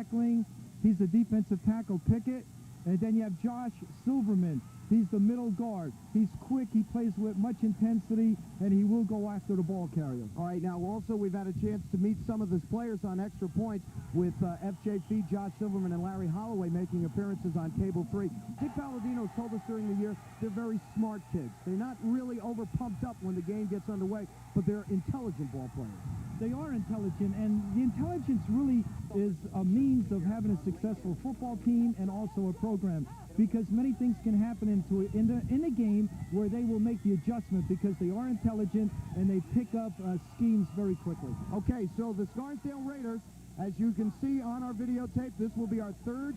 tackling. He's the defensive tackle, Pickett. And then you have Josh Silverman. He's the middle guard. He's quick. He plays with much intensity, and he will go after the ball carrier. All right, now also we've had a chance to meet some of his players on Extra Points with FJ Fee, Josh Silverman, and Larry Holloway making appearances on Cable 3. Dick Palladino told us during the year they're very smart kids. They're not really over-pumped up when the game gets underway, but they're intelligent ball players. They are intelligent, and the intelligence really is a means of having a successful football team and also a program, because many things can happen in a game where they will make the adjustment because they are intelligent and they pick up schemes very quickly. Okay, so the Scarsdale Raiders, as you can see on our videotape, this will be our third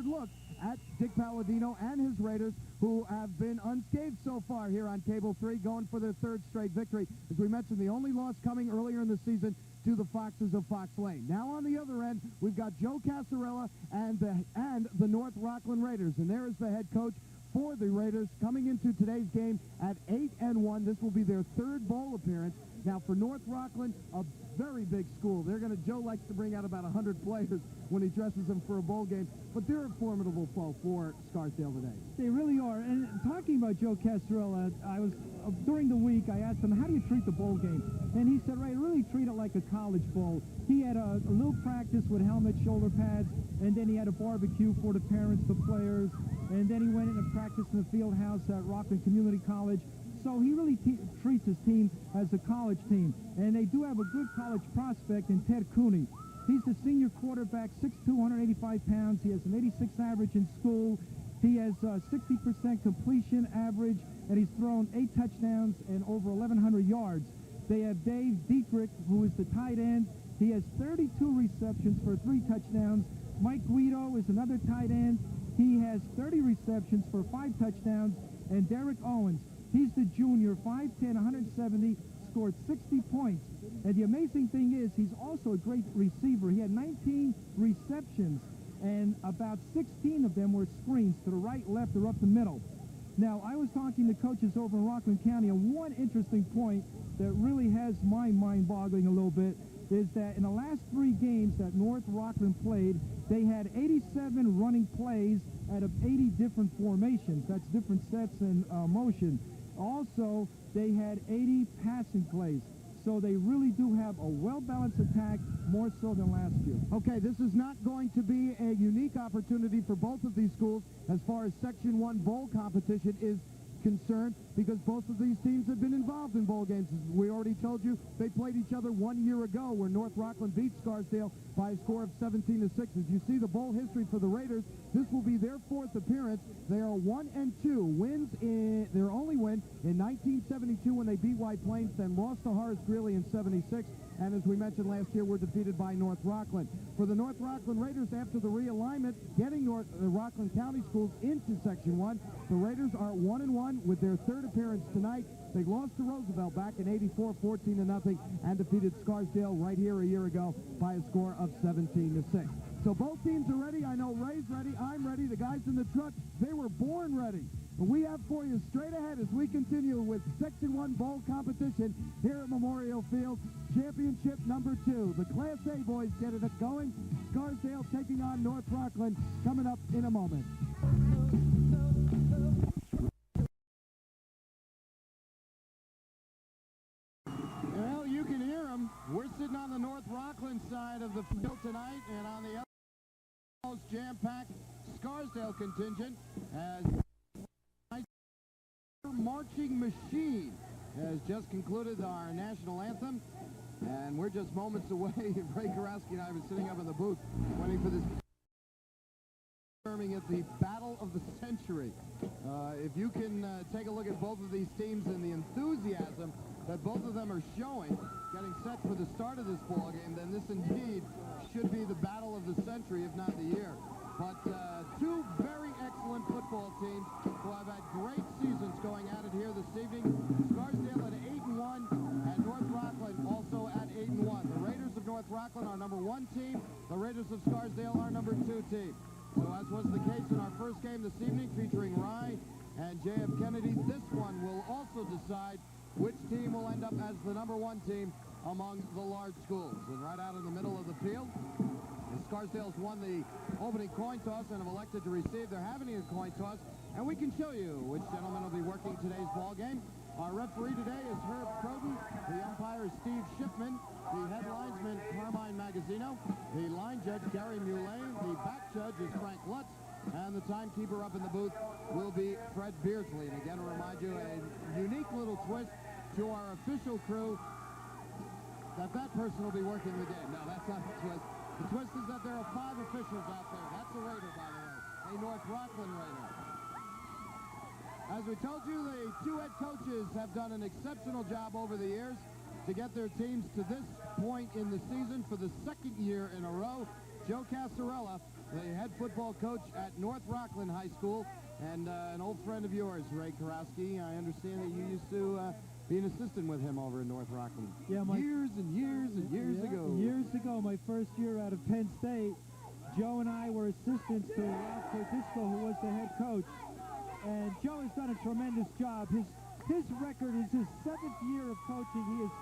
look at Dick Palladino and his Raiders, who have been unscathed so far here on Cable 3, going for their third straight victory. As we mentioned, the only loss coming earlier in the season to the Foxes of Fox Lane. Now on the other end, we've got Joe Cassarella and the North Rockland Raiders, and there is the head coach for the Raiders coming into today's game at 8-1. This will be their third bowl appearance. Now for North Rockland, a very big school. Joe likes to bring out about 100 players when he dresses them for a bowl game, but they're a formidable foe for Scarsdale today. They really are. And talking about Joe Cassarella, during the week, I asked him, how do you treat the bowl game? And he said, Ray, really treat it like a college bowl. He had a little practice with helmet, shoulder pads, and then he had a barbecue for the parents, the players, and then he went in and practiced in the field house at Rockland Community College. So he really treats his team as a college team. And they do have a good college prospect in Ted Cooney. He's the senior quarterback, 6'2", 185 pounds. He has an 86 average in school. He has 60% completion average, and he's thrown 8 touchdowns and over 1,100 yards. They have Dave Dietrich, who is the tight end. He has 32 receptions for 3 touchdowns. Mike Guido is another tight end. He has 30 receptions for 5 touchdowns. And Derek Owens, he's the junior, 5'10", 170, scored 60 points. And the amazing thing is he's also a great receiver. He had 19 receptions, and about 16 of them were screens to the right, left, or up the middle. Now, I was talking to coaches over in Rockland County, and one interesting point that really has my mind boggling a little bit is that in the last 3 games that North Rockland played, they had 87 running plays out of 80 different formations. That's different sets and motion. Also, they had 80 passing plays. So they really do have a well-balanced attack, more so than last year. Okay, this is not going to be a unique opportunity for both of these schools as far as Section 1 bowl competition is concerned, because both of these teams have been involved in bowl games. As we already told you, they played each other 1 year ago where North Rockland beat Scarsdale by a score of 17-6. As you see the bowl history for the Raiders, this will be their 4th appearance. They are 1-2. Their only win in 1972 when they beat White Plains, then lost to Horace Greeley in 76. And as we mentioned last year, were defeated by North Rockland. For the North Rockland Raiders, after the realignment, getting the Rockland County schools into Section 1, the Raiders are 1-1 with their 3rd appearance tonight. They lost to Roosevelt back in 84, 14-0, and defeated Scarsdale right here a year ago by a score of 17-6. So both teams are ready. I know Ray's ready. I'm ready. The guys in the truck, they were born ready. And we have for you straight ahead as we continue with Section 1 bowl competition here at Memorial Field. Championship number 2. The Class A boys get it going. Scarsdale taking on North Rockland coming up in a moment. Well, you can hear them. We're sitting on the North Rockland side of the field tonight, and on the other most jam-packed Scarsdale contingent as Marching Machine has just concluded our national anthem, and we're just moments away. Ray Karowski and I have been sitting up in the booth waiting for this, terming it the Battle of the Century. If you can take a look at both of these teams and the enthusiasm that both of them are showing, getting set for the start of this ball game, then this indeed should be the battle of the century, if not the year. But 2 very excellent football teams who have had great seasons going at it here this evening. Scarsdale at 8-1, and North Rockland also at 8-1. The Raiders of North Rockland are number 1 team. The Raiders of Scarsdale are number 2 team. So as was the case in our first game this evening, featuring Rye and J.F. Kennedy, this one will also decide which team will end up as the number 1 team among the large schools. And right out in the middle of the field, And Scarsdale's won the opening coin toss and have elected to receive. They're having a coin toss, and we can show you which gentleman will be working today's ball game. Our referee today is Herb Croton. The umpire is Steve Schiffman. The head linesman, Carmine Magazzino. The line judge, Gary Mulane. The back judge is Frank Lutz. And the timekeeper up in the booth will be Fred Beardsley. And again, to remind you, a unique little twist to our official crew, that person will be working the game. No, that's not the twist. The twist is that there are 5 officials out there. That's a Raider, by the way. A North Rockland Raider. As we told you, the 2 head coaches have done an exceptional job over the years to get their teams to this point in the season for the 2nd year in a row. Joe Cassarella, the head football coach at North Rockland High School, and an old friend of yours, Ray Karowski. I understand that you used to be an assistant with him over in North Rockland. Yeah, years and years and years ago. Years ago, my first year out of Penn State, Joe and I were assistants to Ralph Cordisco, who was the head coach. And Joe has done a tremendous job. His record is his 7th year of coaching. He is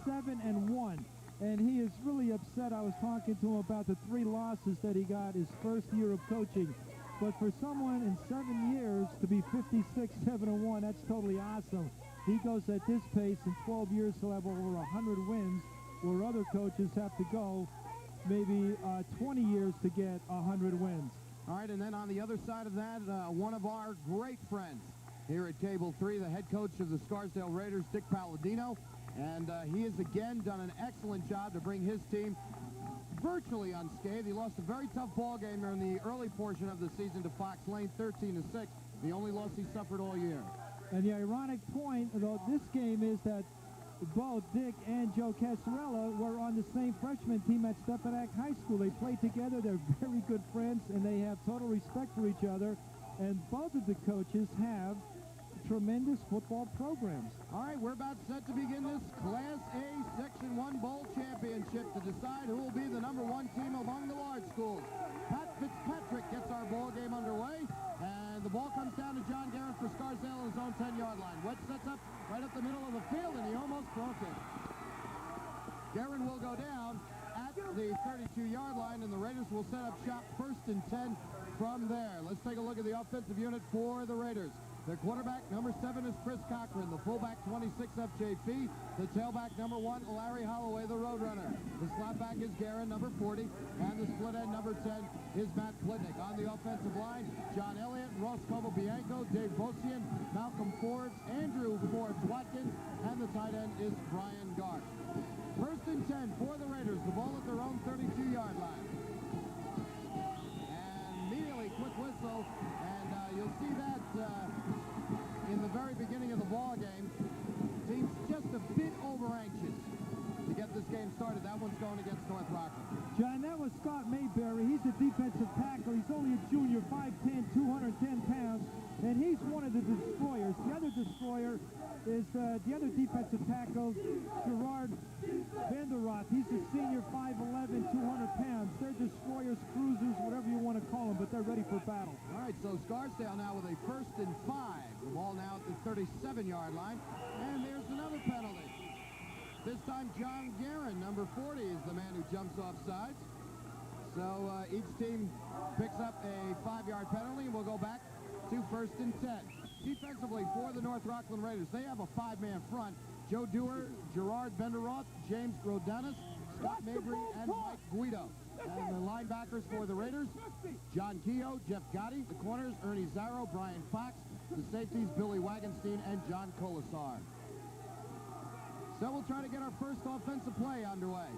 56-7-1. And he is really upset. I was talking to him about the 3 losses that he got his first year of coaching. But for someone in 7 years to be 56-7-1, that's totally awesome. He goes at this pace, in 12 years he'll have over 100 wins, where other coaches have to go maybe 20 years to get 100 wins. All right, and then on the other side of that, one of our great friends here at Cable 3, the head coach of the Scarsdale Raiders, Dick Palladino. And he has again done an excellent job to bring his team virtually unscathed. He lost a very tough ball game during the early portion of the season to Fox Lane, 13-6, the only loss he suffered all year. And the ironic point about this game is that both Dick and Joe Cassarella were on the same freshman team at Stepinac High School. They played together. They're very good friends, and they have total respect for each other. And both of the coaches have tremendous football programs. All right, we're about set to begin this Class A Section 1 Bowl Championship to decide who will be the #1 team among the large schools. Pat Fitzpatrick gets our ball game underway, and the ball comes down to John Guerin for Scarsdale on his own 10-yard line. Wetz sets up right up the middle of the field, and he almost broke it. Guerin will go down at the 32-yard line, and the Raiders will set up shop 1st and 10 from there. Let's take a look at the offensive unit for the Raiders. Their quarterback, number 7, is Chris Cochran. The fullback, 26, F.J. Fee. The tailback, number 1, Larry Holloway, the Roadrunner. The slot back is Guerin, number 40. And the split end, number 10, is Matt Plitnick. On the offensive line, John Elliott, Ross Cobo-Bianco, Dave Bosian, Malcolm Forbes, Andrew Forbes-Watkins, and the tight end is Brian Garth. 1st and 10 for the Raiders. The ball at their own 32-yard line. And immediately, quick whistle, and you'll see that in the very beginning of the ball game. Team's just a bit over-anxious to get this game started. That one's going against North Rockland. John, that was Scott Mayberry. He's a defensive tackle. He's only a junior, 5'10", 210 pounds, and he's one of the destroyers. The other destroyer is the other defensive tackle, Gerard Vanderoth. He's a senior, 5'11", 200 pounds. They're destroyers, cruisers, whatever you want to call them, but they're ready for battle. All right, so Scarsdale now with a 1st and 5. The ball now at the 37-yard line, and there's another penalty. This time, John Guerin, number 40, is the man who jumps off sides. So each team picks up a 5-yard penalty, and we'll go back to 1st and 10. Defensively for the North Rockland Raiders, they have a 5-man front. Joe Dewar, Gerard Vanderoth, James Grodenis, Scott Mabry, and Mike Guido. And the linebackers for the Raiders, John Keogh, Jeff Gotti. The corners, Ernie Zarro, Brian Fox. The safeties, Billy Wagenstein and John Colasar. So we'll try to get our first offensive play underway.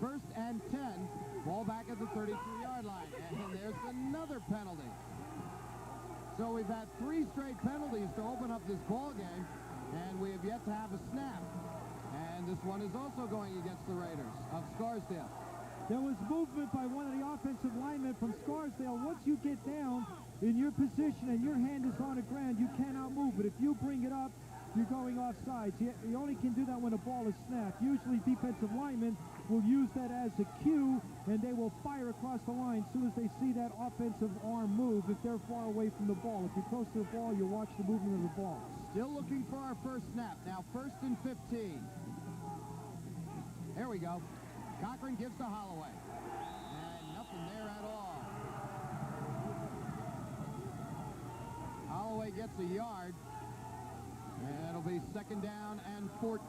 1st and 10, ball back at the 33-yard line. And there's another penalty. So we've had 3 straight penalties to open up this ball game, and we have yet to have a snap. And this one is also going against the Raiders of Scarsdale. There was movement by one of the offensive linemen from Scarsdale. Once you get down in your position and your hand is on the ground, you cannot move. But if you bring it up, you're going offsides. You only can do that when the ball is snapped. Usually defensive linemen will use that as a cue, and they will fire across the line as soon as they see that offensive arm move if they're far away from the ball. If you're close to the ball, you watch the movement of the ball. Still looking for our first snap. Now 1st and 15. There we go. Cochran gives to Holloway. there at all. Holloway gets a yard, and it'll be second down and 14.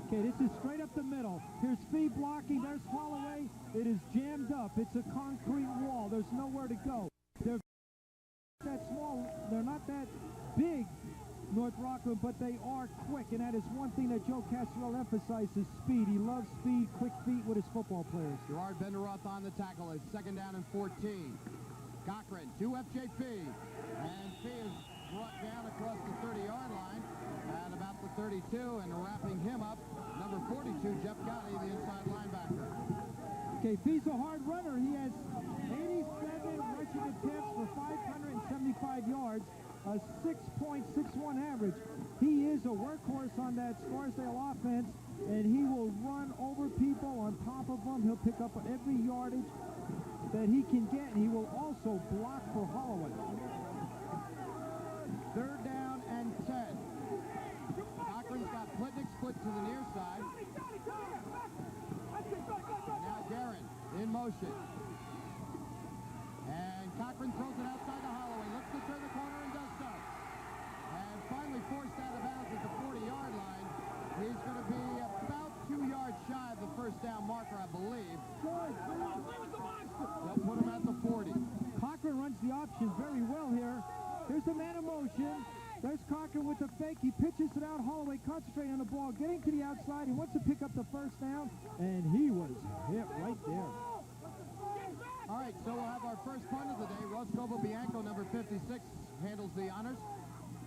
Okay, this is straight up the middle. Here's speed blocking. There's Holloway. It is jammed up. It's a concrete wall. There's nowhere to go. They're that small. They're not that big, North Rockland, but they are quick, and that is one thing that Joe Casserole emphasizes, speed. He loves speed, quick feet with his football players. Gerard Benderoth on the tackle. It's second down and 14. Cochran to FJP, and Fee is brought down across the 30-yard line at about the 32, and wrapping him up, number 42, Jeff Gotti, the inside linebacker. Okay, Fee's a hard runner. He has 87 rushing attempts for 575 yards, a 6.61 average. He is a workhorse on that Scarsdale offense, and he will run over people on top of them. He'll pick up every yardage that he can get, and he will also block for Holloway. Third down and 10. Cochran's got Plitnick split to the near side. Now Guerin in motion. And Cochran throws it outside to Holloway. Looks to turn the corner and does so. And finally forced out of bounds at the 40-yard line. He's going to be about 2 yards shy of the first down marker, I believe. They'll put him at the 40. Cochran runs the option very well here. Here's the man in motion. There's Cochran with the fake. He pitches it out. Holloway concentrating on the ball, getting to the outside. He wants to pick up the first down, and he was hit right there. All right, so we'll have our first punt of the day. Roscovo Bianco, number 56, handles the honors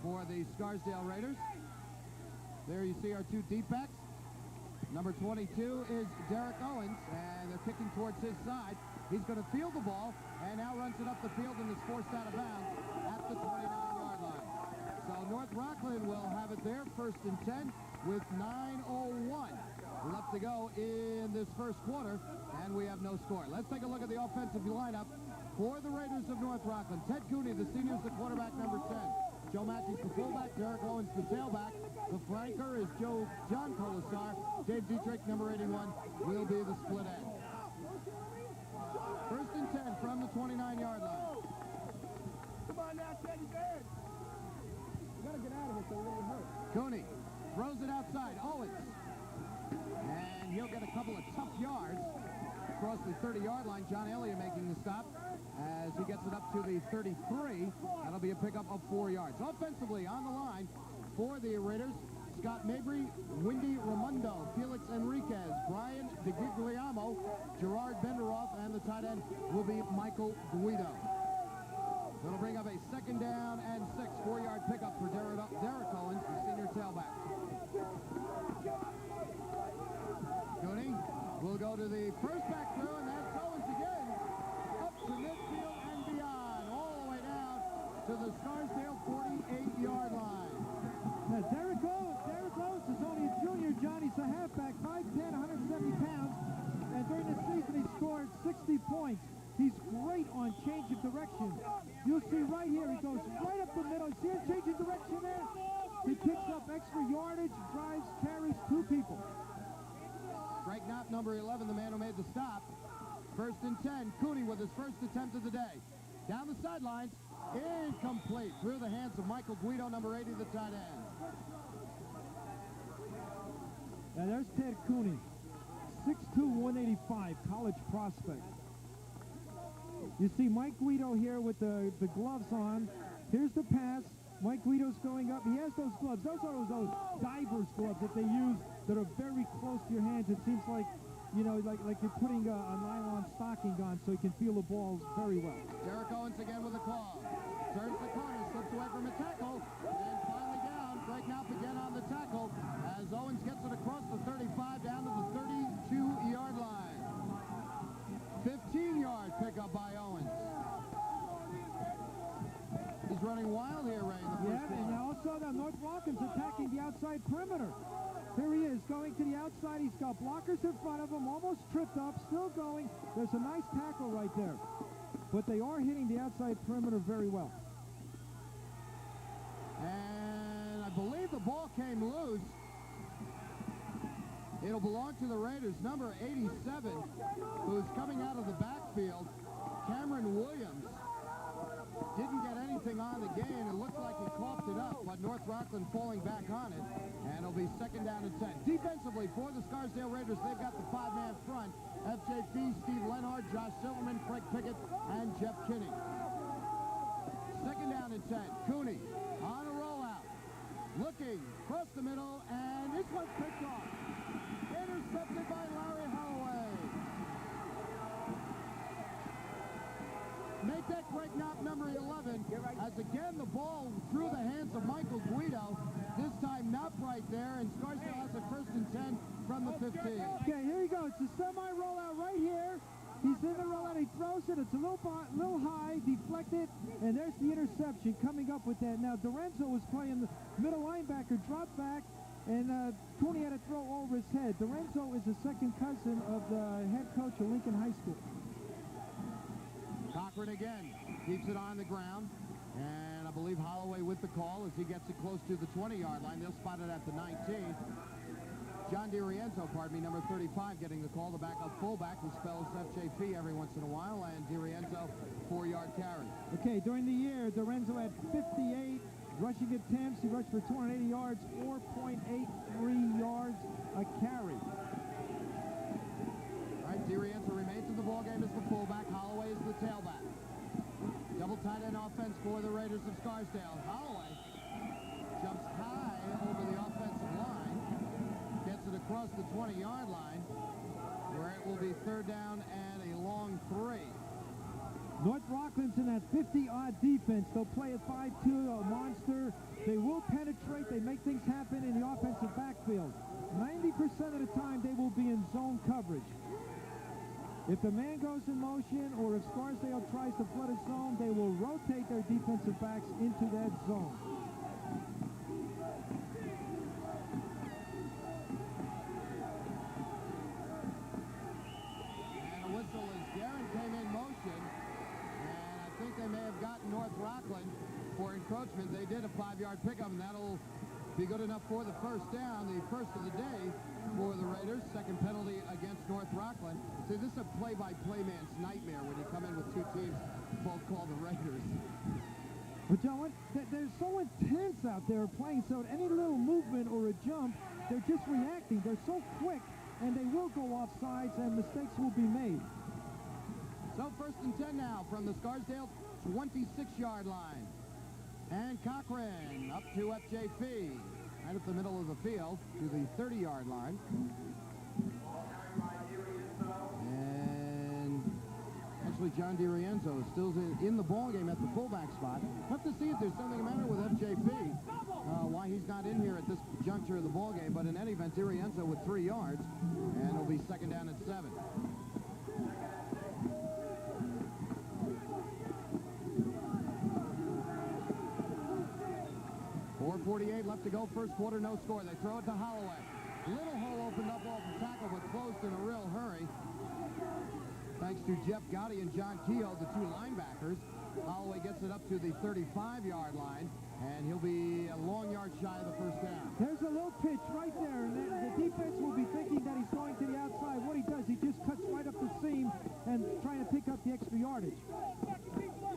for the Scarsdale Raiders. There you see our two deep backs. Number 22 is Derek Owens, and they're kicking towards his side. He's going to field the ball, and now runs it up the field and is forced out of bounds at the 29-yard line. So North Rockland will have it there, first and 10, with 9:01 left to go in this first quarter, and we have no score. Let's take a look at the offensive lineup for the Raiders of North Rockland. Ted Cooney, the senior, is the quarterback, number 10. Joe Matthews, the fullback. Derek Owens, the tailback. The flanker is John Colasar. Dave Dietrich, number 81, will be the split end. First and 10 from the 29-yard line. Come on now, Teddy Bear. You got to get out of it so we don't hurt. Cooney throws it outside. Owens. And he'll get a couple of tough yards across the 30-yard line. John Elliott making the stop as he gets it up to the 33. That'll be a pickup of 4 yards. Offensively on the line for the Raiders, Scott Mabry, Windy Raimondo, Felix Enriquez, Brian DeGigliamo, Gerard Benderoth, and the tight end will be Michael Guido. That'll bring up a second down and 6, 4-yard pickup for Derek Owens, the senior tailback. Cooney will go to the first back throw, and that's Owens again. Up to midfield and beyond, all the way down to the Scarsdale 48-yard line. Now, Derek Owens is only a junior, John. He's a halfback, 5'10", 170 pounds. And during the season, he scored 60 points. He's great on change of direction. You'll see right here, he goes right up the middle. See him changing direction there? He picks up extra yardage, drives, carries 2 people. Greg Knott, number 11, the man who made the stop. First and 10, Cooney with his first attempt of the day. Down the sidelines, incomplete. Through the hands of Michael Guido, number 80, the tight end. Now there's Ted Cooney, 6'2", 185, college prospect. You see Mike Guido here with the gloves on. Here's the pass. Mike Guido's going up. He has those gloves. Those are those divers gloves that they use that are very close to your hands. It seems like, you know, like you're putting a nylon stocking on so you can feel the balls very well. Derek Owens again with a claw. Turns the corner, slips away from a tackle, and finally down. Greg Knopf again on the tackle as Owens gets it across the 35 down to the 32-yard line. 15-yard pickup by Owens. He's running wild here, Ray. And also the North Rockland's attacking the outside perimeter. Here he is, going to the outside. He's got blockers in front of him, almost tripped up, still going. There's a nice tackle right there. But they are hitting the outside perimeter very well. And I believe the ball came loose It'll belong to the Raiders. Number 87, who's coming out of the backfield, Cameron Williams. Didn't get anything on the gain. It looks like he coughed it up, but North Rockland falling back on it, and it'll be second down and 10. Defensively, for the Scarsdale Raiders, they've got the five-man front. FJ Fee, Steve Lenhard, Josh Silverman, Craig Pickett, and Jeff Kinney. Second down and 10. Cooney on a rollout. Looking across the middle, and this one's picked off. Intercepted by Larry Holloway. Make that Greg Knopp, number 11, as again the ball through the hands of Michael Guido. This time Knopp right there, and Scarsdale has it first and 10 from the 15. Okay, here he goes. It's a semi-rollout right here. He's in the rollout. He throws it. It's a little high, deflected, and there's the interception coming up with that. Now, Dorenzo was playing the middle linebacker, drop back, and Cooney had to throw over his head. Dorenzo is a second cousin of the head coach of Lincoln High School. Cochran again keeps it on the ground, and I believe Holloway with the call as he gets it close to the 20-yard line. They'll spot it at the 19. John DiRienzo, number 35, getting the call. The backup fullback who spells FJP every once in a while, and DiRienzo, 4-yard carry. Okay, during the year, Dorenzo had 58 rushing attempts. He rushed for 280 yards, 4.83 yards a carry. All right, DiRienzo remains in the ballgame as the fullback. Holloway is the tailback. Double tight end offense for the Raiders of Scarsdale. Holloway jumps high over the offensive line. Gets it across the 20-yard line, where it will be third down and a long 3. North Rockland's in that 50-odd defense. They'll play at 5-2, a monster. They will penetrate. They make things happen in the offensive backfield. 90% of the time, they will be in zone coverage. If the man goes in motion, or if Scarsdale tries to flood a zone, they will rotate their defensive backs into that zone. North Rockland for encroachment. They did a 5-yard pickup, and that'll be good enough for the first down, the first of the day for the Raiders. Second penalty against North Rockland. See, this is a play-by-play man's nightmare when you come in with two teams both called the Raiders. But John, they're so intense out there playing, so at any little movement or a jump, they're just reacting. They're so quick, and they will go off sides, and mistakes will be made. So first and 10 now from the Scarsdale 26-yard line. And Cochran up to FJ Fee. Right up the middle of the field to the 30-yard line. And actually John DiRienzo is still in the ballgame at the fullback spot. Have to see if there's something the matter with FJ Fee. Why he's not in here at this juncture of the ballgame. But in any event, DiRienzo with 3 yards. And it'll be second down and 7. 4:48 left to go. First quarter, no score. They throw it to Holloway. Little hole opened up off the tackle, but closed in a real hurry. Thanks to Jeff Gotti and John Keogh, the two linebackers. Holloway gets it up to the 35-yard line, and he'll be a long yard shy of the first down. There's a low pitch right there, and the defense will be thinking that he's going to the outside. What he does, he just cuts right up the seam and trying to pick up the extra yardage.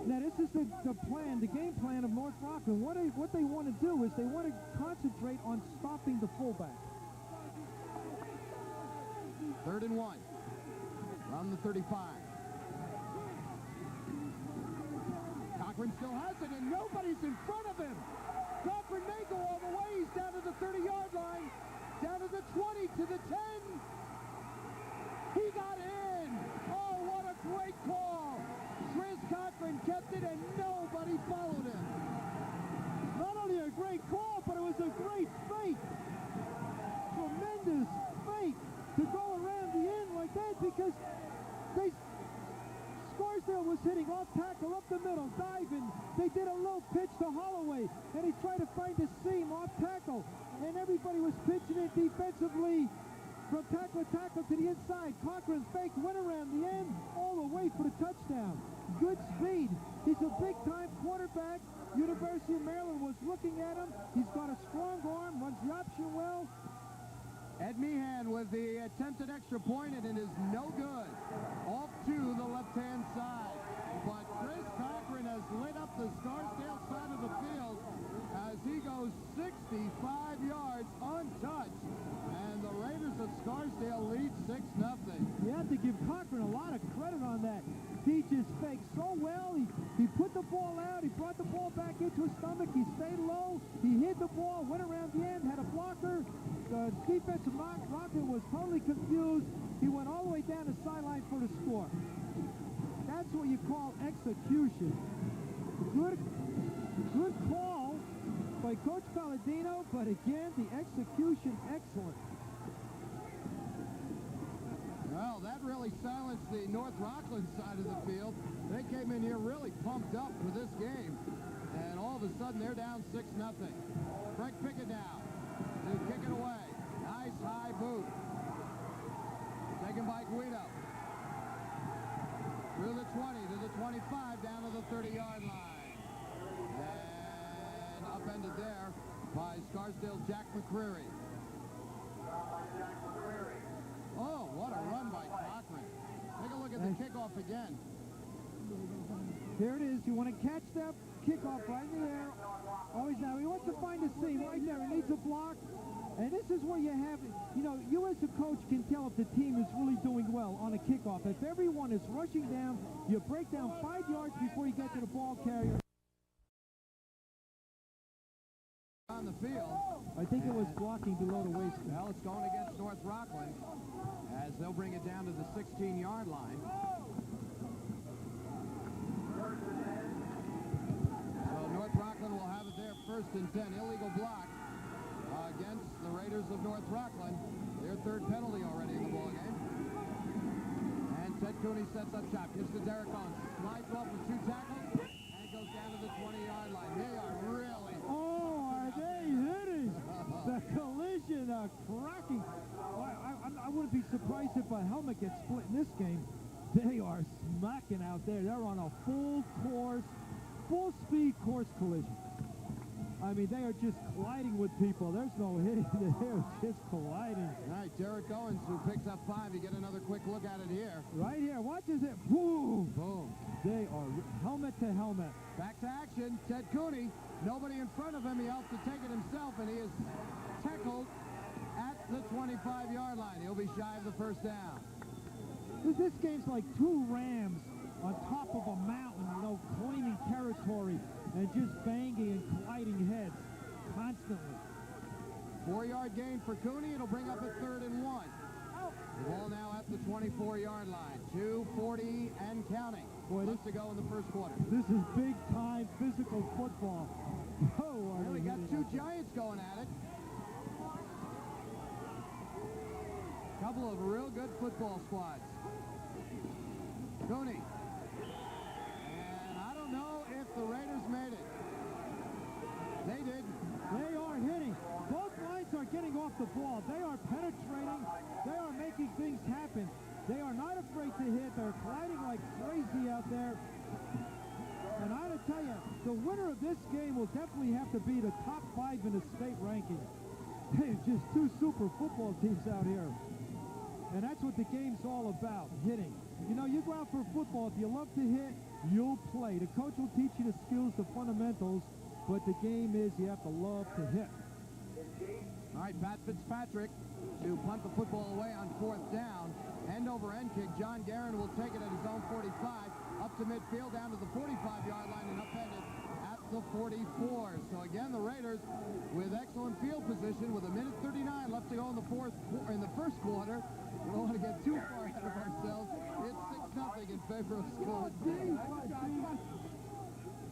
Now, this is the plan, the game plan of North Rockland. What they want to do is they want to concentrate on stopping the fullback. 3rd and 1 from the 35. Cochran still has it, and nobody's in front of him. Cochran may go all the way. He's down to the 30-yard line, down to the 20, to the 10. He got in. Oh, what a great call. Chris Cochran kept it, and nobody followed him. Not only a great call, but it was a great fake. Tremendous fake to go around the end like that, because Scarsdale was hitting off tackle up the middle, diving. They did a low pitch to Holloway, and he tried to find the seam off tackle, and everybody was pitching it defensively from tackle to the inside. Cochran fake, went around the end, all the way for the touchdown. Good speed. He's a big-time quarterback. University of Maryland was looking at him. He's got a strong arm, runs the option well. Ed Meehan with the attempted extra point, and it is no good. Off to the left-hand side. But Chris Cochran has lit up the Scarsdale side of the field as he goes 65 yards untouched. And the Raiders of Scarsdale lead 6-0. You have to give Cochran a lot of credit on that. He just faked so well. He put the ball out. He brought the ball back into his stomach. He stayed low. He hit the ball, went around the end, had a blocker. The defensive rocker was totally confused. He went all the way down the sideline for the score. That's what you call execution. Good call by Coach Palladino, but again, the execution excellent. Well, that really silenced the North Rockland side of the field. They came in here really pumped up for this game. And all of a sudden, they're down 6-0. Frank Pickett now to kick it away. Nice high boot. Taken by Guido. Through the 20 to the 25, down to the 30-yard line. And upended there by Scarsdale's Jack McCreary. Oh, what a run by Cochran. Take a look at the kickoff again. Here it is. You want to catch that kickoff right in the air. Always now. He wants to find a seam right there. He needs a block. And this is where you have it. You know, you as a coach can tell if the team is really doing well on a kickoff. If everyone is rushing down, you break down 5 yards before you get to the ball carrier. On the field. I think it was blocking below the waist. Well, it's going against North Rockland as they'll bring it down to the 16-yard line. So North Rockland will have it there, 1st and 10. Illegal block against the Raiders of North Rockland. Their 3rd penalty already in the ballgame. And Ted Cooney sets up shop. Gives to Derek Owens. Slides off with 2 tackles and goes down to the 20-yard line. They are really... Oh, are they hitting? The collision, cracking. I wouldn't be surprised if a helmet gets split in this game. They are smacking out there. They're on a full speed course collision. I mean, they are just colliding with people. There's no hitting. They're just colliding. All right, Derek Owens, who picks up 5. You get another quick look at it here. Right here. Watch as it. Boom. Boom. They are helmet to helmet. Back to action. Ted Cooney. Nobody in front of him. He helps to take it himself, and he is tackled at the 25-yard line. He'll be shy of the 1st down. This game's like 2 Rams on top of a mountain, you know, claiming territory and just banging and colliding heads constantly. 4-yard gain for Cooney. It'll bring up a 3rd and 1. The ball now at the 24-yard line. 2:40 and counting. Boy, left to go in the 1st quarter. This is big-time physical football. Oh, we got 2 Giants going at it. Couple of real good football squads. Cooney. And I don't know if the Raiders made it. They did. They are hitting. Both lines are getting off the ball. They are penetrating. They are making things happen. They are not afraid to hit. They're colliding like crazy out there. And I gotta tell you, the winner of this game will definitely have to be the top 5 in the state ranking. Hey, just 2 super football teams out here. And that's what the game's all about, hitting. You know, you go out for football, if you love to hit, you'll play. The coach will teach you the skills, the fundamentals, but the game is you have to love to hit. All right, Pat Fitzpatrick to punt the football away on 4th down. End-over-end kick. John Guerin will take it at his own 45, up to midfield, down to the 45-yard line, and upended at the 44. So again, the Raiders with excellent field position with 1:39 left to go in the 1st quarter. We don't want to get too far ahead of ourselves. It's 6-0 in favor of School.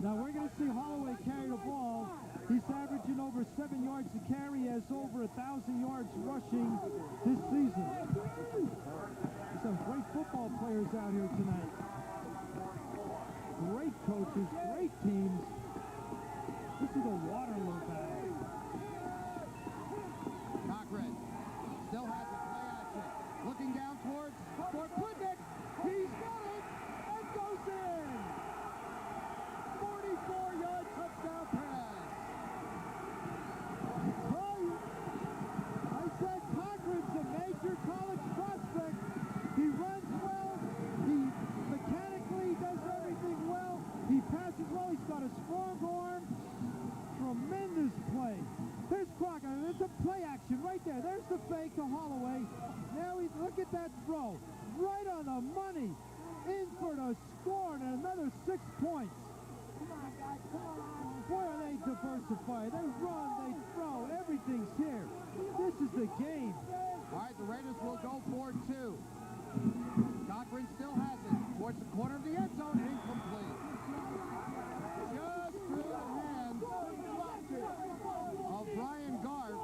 Now we're going to see Holloway carry the ball. He's averaging over 7 yards to carry. He has over 1,000 yards rushing this season. There's some great football players out here tonight. Great coaches, great teams. This is a Waterloo battle. Cochran still has it, play action. Looking down towards Fort Putnick. He's got it and goes in. 44-yard touchdown pass. I said Cochran at that throw. Right on the money. In for the score and another 6 points. Boy, are they diversified. They run, they throw, everything's here. This is the game. All right, the Raiders will go for 2. Cochran still has it. Towards the corner of the end zone, incomplete. Just through the hands of Brian Garf.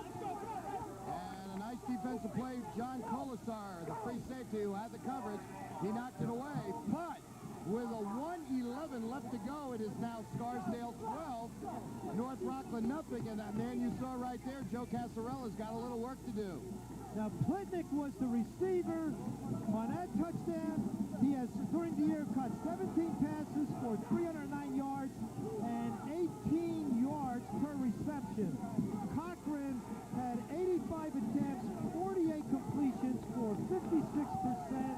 And a nice defensive play, John Colasar, the free safety who had the coverage. He knocked it away, but with a 1:11 left to go, it is now Scarsdale 12, North Rockland nothing, and that man you saw right there, Joe Casarella's got a little work to do. Now, Plitnick was the receiver on that touchdown. He has, during the year, caught 17 passes for 309 yards and 18 yards per reception. Cochran had 85 attempts, 48 completions for 56%,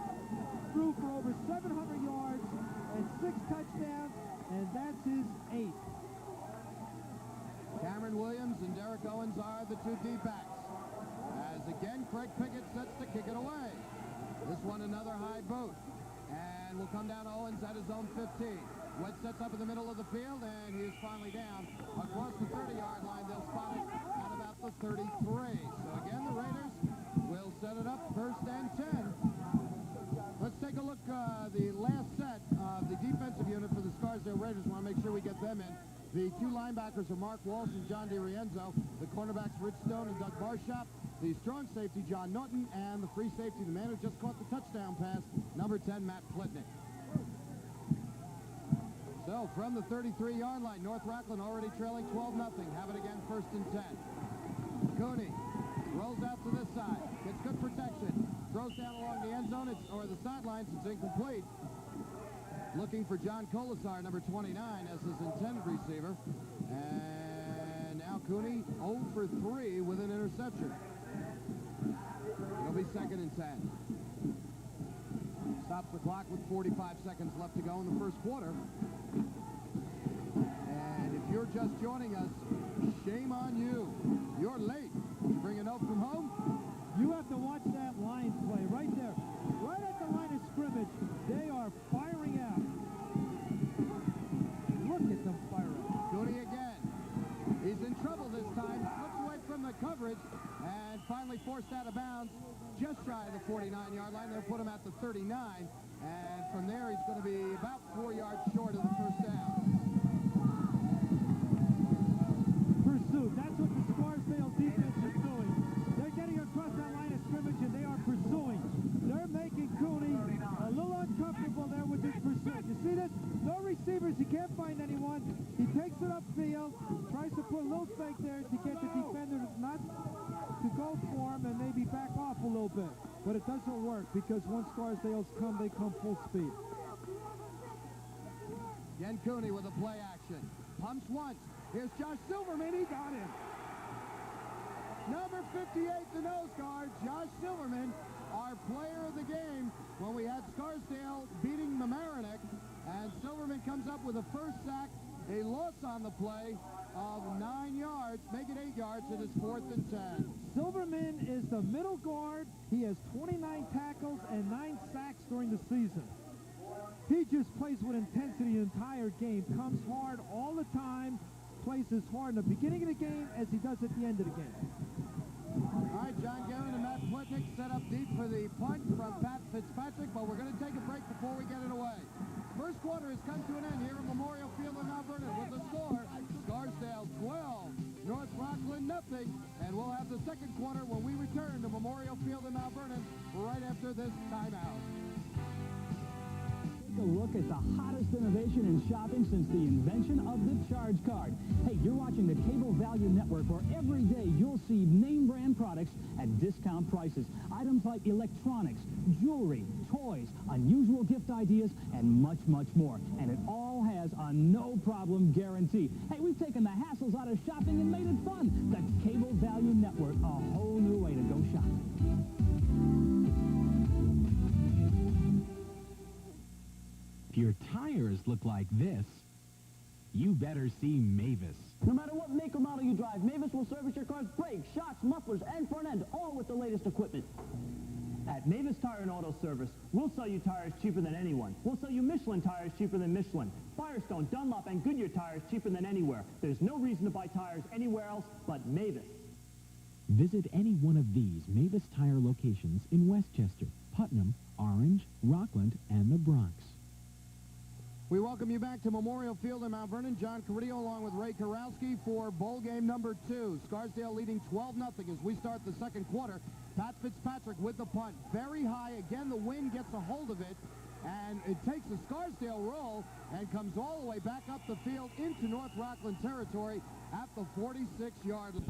threw for over 700 yards and 6 touchdowns, and that's his 8th. Cameron Williams and Derek Owens are the 2 D-backs. As again, Craig Pickett sets to kick it away. This one another high boot. And will come down to Owens at his own 15. Wett sets up in the middle of the field, and he is finally down across the 30-yard line. They'll spot it at about the 33. So again, the Raiders will set it up 1st and 10. Let's take a look the last set of the defensive unit for the Scarsdale Raiders. Want to make sure we get them in. The 2 linebackers are Mark Walsh and John DiRienzo. The cornerbacks Rich Stone and Doug Barshop. The strong safety John Norton, and the free safety, the man who just caught the touchdown pass, number 10 Matt Plitnick. So from the 33-yard line, North Rockland already trailing 12-0. Have it again, 1st and 10. Cooney rolls out to this side, gets good protection. Throws down along the end zone, or the sidelines, it's incomplete. Looking for John Colasar, number 29, as his intended receiver. And now Cooney 0 for 3 with an interception. It'll be 2nd and 10. Stops the clock with 45 seconds left to go in the 1st quarter. And if you're just joining us, shame on you. You're late. Did you bring a note from home? You have to watch that line play right there. Right at the line of scrimmage, they are firing out. Look at them firing. Cooney again. He's in trouble this time. Slips away from the coverage and finally forced out of bounds just shy of the 49-yard line. They'll put him at the 39. And from there, he's going to be about 4 yards short of the 1st down. Pursuit. That's what the Scarsdale defense is doing. They're getting across that line of scrimmage, and they are pursuing. They're making Cooney a little uncomfortable there with this pursuit. You see this? No receivers. He can't find anyone. He takes it upfield, tries to put a little fake there to get the defender not to go for him and maybe back off a little bit. But it doesn't work because once Scarsdale's come, they come full speed. Again, Cooney with a play action. Pumps once. Here's Josh Silverman. He got him. Number 58, the nose guard, Josh Silverman, our player of the game when we had Scarsdale beating Mamaroneck. And Silverman comes up with a 1st sack, a loss on the play of 9 yards, make it 8 yards. It is 4th and 10. Silverman is the middle guard. He has 29 tackles and 9 sacks during the season. He just plays with intensity the entire game, comes hard all the time, plays as hard in the beginning of the game as he does at the end of the game. All right, John Gavin and Matt Plitnick set up deep for the punt from Pat Fitzpatrick, but we're going to take a break before we get it away. 1st quarter has come to an end here at Memorial Field in Mount Vernon with the score, Scarsdale 12, North Rockland nothing, and we'll have the 2nd quarter when we return to Memorial Field in Mount Vernon right after this timeout. Take a look at the hottest innovation in shopping since the invention of the Charge Card. Hey, you're watching the Cable Value Network, where every day you'll see name brand products at discount prices. Items like electronics, jewelry, toys, unusual gift ideas, and much, much more. And it all has a no-problem guarantee. Hey, we've taken the hassles out of shopping and made it fun. The Cable Value Network, a whole new way to go shopping. If your tires look like this, you better see Mavis. No matter what make or model you drive, Mavis will service your car's brakes, shocks, mufflers, and front end, all with the latest equipment. At At Mavis Tire and Auto Service, we'll sell you tires cheaper than anyone. We'll sell you Michelin tires cheaper than Michelin. Firestone, Dunlop, and Goodyear tires cheaper than anywhere. There's no reason to buy tires anywhere else but Mavis. Visit any one of these Mavis Tire locations in Westchester, Putnam, Orange, Rockland, and the Bronx. We welcome you back to Memorial Field in Mount Vernon. John Carrillo along with Ray Karowski for bowl game number 2. Scarsdale leading 12-0 as we start the second quarter. Pat Fitzpatrick with the punt. Very high. Again, the wind gets a hold of it, and it takes a Scarsdale roll and comes all the way back up the field into North Rockland territory at the 46-yard line.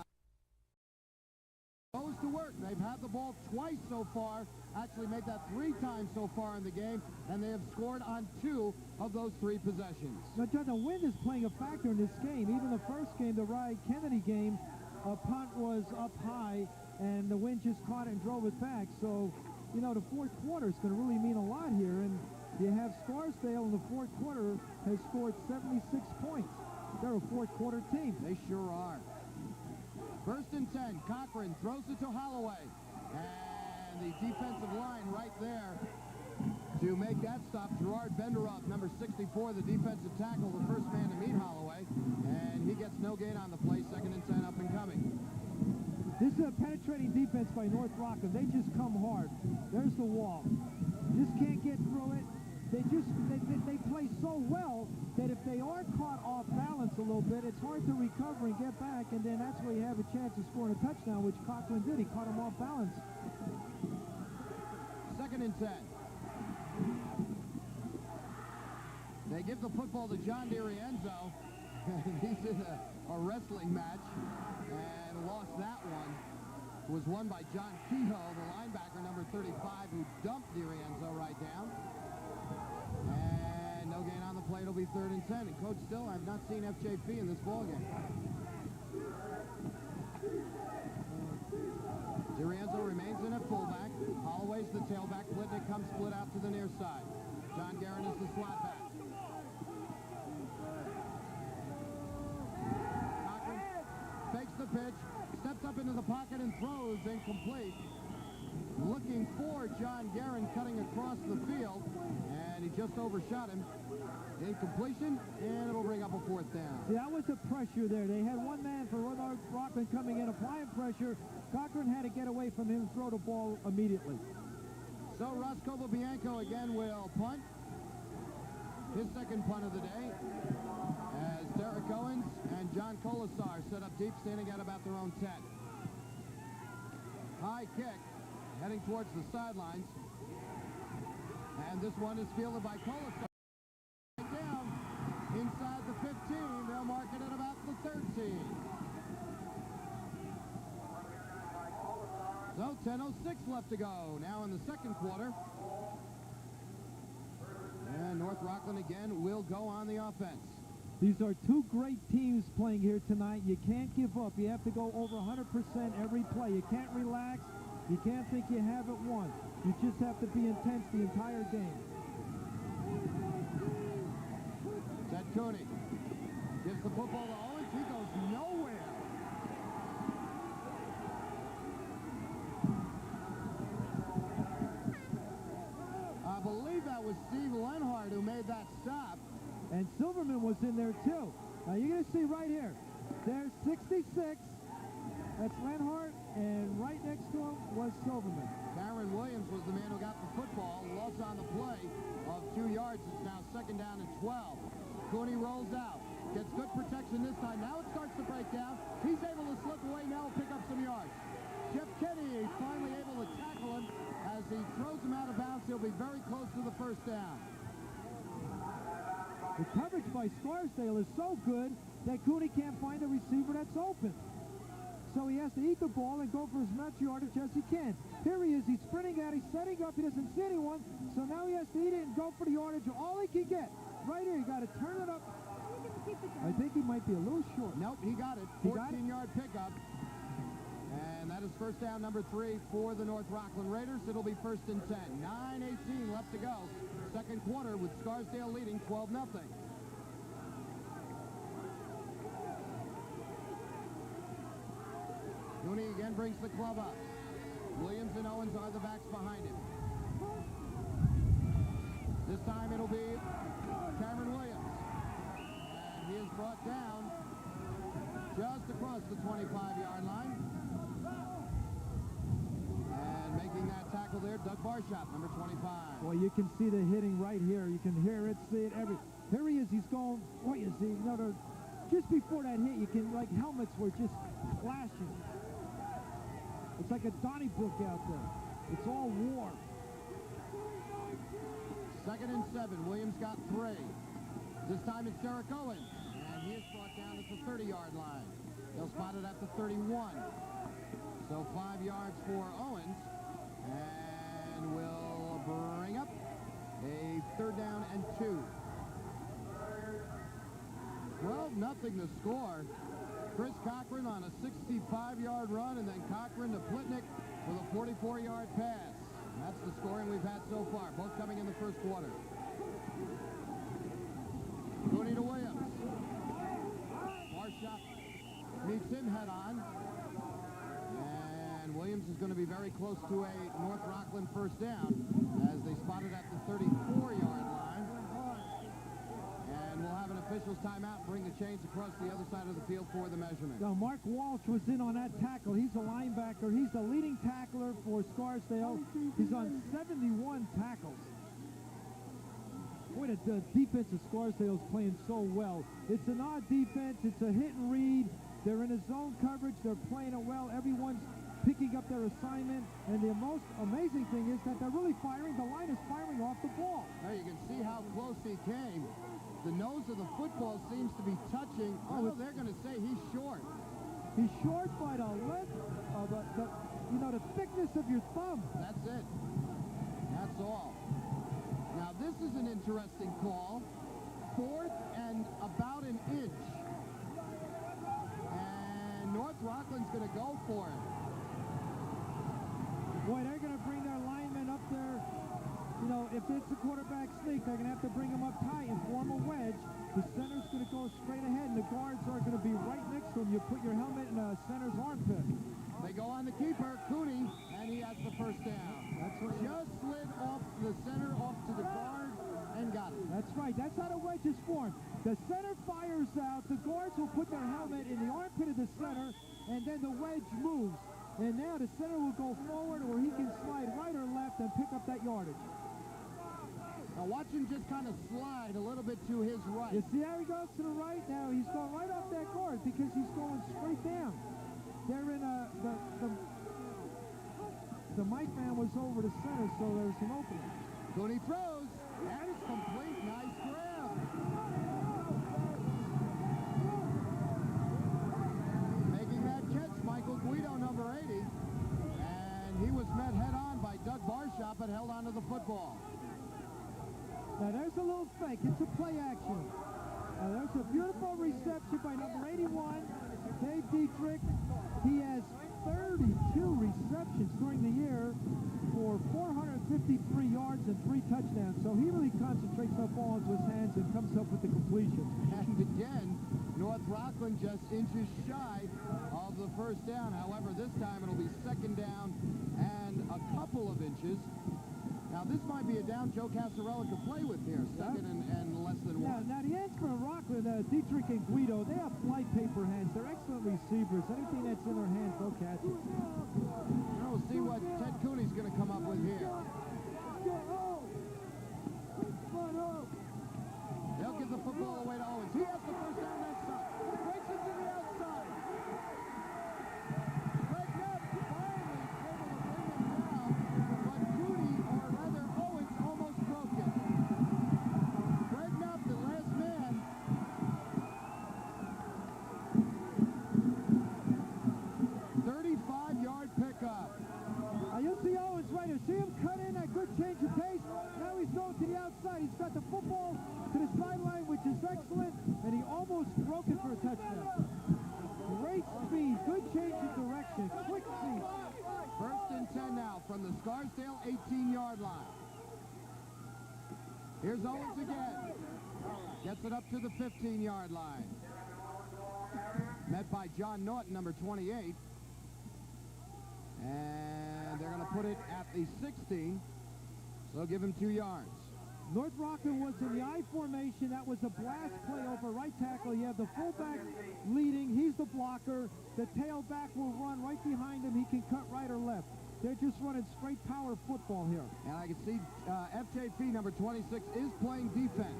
Goes to work. They've had the ball twice so far, actually made that 3 times so far in the game, and they have scored on 2 of those 3 possessions. Now, John, the wind is playing a factor in this game. Even the first game, the Ryan Kennedy game, a punt was up high, and the wind just caught it and drove it back. So, you know, the fourth quarter is going to really mean a lot here, and you have Scarsdale in the fourth quarter has scored 76 points. They're a fourth quarter team. They sure are. First and 10, Cochran throws it to Holloway. And the defensive line right there to make that stop. Gerard Benderoth, number 64, the defensive tackle, the first man to meet Holloway. And he gets no gain on the play. Second and 10 up and coming. This is a penetrating defense by North Rockland. They just come hard. There's the wall. Just can't get through it. They play so well that if they are caught off balance a little bit, it's hard to recover and get back, and then that's where you have a chance of scoring a touchdown, which Cochran did. He caught him off balance. Second and 10. They give the football to John DiRienzo. He's in a wrestling match and lost that one. It was won by John Kehoe, the linebacker, number 35, who dumped DiRienzo right down. And no gain on the play. It'll be third and 10. And Coach Still, I've not seen FJP in this ballgame. DiRienzo remains in at fullback. Holloway's the tailback. Plitnick comes split out to the near side. John Guerin is the slot back. Cochran fakes the pitch, steps up into the pocket and throws incomplete. Looking for John Guerin cutting across the field, and he just overshot him. Incompletion, and it'll bring up a fourth down. See, that was the pressure there. They had one man for North Rockland coming in, applying pressure. Cochran had to get away from him and throw the ball immediately. So Roscovo Bianco again will punt. His second punt of the day, as Derek Owens and John Colasar set up deep, standing at about their own 10. High kick, heading towards the sidelines. And this one is fielded by Colasar. Down inside the 15. They'll mark it at about the 13. So 10:06 left to go. Now in the second quarter. And North Rockland again will go on the offense. These are 2 great teams playing here tonight. You can't give up. You have to go over 100% every play. You can't relax. You can't think you have it won. You just have to be intense the entire game. Ted Cooney gives the football to Owens. He goes nowhere. I believe that was Steve Lenhart who made that stop. And Silverman was in there too. Now you're going to see right here. There's 66. That's Lenhart, and right next to him was Silverman. Darren Williams was the man who got the football. Loss on the play of 2 yards. It's now second down and 12. Cooney rolls out. Gets good protection this time. Now it starts to break down. He's able to slip away now and pick up some yards. Jeff Kenny finally able to tackle him as he throws him out of bounds. He'll be very close to the first down. The coverage by Scarsdale is so good that Cooney can't find a receiver that's open. So he has to eat the ball and go for as much yardage as he can. Here he is. He's sprinting out. He's setting up. He doesn't see anyone. So now he has to eat it and go for the yardage. All he can get. Right here. You got to turn it up. I think he might be a little short. Nope, he got it. 14-yard pickup. And that is first down number 3 for the North Rockland Raiders. It'll be first and 10. 9:18 left to go. Second quarter with Scarsdale leading 12-0. Cooney again brings the club up. Williams and Owens are the backs behind him. Barshop, number 25. Well, you can see the hitting right here. You can hear it, see it. Here he is. He's going. What you see? Just before that hit, you can helmets were just flashing. It's like a Donnybrook out there. It's all war. 2nd and 7. Williams got 3. This time it's Derek Owens, and he is brought down at the 30-yard line. They'll spot it at the 31. So 5 yards for Owens, and will bring up a 3rd down and 2. 12-0 to score. Chris Cochran on a 65-yard run, and then Cochran to Plitnick with a 44-yard pass. That's the scoring we've had so far, both coming in the first quarter. Cooney to Williams. Barshop meets him head on. And Williams is going to be very close to a North Rockland first down as they spot it at the 34-yard line. And we'll have an official's timeout and bring the chains across the other side of the field for the measurement. Now, Mark Walsh was in on that tackle. He's a linebacker. He's the leading tackler for Scarsdale. He's on 71 tackles. Boy, the defense of Scarsdale is playing so well. It's an odd defense. It's a hit and read. They're in a zone coverage. They're playing it well. Everyone's picking up their assignment. And the most amazing thing is that they're really firing. The line is firing off the ball. There you can see how close he came. The nose of the football seems to be touching. Oh, they're going to say he's short. He's short by the length of the thickness of your thumb. That's it. That's all. Now, this is an interesting call. 4th and about an inch. And North Rockland's going to go for it. Boy, they're going to bring their linemen up there. You know, if it's a quarterback sneak, they're going to have to bring them up tight and form a wedge. The center's going to go straight ahead, and the guards are going to be right next to him. You put your helmet in the center's armpit. They go on the keeper, Cooney, and he has the first down. That's what just slid off the center, off to the guard, and got it. That's right. That's how the wedge is formed. The center fires out. The guards will put their helmet in the armpit of the center, and then the wedge moves. And now the center will go forward, or he can slide right or left and pick up that yardage. Now watch him just kind of slide a little bit to his right. You see how he goes to the right? Now he's going right off that guard because he's going straight down. They're in the Mike man was over the center, so there's an opening. Cooney throws, and it's complete. Nice grab. Making that catch, Michael Guido, number 80. And he was met head-on by Doug Barshop and held onto the football. Now there's a little fake. It's a play action. Now there's a beautiful reception by number 81, Dave Dietrich. He has 32 receptions during the year for 453 yards and 3 touchdowns. So he really concentrates that ball into his hands and comes up with the completion. And again, North Rockland just inches shy of the first down. However, this time it'll be 2nd down and a couple of inches. Now, this might be a down Joe Casarella could play with here, 2nd and less than 1. Now the ends for Rockland, Dietrich and Guido, they have flight paper hands. They're excellent receivers. Anything that's in their hands, they'll catch it. Now we'll see what Ted Cooney's going to come up with here. They'll give the football away to Owens. He has the first down that side. Breaks it to the outside. Greg Knapp finally able to bring him down, but Cooney, or rather Owens, almost broke it. Greg Knapp, the last man. 35-yard pickup. You'll see Owens right here. See him cut in that good change of pace. Now he's going to the outside. He's got the football to the sideline, which is excellent, and he almost broke it for a touchdown. Great speed, good change of direction, quick feet. 1st and 10 now from the Scarsdale 18-yard line. Here's Owens again. Gets it up to the 15-yard line. Met by John Norton, number 28. And they're going to put it at the 16. So they'll give him 2 yards. North Rockland was in the I formation. That was a blast play over right tackle. You have the fullback leading. He's the blocker. The tailback will run right behind him. He can cut right or left. They're just running straight power football here. And I can see FJ Fee, number 26, is playing defense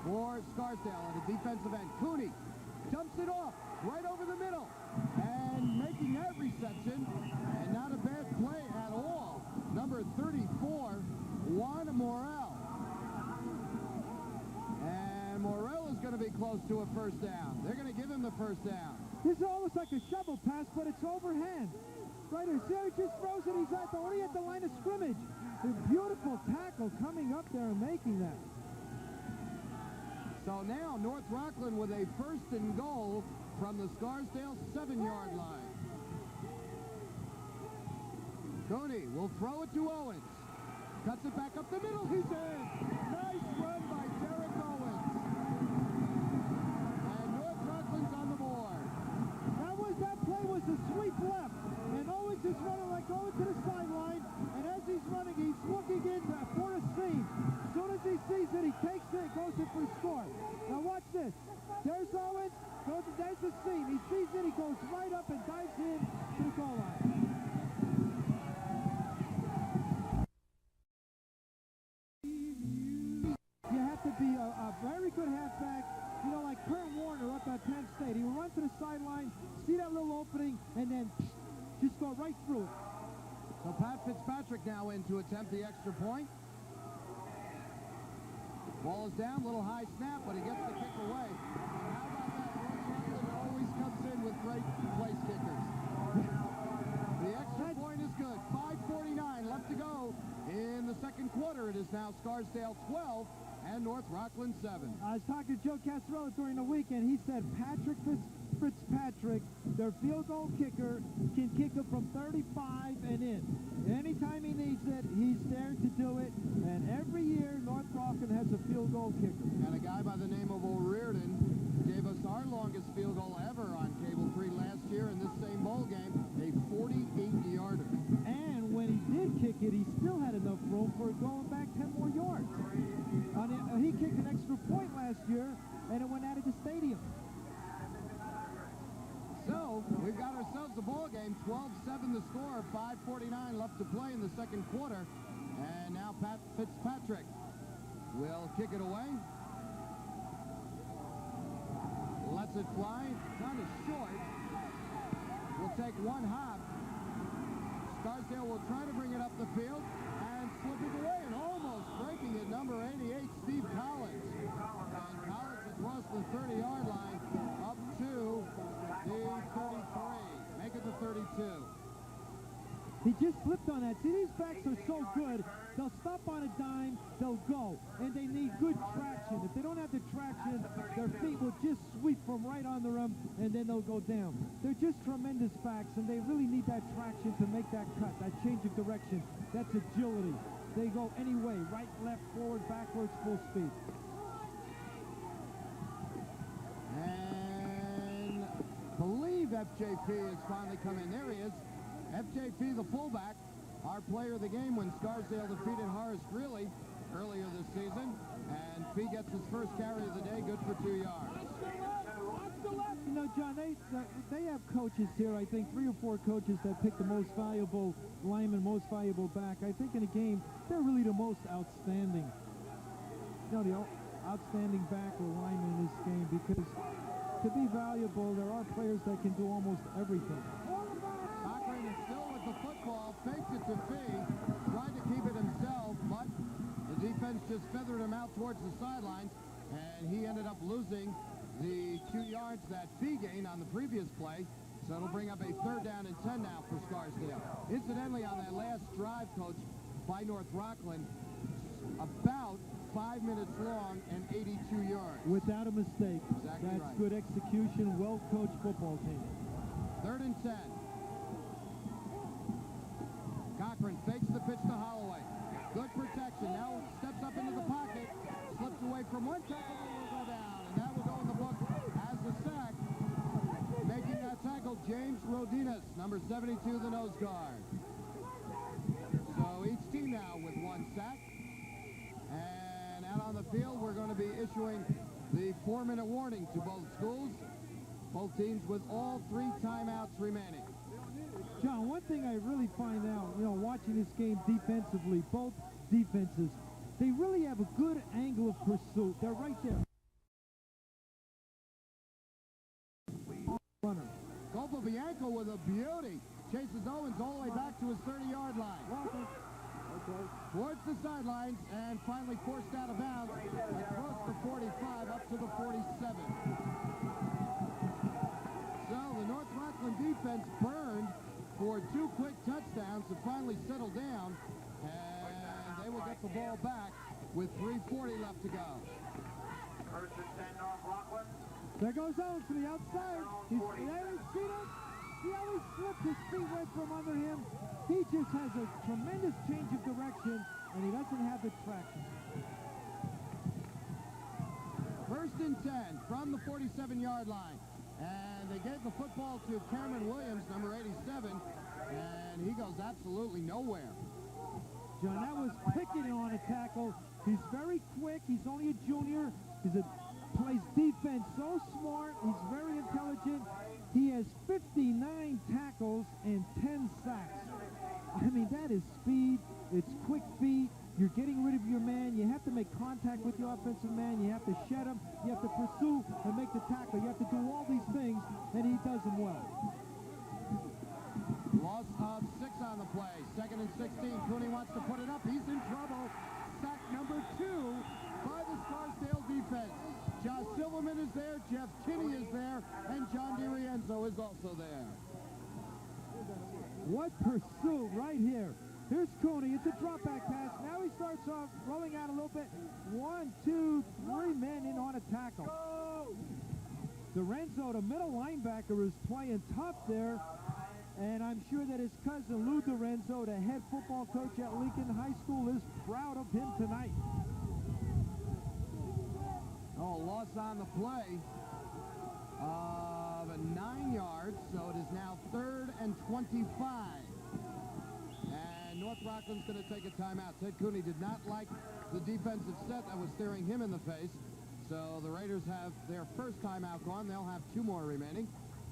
for Scarsdale at a defensive end. Cooney jumps it off right over the middle and making that reception, and not a bad play at all. Number 34, Juan Morel. And Morel is going to be close to a first down. They're going to give him the first down. This is almost like a shovel pass, but it's overhand. Right here, see how he just throws it? He's already at the line of scrimmage. A beautiful tackle coming up there and making that. So now North Rockland with a first and goal from the Scarsdale 7-yard line. Cooney will throw it to Owens. Cuts it back up the middle. He's in. Nice run by Derek Owens. And North Rockland's on the board. That play was a sweep left. And Owens is running like going to the sideline. And as he's running, he's looking in for a seam. As soon as he sees it, he takes it, goes in for a score. Now watch this. There's Owens. There's the seam. He sees it. He goes right up and dives in to the goal line. You have to be a very good halfback, you know, like Kurt Warner up at Penn State. He will run to the sideline, see that little opening, and then just go right through it. So Pat Fitzpatrick now in to attempt the extra point. Ball is down, little high snap, but he gets the kick away. And how about that? North Rockland always comes in with great place kickers. The extra point is good. 5:49 left to go in the second quarter. It is now Scarsdale 12 and North Rockland 7. I was talking to Joe Casarella during the weekend. He said Patrick Fitzpatrick, their field goal kicker, can kick it from 35 and in. Anytime he needs it, he's there to do it. And every year, North Rockland has a field goal kicker. And a guy by the name of O'Riordan gave us our longest field goal ever on Cable 3 last year in this same bowl game, a 48-yarder. And when he did kick it, he still had enough room for going back 10 more yards. He kicked an extra point last year, and it went out of the stadium. So, we've got ourselves a ball game, 12-7 the score, 5:49 left to play in the second quarter. And now Pat Fitzpatrick will kick it away. Lets it fly, kind of short. Will take one hop. Scarsdale will try to bring it up the field and slip it away, and almost breaking it, number 88, Steve Collins. And Collins has crossed the 30-yard line up to the 33. Make it the 32. He just slipped on that. See, these backs are so good. They'll stop on a dime, they'll go. And they need good traction. If they don't have the traction, their feet will just sweep from right on the rim, and then they'll go down. They're just tremendous backs, and they really need that traction to make that cut, that change of direction. That's agility. They go any way, right, left, forward, backwards, full speed. And I believe FJP has finally come in. There he is. FJP, the fullback, our player of the game when Scarsdale defeated Horace Greeley earlier this season. And Fee gets his first carry of the day, good for 2 yards. You know, John, they have coaches here, I think 3 or 4 coaches that pick the most valuable lineman, most valuable back. I think in a game, they're really the most outstanding. You know, the outstanding back or lineman in this game, because to be valuable, there are players that can do almost everything. Cochran is still with the football, faked it to Fee, tried to keep it himself, but the defense just feathered him out towards the sidelines, and he ended up losing the 2 yards that Fee gained on the previous play. So it'll bring up a 3rd down and 10 now for Scarsdale. Incidentally, on that last drive, Coach, by North Rockland, about 5 minutes long and 82 yards. Without a mistake. Exactly That's right. good execution, well-coached football team. 3rd and 10. Cochran fakes the pitch to Holloway. Good protection. Now steps up into the pocket. Slips away from one tackle and will go down. And that will go in the book as a sack. Making that tackle, James Rodinas, number 72, the nose guard. So each team now with 1 sack. And out on the field, we're going to be issuing the 4-minute warning to both schools. Both teams with all 3 timeouts remaining. John, one thing I really find out, watching this game defensively, both defenses, they really have a good angle of pursuit. They're right there. Runner. Golpobianco with a beauty. Chases Owens all the way back to his 30-yard line. Towards the sidelines and finally forced out of bounds across the 45 up to the 47. So the North Rockland defense burned for 2 quick touchdowns to finally settle down, and they will get the ball back with 3:40 left to go. There goes Owens to the outside. See how he slipped his feet right from under him? He just has a tremendous change of direction, and he doesn't have the traction. 1st and 10 from the 47-yard line. And they gave the football to Cameron Williams, number 87, and he goes absolutely nowhere. John, that was Pickett on a tackle. He's very quick. He's only a junior. Plays defense so smart. He's very intelligent. He has 59 tackles and 10 sacks. I mean, that is speed. It's quick feet. You're getting rid of your man. You have to make contact with your offensive man. You have to shed him. You have to pursue and make the tackle. You have to do all these things, and he does them well. Loss of 6 on the play. 2nd and 16. Cooney wants to put it up. He's in trouble. Sack number 2 by the Scarsdale defense. Josh Silverman is there. Jeff Kinney is there. And John DiRienzo is also there. What pursuit right here. Here's Cooney. It's a drop-back pass. Now he starts off rolling out a little bit. 1, 2, 3 men in on a tackle. DiRienzo, the middle linebacker, is playing tough there. And I'm sure that his cousin Lou DiRienzo, the head football coach at Lincoln High School, is proud of him tonight. Oh, loss on the play of 9 yards, so it is now 3rd and 25. And North Rockland's going to take a timeout. Ted Cooney did not like the defensive set that was staring him in the face. So the Raiders have their first timeout gone. They'll have 2 more remaining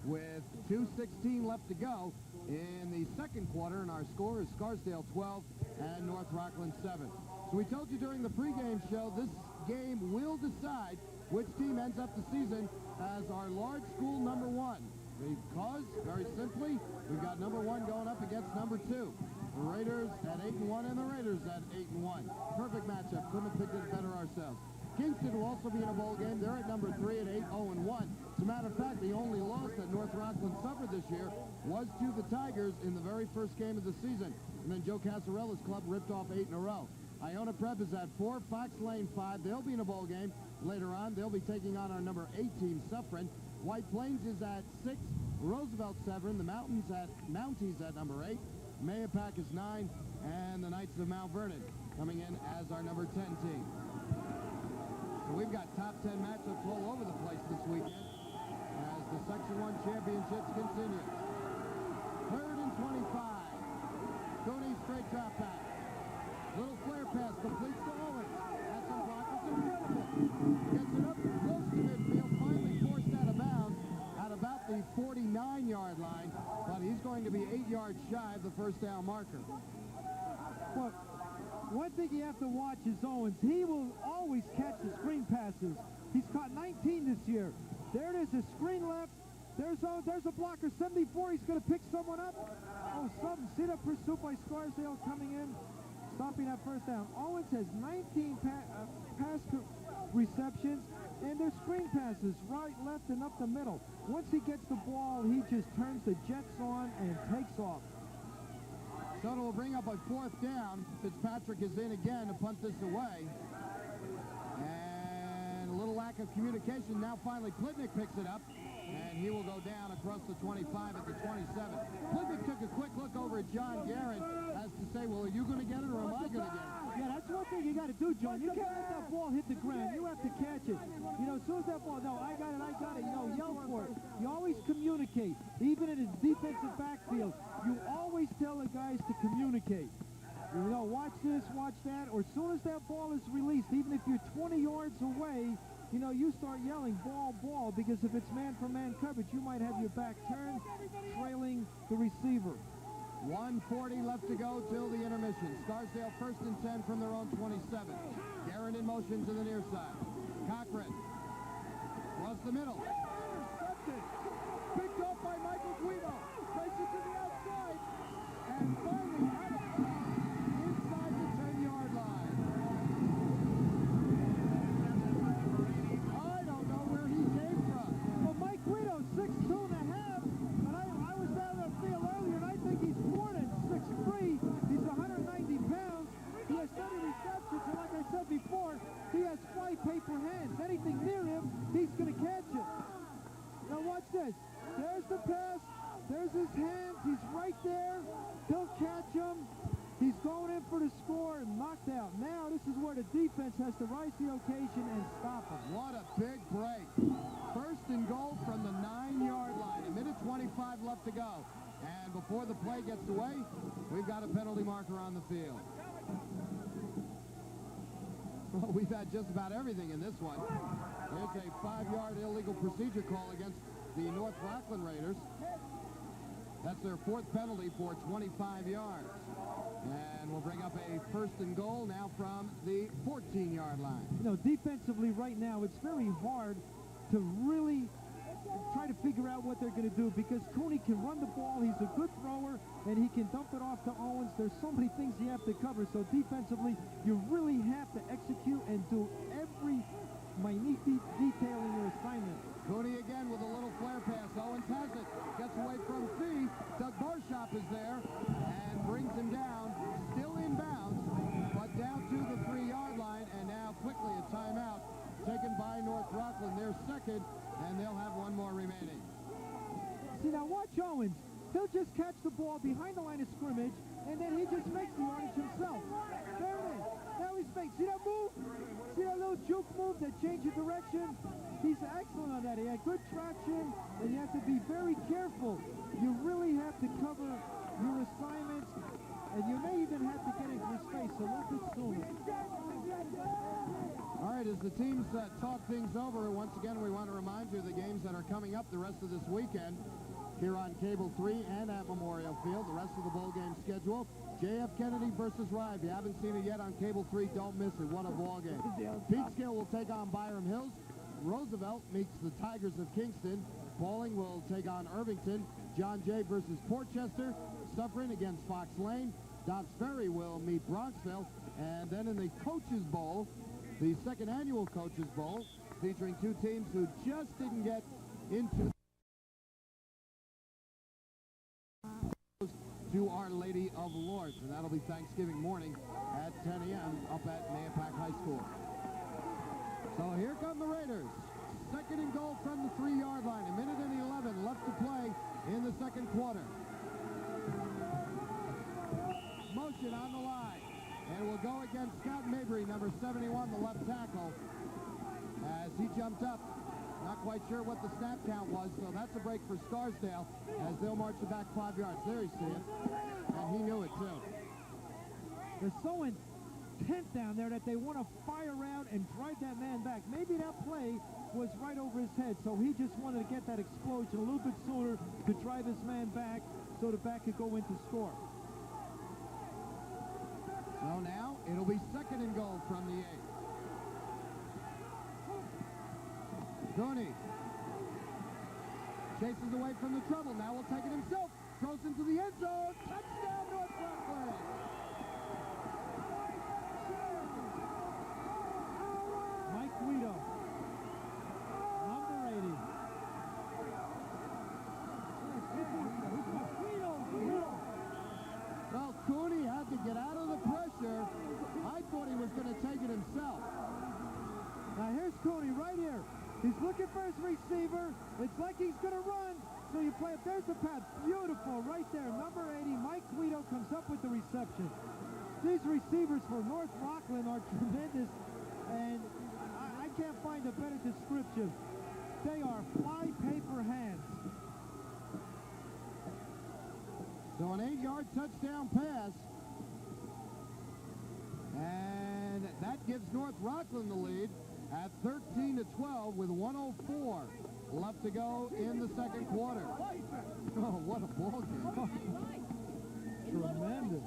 with 2:16 left to go in the second quarter. And our score is Scarsdale 12 and North Rockland 7. So we told you during the pregame show this game will decide which team ends up the season as our large school number 1. Because, very simply, we've got number 1 going up against number 2. The Raiders at 8-1 and the Raiders at 8-1. Perfect matchup. Couldn't have picked it better ourselves. Kingston will also be in a bowl game. They're at number 3 at 8-0-1. As a matter of fact, the only loss that North Rockland suffered this year was to the Tigers in the very first game of the season. And then Joe Casarella's club ripped off 8 in a row. Iona Prep is at 4, Fox Lane 5. They'll be in a bowl game later on. They'll be taking on our number 8 team, Suffren. White Plains is at 6, Roosevelt 7, the Mounties at number 8, Mahopac is 9, and the Knights of Mount Vernon coming in as our number 10 team. So we've got top 10 matchups all over the place this weekend as the Section 1 championships continue. 3rd and 25. Cooney straight drop back. Little flare pass completes to Owens. That's some blockers in front of him. Gets it up close to midfield. Finally forced out of bounds at about the 49-yard line. But he's going to be 8 yards shy of the first down marker. Well, one thing you have to watch is Owens. He will always catch the screen passes. He's caught 19 this year. There it is, a screen left. There's a blocker, 74. He's going to pick someone up. Oh, see that pursuit by Scarsdale coming in, stopping that first down. Owens has 19 pass receptions, and they're screen passes, right, left, and up the middle. Once he gets the ball, he just turns the jets on and takes off. So it will bring up a 4th down. Fitzpatrick is in again to punt this away. And a little lack of communication. Now finally Plitnick picks it up. And he will go down across the 25 at the 27. Plitnick took a quick look over at John Guerin as to say, well, are you going to get it or am I going to get it? Yeah, that's one thing you got to do, John. You can't let that ball hit the ground. You have to catch it. As soon as that ball, no, I got it, yell for it. You always communicate. Even in a defensive backfield, you always tell the guys to communicate. Watch this, watch that, or as soon as that ball is released, even if you're 20 yards away, you start yelling, ball, ball, because if it's man-for-man coverage, you might have your back turned, trailing the receiver. 1:40 left to go till the intermission. Scarsdale first and 10 from their own 27. Guerin in motion to the near side. Cochran across the middle. Intercepted. Picked up by Michael Guido. Takes it to the outside. And finally out of inside the 10-yard line. I don't know where he came from. Well, Mike Guido, 6'2 and a half, and I was down that field earlier, and I think he's more than 6'3". He's 190 pounds. He has 30 receptions, and like I said before, he has 5 paper hands. Anything near him, he's going to catch it. Now watch this. There's the pass. There's his hands. He's right there. He'll catch him. He's going in for the score and knocked out. Now this is where the defense has to rise to the occasion and stop him. What a big break. First and goal from the 9-yard line. 1:25 left to go. And before the play gets away, we've got a penalty marker on the field. Well, we've had just about everything in this one. There's a 5-yard illegal procedure call against the North Rockland Raiders. That's their 4th penalty for 25 yards. And we'll bring up a first and goal now from the 14-yard line. You know, defensively right now, it's very hard to really try to figure out what they're going to do because Cooney can run the ball. He's a good thrower, and he can dump it off to Owens. There's so many things you have to cover. So defensively, you really have to execute and do every minute detail in your assignment. Cooney again with a little flare pass. Owens has it. Gets away from Fee. Doug Barshop is there and brings him down. Still in bounds, but down to the 3-yard line. And now quickly a timeout taken by North Rockland. Their second, and they'll have one more remaining. See, now watch Owens. He'll just catch the ball behind the line of scrimmage, and then he just makes the yardage himself. There it is. Now he's making. See that move? See that little juke move that changes direction? He's excellent on that. He had good traction, and you have to be very careful. You really have to cover your assignments, and you may even have to get into his face a little bit sooner. All right, as the teams talk things over, once again, we want to remind you of the games that are coming up the rest of this weekend here on Cable 3 and at Memorial Field. The rest of the bowl game schedule, J.F. Kennedy versus Rye. If you haven't seen it yet on Cable 3, don't miss it. What a ball game. Peekskill will take on Byram Hills. Roosevelt meets the Tigers of Kingston. Pauling will take on Irvington. John Jay versus Portchester. Suffern against Fox Lane. Dobbs Ferry will meet Bronxville. And then in the Coaches Bowl, the second annual Coaches Bowl, featuring 2 teams who just didn't get into to Our Lady of Lourdes, and that'll be Thanksgiving morning at 10 a.m. up at Mahopac High School. So here come the Raiders. Second and goal from the 3-yard line. 1:11 left to play in the second quarter. Motion on the line. And we'll go against Scott Mabry, number 71, the left tackle, as he jumped up. Not quite sure what the snap count was, so that's a break for Scarsdale as they'll march it back 5 yards. There you see it, and he knew it too. They're so intent down there that they want to fire out and drive that man back. Maybe that play was right over his head, so he just wanted to get that explosion a little bit sooner to drive his man back so the back could go in to score. So now it'll be second and goal from the 8. Cooney chases away from the trouble. Now will take it himself. Throws into the end zone. Touchdown, North Rockland. Mike Guido, number 80. Well, Cooney had to get out of the pressure. I thought he was going to take it himself. Now here's Cooney right here. He's looking for his receiver. It's like he's going to run. So you play it. There's the pass. Beautiful right there. Number 80, Mike Guido comes up with the reception. These receivers for North Rockland are tremendous. And I can't find a better description. They are fly paper hands. So an 8-yard touchdown pass. And that gives North Rockland the lead at 13-12 with 1:04 left to go in the second quarter. Oh, what a ball game. tremendous.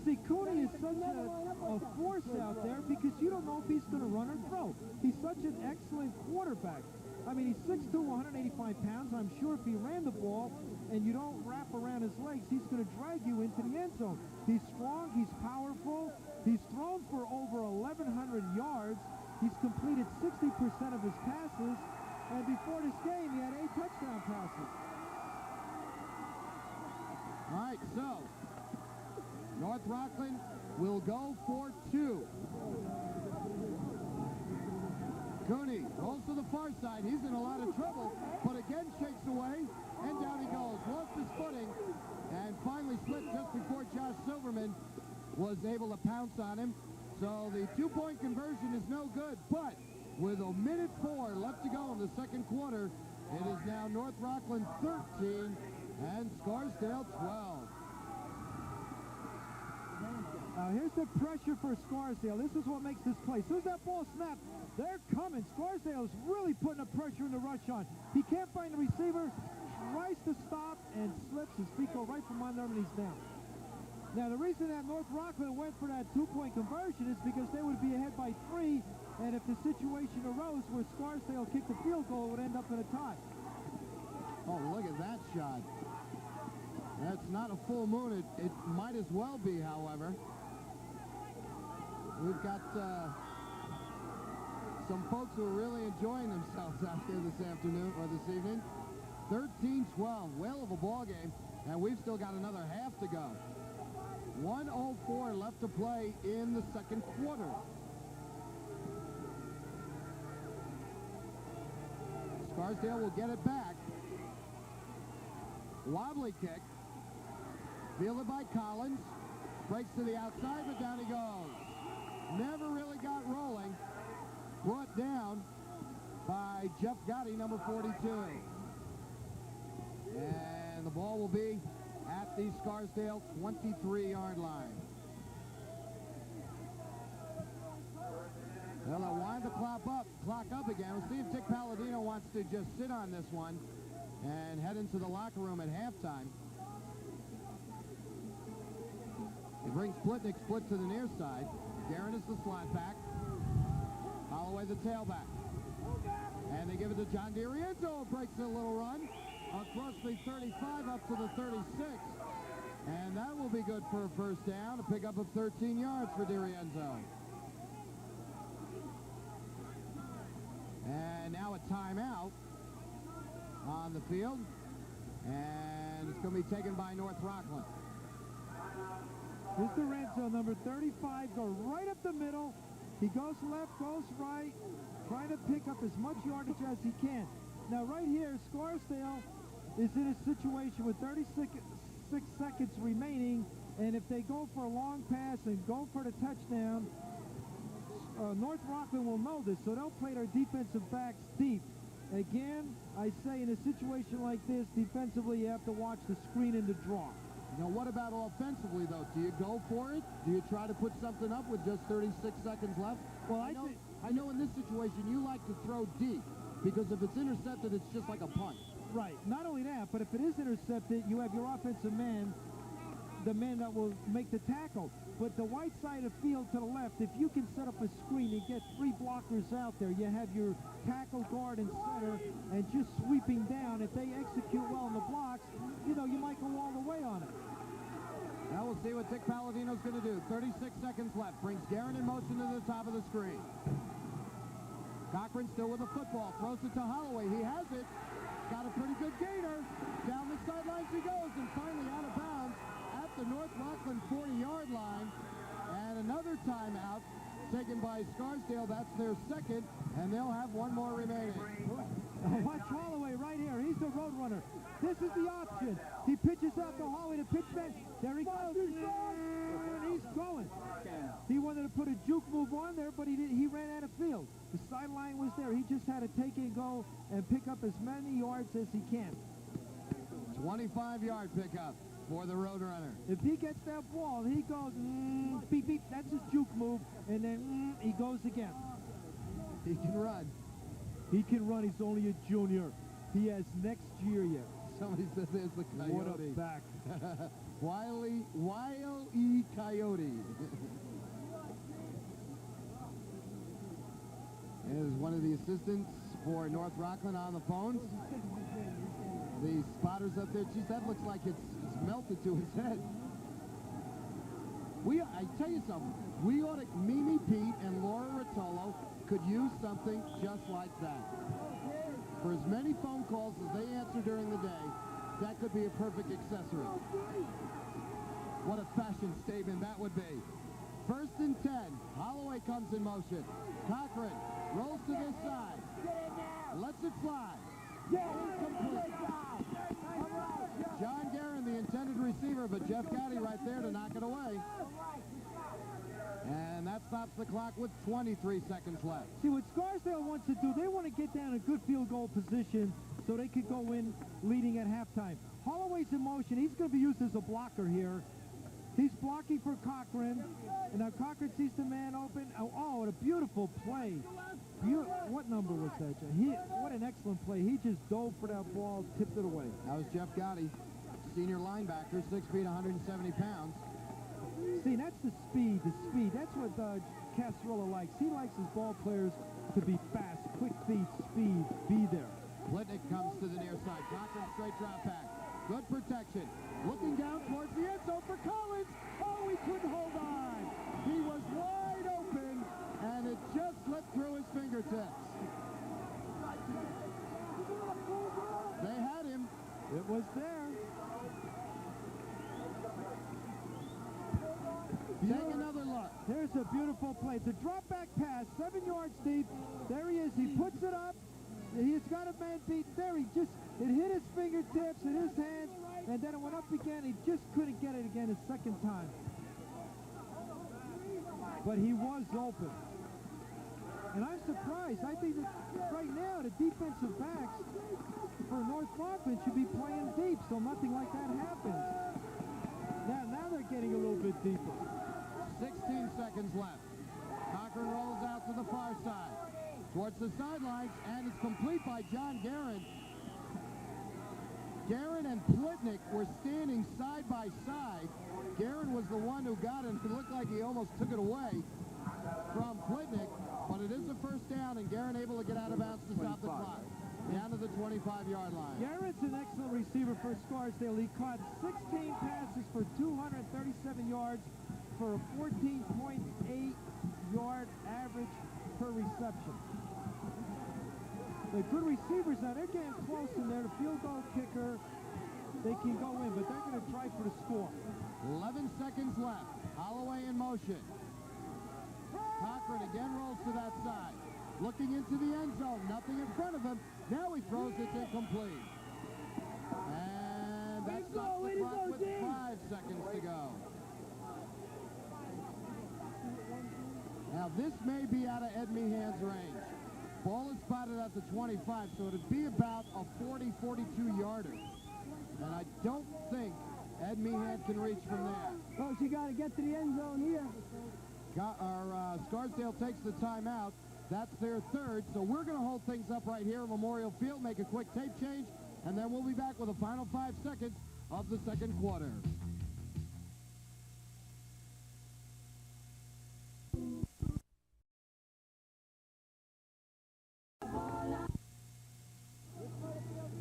See, Cooney is such a force out there because you don't know if he's going to run or throw. He's such an excellent quarterback. I mean, he's 6'2", 185 pounds. I'm sure if he ran the ball and you don't wrap around his legs, he's going to drag you into the end zone. He's strong. He's powerful. He's thrown for over 1,100 yards. He's completed 60% of his passes. And before this game, he had 8 touchdown passes. All right, so North Rockland will go for 2. Cooney rolls to the far side. He's in a lot of trouble, but again shakes away, and down he goes. Lost his footing, and finally slipped just before Josh Silverman was able to pounce on him. So the 2-point conversion is no good, but with a minute 4 left to go in the second quarter, it is now North Rockland 13 and Scarsdale 12. Now here's the pressure for Scarsdale. This is what makes this play. As soon as that ball snapped, they're coming. Scarsdale's really putting the pressure in the rush on. He can't find the receiver, tries to stop, and slips. His feet go right from under him, and he's down. Now, the reason that North Rockland went for that 2-point conversion is because they would be ahead by 3, and if the situation arose where Scarsdale kicked the field goal, it would end up in a tie. Oh, look at that shot. That's not a full moon. It might as well be, however. We've got some folks who are really enjoying themselves out here this afternoon or this evening. 13-12, whale of a ball game, and we've still got another half to go. 1:04 left to play in the second quarter. Scarsdale will get it back. Wobbly kick. Fielded by Collins. Breaks to the outside, but down he goes. Never really got rolling. Brought down by Jeff Gotti, number 42. And the ball will be at the Scarsdale 23-yard line. Well, they'll wind the clock up again. We'll see if Dick Palladino wants to just sit on this one and head into the locker room at halftime. He brings Splitnick split to the near side. Guerin is the slot back. Holloway the tailback. And they give it to John DiRienzo. Breaks a little run across the 35 up to the 36. And that will be good for a first down. A pickup of 13 yards for DiRienzo. And now a timeout on the field. And it's going to be taken by North Rockland. Here's DiRienzo, number 35, go right up the middle. He goes left, goes right, trying to pick up as much yardage as he can. Now right here, Scarsdale is in a situation with 36 seconds remaining, and if they go for a long pass and go for the touchdown, North Rockland will know this, so they'll play their defensive backs deep. Again, I say in a situation like this, defensively you have to watch the screen and the draw. Now, what about offensively, though? Do you go for it? Do you try to put something up with just 36 seconds left? Well, I know in this situation you like to throw deep, because if it's intercepted, it's just like a punt. Right. Not only that, but if it is intercepted, you have your offensive man, the man that will make the tackle. But the white side of field to the left, if you can set up a screen and get 3 blockers out there, you have your tackle, guard, and center, and just sweeping down. If they execute well in the blocks, you know, you might go all the way on it. Now we'll see what Dick Palladino's going to do. 36 seconds left. Brings Guerin in motion to the top of the screen. Cochran still with the football. Throws it to Holloway. He has it. Got a pretty good gainer. Down the sidelines he goes, and finally out of bounds at the North Rockland 40-yard line. And another timeout taken by Scarsdale. That's their second, and they'll have one more remaining. Watch Holloway right here. He's the road runner. This is the option. He pitches out to Holloway to pitch back. There he goes. And he's going. He wanted to put a juke move on there, but he ran out of field. The sideline was there. He just had to take and go and pick up as many yards as he can. 25-yard pickup for the road runner. If he gets that ball, he goes, beep, beep. That's his juke move. And then he goes again. He can run. He can run. He's only a junior. He has next year yet. Somebody said there's the Coyote. What a back. Wile E. Coyote. Is one of the assistants for North Rockland on the phones. The spotters up there, geez, that looks like it's melted to his head. I tell you something, Mimi Pete and Laura Rotolo could use something just like that. For as many phone calls as they answer during the day, that could be a perfect accessory. What a fashion statement that would be. 1st and 10. Holloway comes in motion. Cochran rolls to this side. Lets it fly. Incomplete. John Guerin, the intended receiver, but Jeff Gotti right there to knock it away. And that stops the clock with 23 seconds left. See, what Scarsdale wants to do, they want to get down a good field goal position so they could go in leading at halftime. Holloway's in motion. He's going to be used as a blocker here. He's blocking for Cochran, and now Cochran sees the man open. Oh, what a beautiful play. What number was that, John? What an excellent play. He just dove for that ball, tipped it away. That was Jeff Gotti, senior linebacker, 6 feet, 170 pounds. See, that's the speed. That's what Casarola likes. He likes his ball players to be fast, quick feet, speed, be there. Plitnick comes to the near side. Cochran straight drop back. Good protection. Looking down towards the end zone for Collins. Oh, he couldn't hold on. He was wide open, and it just slipped through his fingertips. They had him. It was there. Take another look. There's a beautiful play. It's a drop back pass, 7 yards deep. There he is. He puts it up. He's got a man beat there. It hit his fingertips and his hands, and then it went up again. He just couldn't get it again a second time. But he was open. And I'm surprised. I think that right now the defensive backs for North Rockland should be playing deep so nothing like that happens. Now they're getting a little bit deeper. 16 seconds left. Cochran rolls out to the far side. Towards the sidelines, and it's complete by John Guerin. Guerin and Plitnick were standing side by side. Guerin was the one who got it. It looked like he almost took it away from Plitnick, but it is a first down, and Guerin able to get out of bounds to stop the clock. Down to the 25-yard line. Guerin's an excellent receiver for Scarsdale. He caught 16 passes for 237 yards for a 14.8-yard average per reception. The good receivers now, they're getting close in there. The field goal kicker, they can go in, but they're going to try for the score. 11 seconds left. Holloway in motion. Cochran again rolls to that side. Looking into the end zone. Nothing in front of him. Now he throws it incomplete. And that stops the clock with 5 seconds to go. Now this may be out of Ed Meehan's range. Ball is spotted at the 25, so it'd be about a 40-42-yarder. And I don't think Ed Meehan can reach from there. Coach, you got to get to the end zone here. Scarsdale takes the timeout. That's their third, so we're going to hold things up right here at Memorial Field, make a quick tape change, and then we'll be back with the final 5 seconds of the second quarter.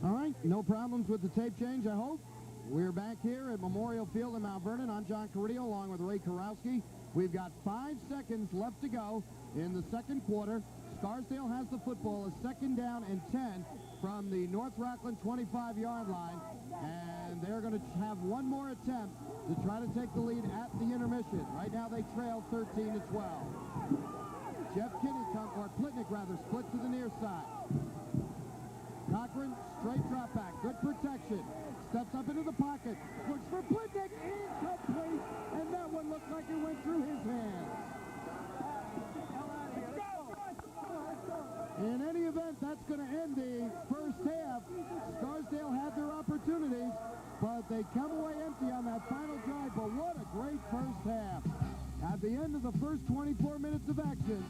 All right, no problems with the tape change, I hope. We're back here at Memorial Field in Mount Vernon. I'm John Carrillo along with Ray Karowski. We've got 5 seconds left to go in the second quarter. Scarsdale has the football, a 2nd down and 10 from the North Rockland 25-yard line. And they're going to have one more attempt to try to take the lead at the intermission. Right now they trail 13-12. Jeff Kinney, or Plitnick rather, split to the near side. Cochran, straight drop back, good protection. Steps up into the pocket, looks for Plitnick, incomplete, and that one looked like it went through his hands. In any event, that's going to end the first half. Scarsdale had their opportunities, but they come away empty on that final drive, but what a great first half. At the end of the first 24 minutes of action,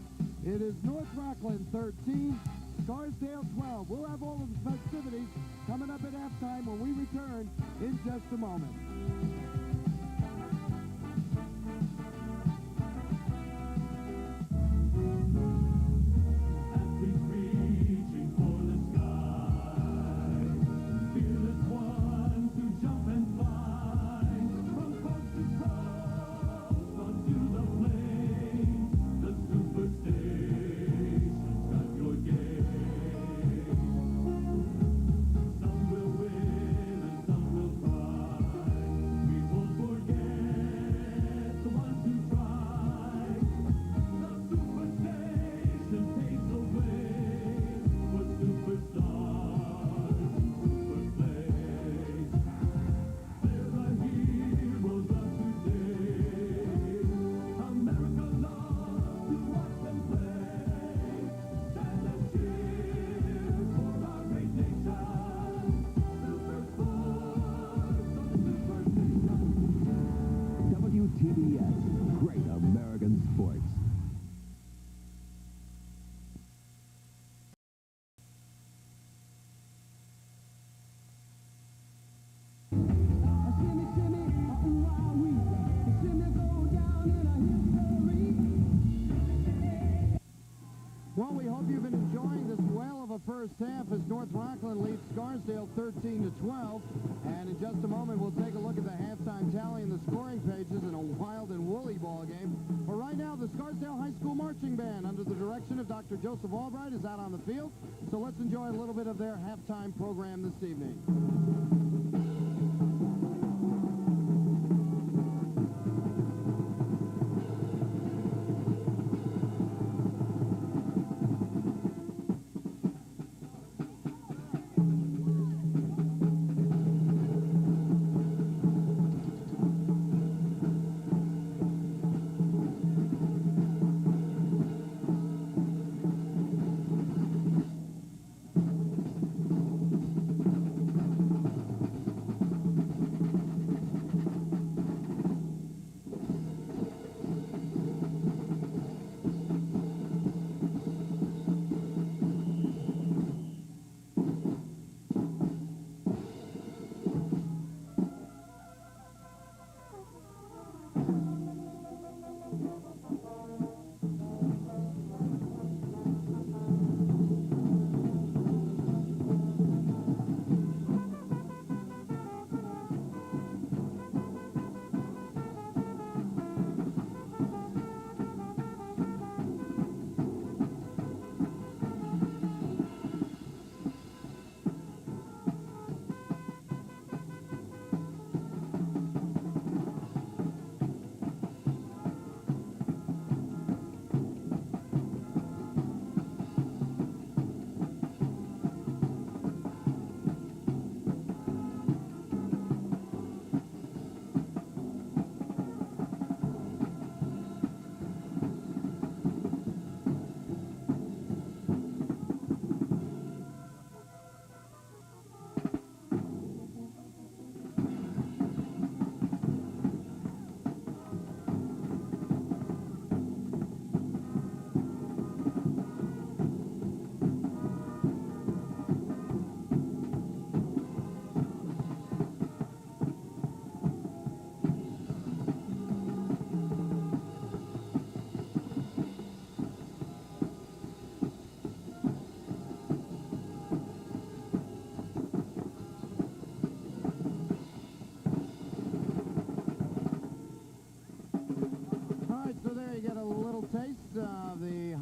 it is North Rockland 13, Scarsdale 12. We'll have all of the festivities coming up at halftime when we return in just a moment. Well, we hope you've been enjoying this whale of a first half as North Rockland leads Scarsdale 13-12. And in just a moment, we'll take a look at the halftime tally and the scoring pages in a wild and woolly ball game. But right now, the Scarsdale High School Marching Band, under the direction of Dr. Joseph Albright, is out on the field. So let's enjoy a little bit of their halftime program this evening.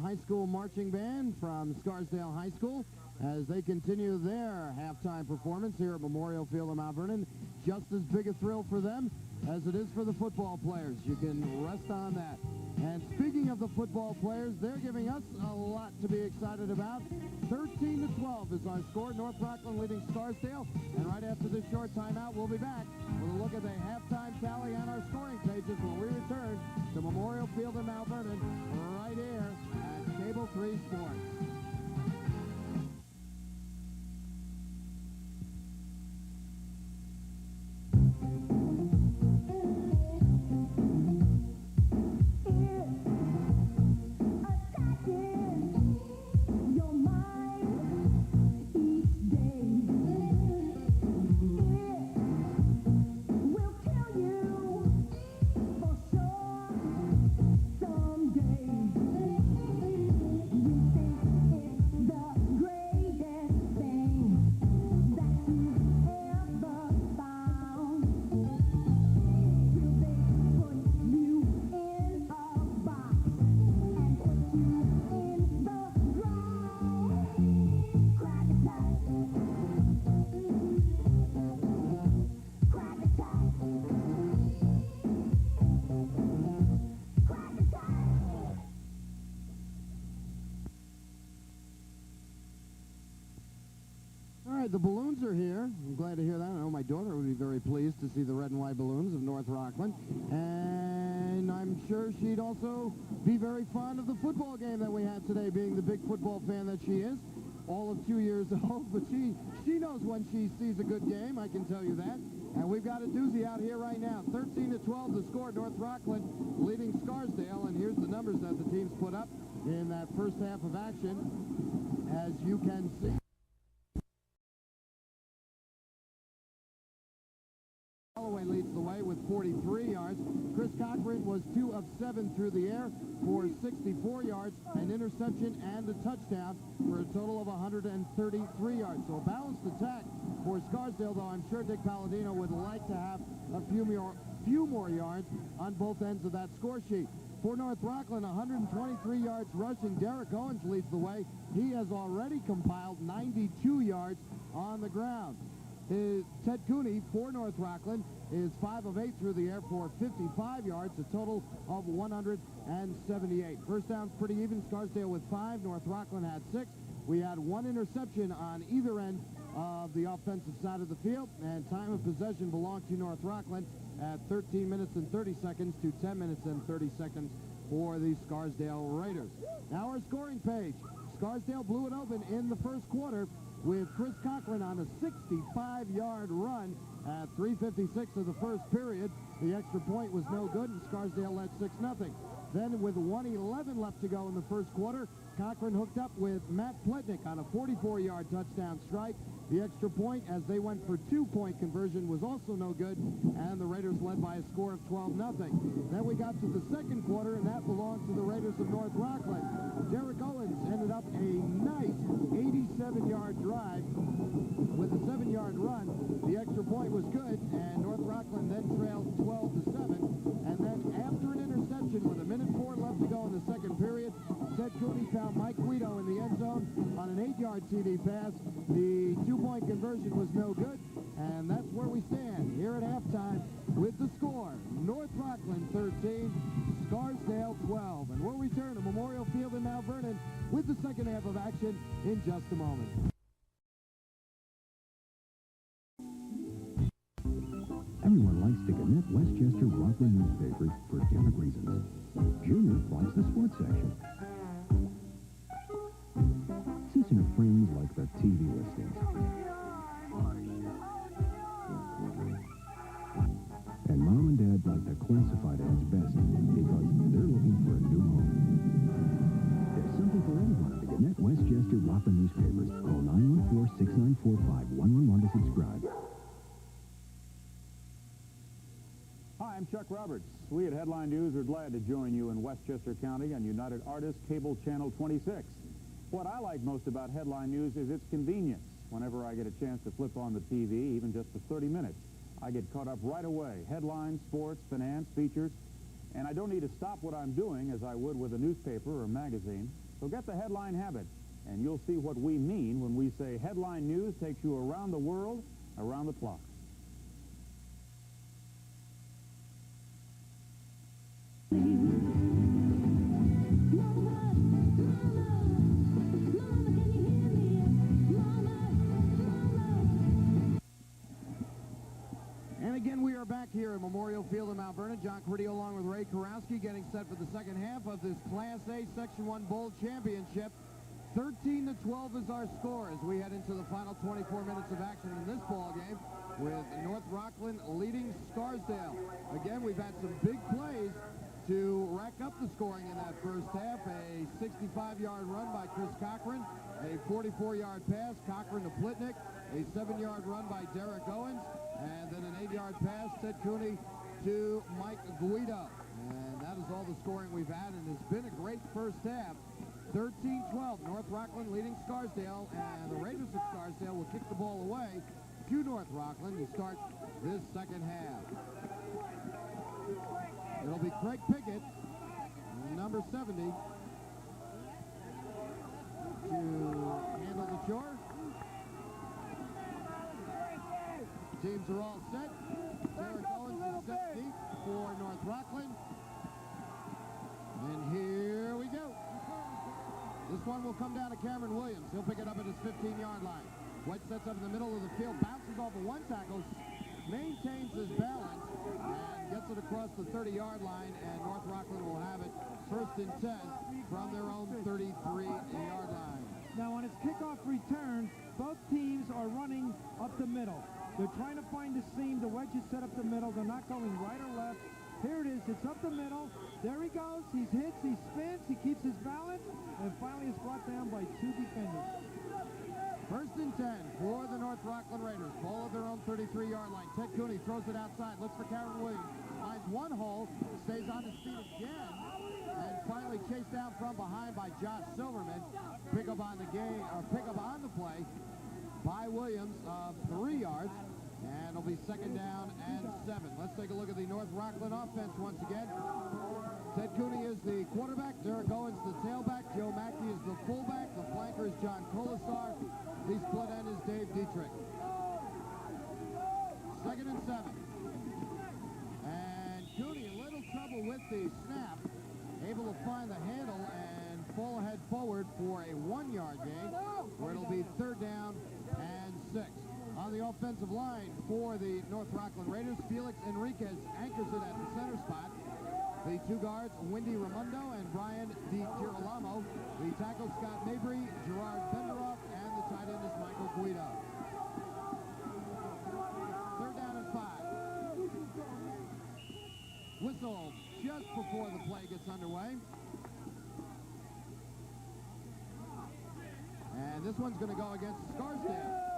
High School Marching Band from Scarsdale High School as they continue their halftime performance here at Memorial Field in Mount Vernon. Just as big a thrill for them as it is for the football players. You can rest on that. And speaking of the football players, they're giving us a lot to be excited about. 13-12 is our score. North Rockland leading Scarsdale. And right after this short timeout, we'll be back with a look at the halftime tally and our scoring pages when we return to Memorial Field in Mount Vernon right here at Cable 3 Sports. The balloons are here. I'm glad to hear that. I know my daughter would be very pleased to see the red and white balloons of North Rockland. And I'm sure she'd also be very fond of the football game that we had today, being the big football fan that she is. All of 2 years old, but she knows when she sees a good game, I can tell you that. And we've got a doozy out here right now. 13-12 the score. North Rockland leading Scarsdale. And here's the numbers that the teams put up in that first half of action, as you can see. Holloway leads the way away with 43 yards. Chris Cochran was 2 of 7 through the air for 64 yards, an interception and a touchdown for a total of 133 yards. So a balanced attack for Scarsdale, though I'm sure Dick Palladino would like to have a few more yards on both ends of that score sheet. For North Rockland, 123 yards rushing. Derek Owens leads the way. He has already compiled 92 yards on the ground. Ted Cooney for North Rockland is 5 of 8 through the air for 55 yards, a total of 178. First down's pretty even. Scarsdale with 5. North Rockland had 6. We had 1 interception on either end of the offensive side of the field, and time of possession belonged to North Rockland at 13 minutes and 30 seconds to 10 minutes and 30 seconds for the Scarsdale Raiders. Now our scoring page. Scarsdale blew it open in the first quarter with Chris Cochran on a 65-yard run at 3:56 of the first period. The extra point was no good, and Scarsdale led 6-0. Then with 1:11 left to go in the first quarter, Cochran hooked up with Matt Plitnick on a 44-yard touchdown strike. The extra point, as they went for 2-point conversion, was also no good, and the Raiders led by a score of 12-0. Then we got to the second quarter, and that belonged to the Raiders of North Rockland. Derek Owens ended up a nice 87-yard drive with a 7-yard run. The extra point was good, and North Rockland then trailed 12-7. And then after an interception with 1:04 left to go in the second period, Ted Cooney found Mike Guido in the end zone on an 8-yard TD pass. The 2-point conversion was no good, and that's where we stand here at halftime with the score: North Rockland 13, Scarsdale 12. And we'll return to Memorial Field in Mount Vernon with the second half of action in just a moment. Everyone likes the Gannett Westchester Rockland newspapers for different reasons. Junior likes the sports section. Sister friends like the TV listings. And Mom and Dad like the classified ads best because they're looking for a new home. There's something for everyone at the Gannett Westchester Rockland newspapers. Call 914-6945-111 to subscribe. Hi, I'm Chuck Roberts. We at Headline News are glad to join you in Westchester County on United Artists Cable Channel 26. What I like most about Headline News is its convenience. Whenever I get a chance to flip on the TV, even just for 30 minutes, I get caught up right away. Headlines, sports, finance, features, and I don't need to stop what I'm doing as I would with a newspaper or magazine. So get the headline habit, and you'll see what we mean when we say Headline News takes you around the world, around the clock. And again, we are back here at Memorial Field in Mount Vernon. John Cordio along with Ray Karowski getting set for the second half of this Class A Section 1 Bowl Championship. 13-12 is our score as we head into the final 24 minutes of action in this ball game with North Rockland leading Scarsdale. Again, we've had some big plays to rack up the scoring in that first half. A 65-yard run by Chris Cochran, a 44-yard pass, Cochran to Plitnick, a 7-yard run by Derek Owens, and then an 8-yard pass, Ted Cooney to Mike Guido. And that is all the scoring we've had, and it's been a great first half. 13-12, North Rockland leading Scarsdale, and the Raiders of Scarsdale will kick the ball away to North Rockland to start this second half. It'll be Craig Pickett, number 70, to handle the chore. Teams are all set. Derek Owens is set deep for North Rockland. And here we go. This one will come down to Cameron Williams. He'll pick it up at his 15-yard line. White sets up in the middle of the field, bounces off of one tackle, maintains his balance, and gets it across the 30-yard line, and North Rockland will have it first and 10 from their own 33-yard line. Now on its kickoff return, both teams are running up the middle. They're trying to find the seam. The wedge is set up the middle. They're not going right or left. Here it is. It's up the middle. There he goes. He hits. He spins. He keeps his balance. And finally is brought down by two defenders. First and 10 for the North Rockland Raiders. Ball at their own 33-yard line. Ted Cooney throws it outside, looks for Karen Williams. Finds one hole, stays on his feet again, and finally chased down from behind by Josh Silverman. Pick up on the play by Williams of 3 yards, and it'll be second down and 7. Let's take a look at the North Rockland offense once again. Ted Cooney is the quarterback. Derek Owens the tailback. Joe Mackey is the fullback. The flanker is John Colasar. The split end is Dave Dietrich. Second and 7. And Cooney a little trouble with the snap. Able to find the handle and fall ahead forward for a 1-yard gain, where it'll be third down and 6. On the offensive line for the North Rockland Raiders, Felix Enriquez anchors it at the center spot. The 2 guards, Wendy Ramundo and Brian DiGirolamo. The tackle, Scott Mabry, Gerard Benderoff, and the tight end is Michael Guido. Third down and 5. Whistle just before the play gets underway. And this one's going to go against Scarsdale.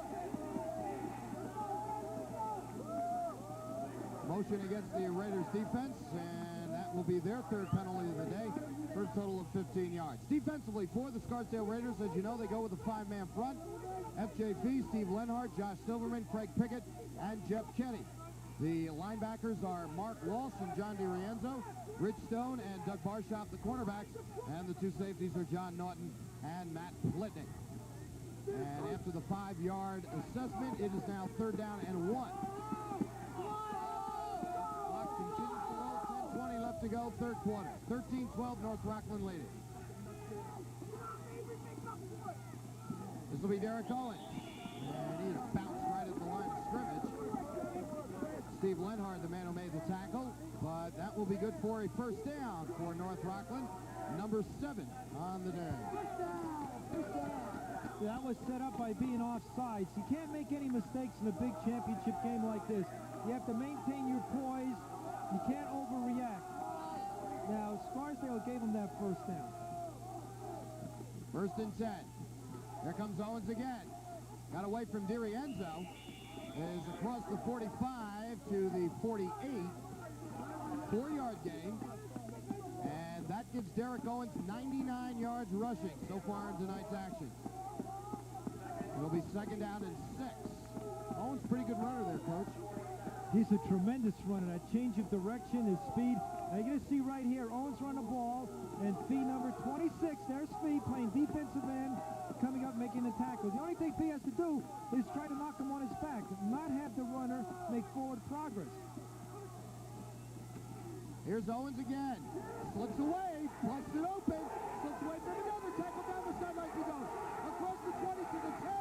Motion against the Raiders defense, and that will be their third penalty of the day for a total of 15 yards. Defensively for the Scarsdale Raiders, as you know, they go with a 5-man front. FJ Fee, Steve Lenhart, Josh Silverman, Craig Pickett, and Jeff Kenny. The linebackers are Mark Walsh and John DiRienzo, Rich Stone and Doug Barshop, the cornerbacks, and the 2 safeties are John Naughton and Matt Plitnick. And after the 5-yard assessment, it is now third down and 1. Clock continues to roll, 10:20 left to go, third quarter. 13-12, North Rockland leading. This will be Derek Owen, and he is bounced right at the line of scrimmage. Steve Lenhart, the man who made the tackle, but that will be good for a first down for North Rockland, number 7 on the day. That was set up by being offsides. You can't make any mistakes in a big championship game like this. You have to maintain your poise. You can't overreact. Now, Scarsdale gave him that first down. First and 10. Here comes Owens again. Got away from DiRienzo. Is across the 45 to the 48. 4-yard gain. And that gives Derek Owens 99 yards rushing so far in tonight's action. It'll be second down and 6. Owens, pretty good runner there, Coach. He's a tremendous runner. That change of direction, his speed. Now you're going to see right here, Owens run the ball, and Fee number 26, there's Fee playing defensive end, coming up making the tackle. The only thing Fee has to do is try to knock him on his back, not have the runner make forward progress. Here's Owens again. Slips away, busts it open, slips away from another tackle down the sideline he goes. Across the 20 to the 10,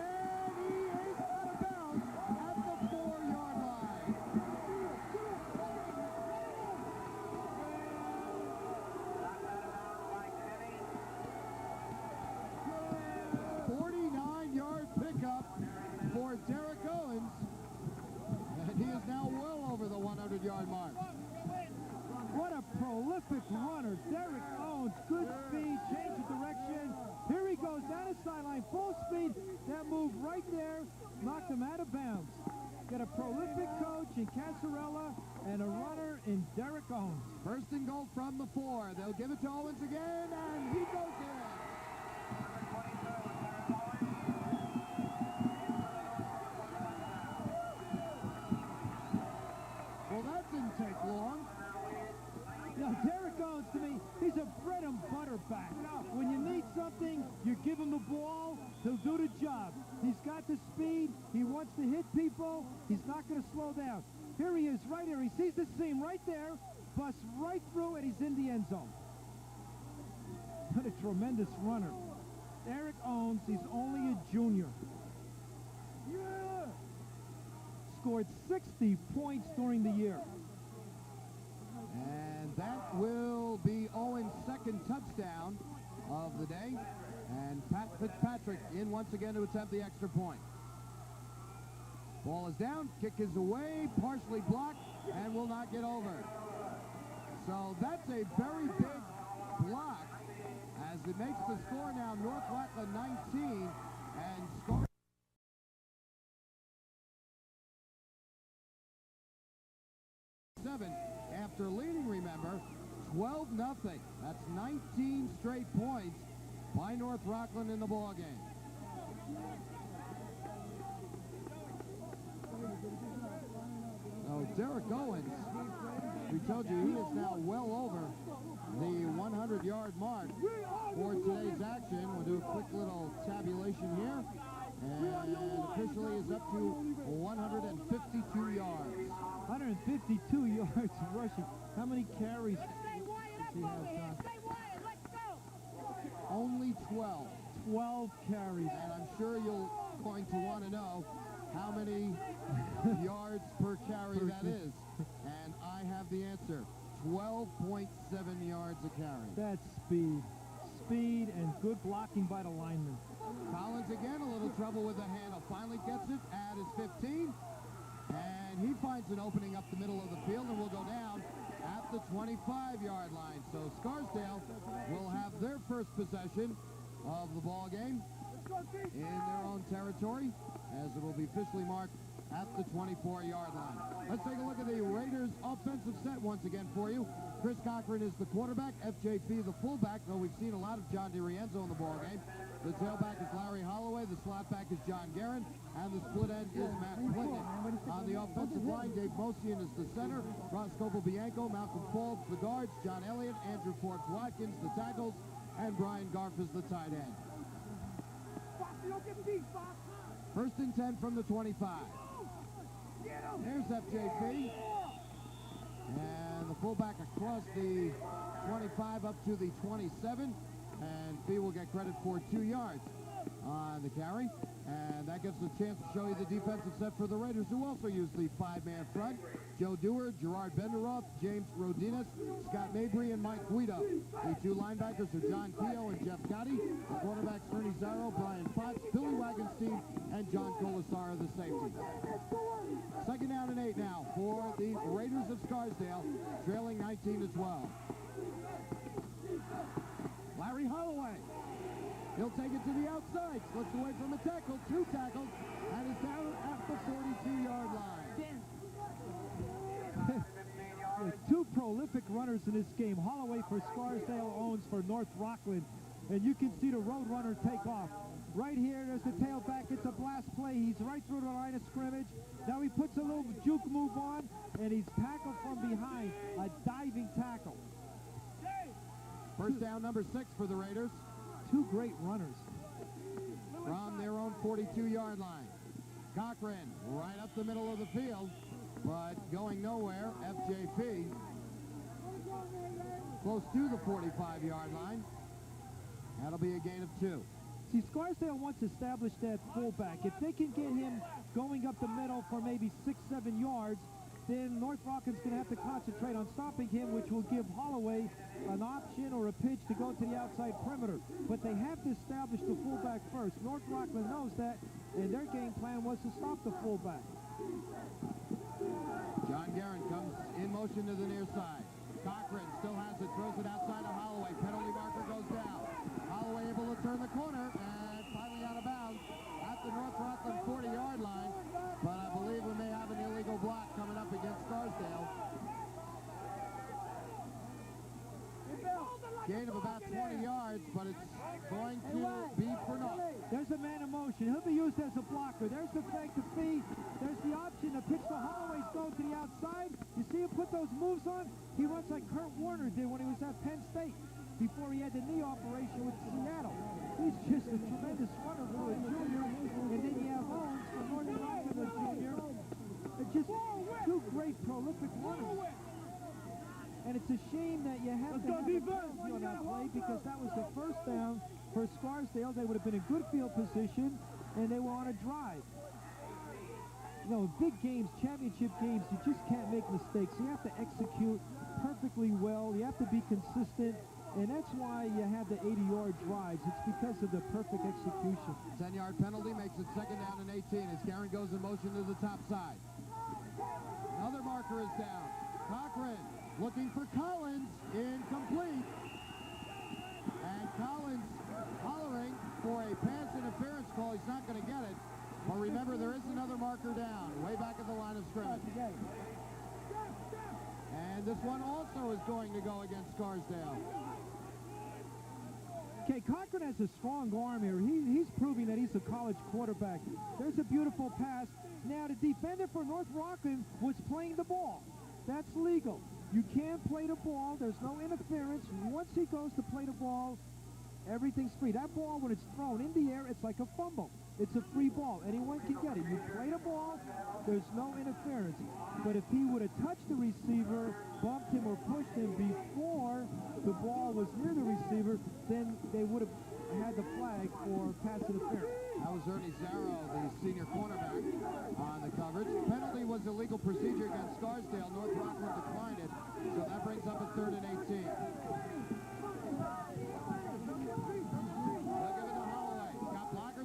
and he is out of bounds at the 4-yard line. "49-yard pickup for Derek Owens, and he is now well over the 100-yard mark. What a prolific runner. Derek Owens, good speed, change of direction. Here he goes down the sideline, full speed. That move right there knocked him out of bounds. Got a prolific coach in Casarella and a runner in Derek Owens. First and goal from the 4. They'll give it to Owens again, and he goes in. Well, that didn't take long. Now, Derek Owens, to me, he's a bread and butter back. When you need something, you give him the ball, he'll do the job. He's got the speed. He wants to hit people. He's not going to slow down. Here he is right here. He sees the seam right there, busts right through, and he's in the end zone. What a tremendous runner. Derek Owens, he's only a junior. Scored 60 points during the year. And that will be Owens' second touchdown of the day. And Pat Fitzpatrick in once again to attempt the extra point. Ball is down, kick is away, partially blocked, and will not get over. So that's a very big block as it makes the score now North Rockland 19, and score. After leading, remember, 12-0. That's 19 straight points by North Rockland in the ball game. So Derek Owens, we told you he is now well over the 100-yard mark for today's action. We'll do a quick little tabulation here. And officially is up to 152 yards. 152 yards rushing. How many carries does he have, John? Only 12. 12 carries. And I'm sure you're going to want to know how many yards per carry that is. And I have the answer. 12.7 yards a carry. That's speed. Speed and good blocking by the lineman. Collins again, a little trouble with the handle. Finally gets it at his 15. And he finds an opening up the middle of the field and will go down at the 25-yard line. So Scarsdale will have their first possession of the ball game in their own territory, as it will be officially marked at the 24-yard line. Let's take a look at the Raiders' offensive set once again for you. Chris Cochran is the quarterback, FJP the fullback, though we've seen a lot of John DiRienzo in the ball game. The tailback is Larry Holloway, the slot back is John Guerin, and the split end is Matt Plickett. On the offensive line, Dave Mosian is the center, Roscoe Bianco, Malcolm Falls, the guards, John Elliott, Andrew Forbes Watkins, the tackles, and Brian Garf is the tight end. First and 10 from the 25. There's FJP. And the fullback across the 25 up to the 27. And Fee will get credit for 2 yards on the carry. And that gives us a chance to show you the defensive set for the Raiders, who also use the 5-man front. Joe Dewar, Gerard Benderoff, James Rodinez, Scott Mabry, and Mike Guido. The 2 linebackers are John Keogh and Jeff Gotti. The quarterbacks Ernie Zarro, Brian Potts, Billy Wagenstein, and John Colasar, the safety. Second down and 8 now for the Raiders of Scarsdale, trailing 19-12. Larry Holloway. He'll take it to the outside, slips away from a tackle, 2 tackles, and is down at the 42-yard line. There's 2 prolific runners in this game. Holloway for Scarsdale, Owens for North Rockland. And you can see the road runner take off. Right here, there's the tailback. It's a blast play. He's right through the line of scrimmage. Now he puts a little juke move on, and he's tackled from behind. A diving tackle. First down, number 6 for the Raiders. 2 great runners. From their own 42-yard line. Cochran right up the middle of the field, but going nowhere. FJP close to the 45-yard line. That'll be a gain of 2. See, Scarsdale wants established that fullback. If they can get him going up the middle for maybe 6-7 yards, then North Rockland's going to have to concentrate on stopping him, which will give Holloway an option or a pitch to go to the outside perimeter. But they have to establish the fullback first. North Rockland knows that, and their game plan was to stop the fullback. John Guerin comes in motion to the near side. Cochran still has it, throws it outside of Holloway. Penalty marker goes down. Holloway able to turn the corner, and finally out of bounds at the North Rockland 40-yard line. But I believe we may have an illegal block coming up against Scarsdale. Gain of about 20 yards, but it's going to be for naught. There's a man in motion. He'll be used as a blocker. There's the fake to Fee. There's the option to pitch to Holloway's going to the outside. You see him put those moves on? He runs like Kurt Warner did when he was at Penn State before he had the knee operation with Seattle. He's just a tremendous runner for a junior. And then you have Owens from Northern Rockland, a junior. Just 2 great prolific runners. And it's a shame that you have to have a penalty on that play, because that was the first down for Scarsdale. They would have been in good field position, and they were on a drive. You know, big games, championship games, you just can't make mistakes. You have to execute perfectly well. You have to be consistent, and that's why you have the 80-yard drives. It's because of the perfect execution. 10-yard penalty makes it second down and 18 as Guerin goes in motion to the top side. Another marker is down. Cochran looking for Collins, incomplete. And Collins hollering for a pass interference call Scarsdale. He's not going to get it. But remember, there is another marker down, way back at the line of scrimmage. And this one also is going to go against Scarsdale. Okay, Cochran has a strong arm here. He's proving that he's a college quarterback. There's a beautiful pass. Now, the defender for North Rockland was playing the ball. That's legal. You can't play the ball. There's no interference. Once he goes to play the ball, everything's free. That ball, when it's thrown in the air, it's like a fumble. It's a free ball. Anyone can get it. You play the ball, there's no interference. But if he would have touched the receiver, bumped him or pushed him before the ball was near the receiver, then they would have had the flag for pass interference. That was Ernie Zarrow, the senior cornerback, on the coverage. Penalty was illegal procedure against Scarsdale. North Rockland declined it, so that brings up a 3rd and 18.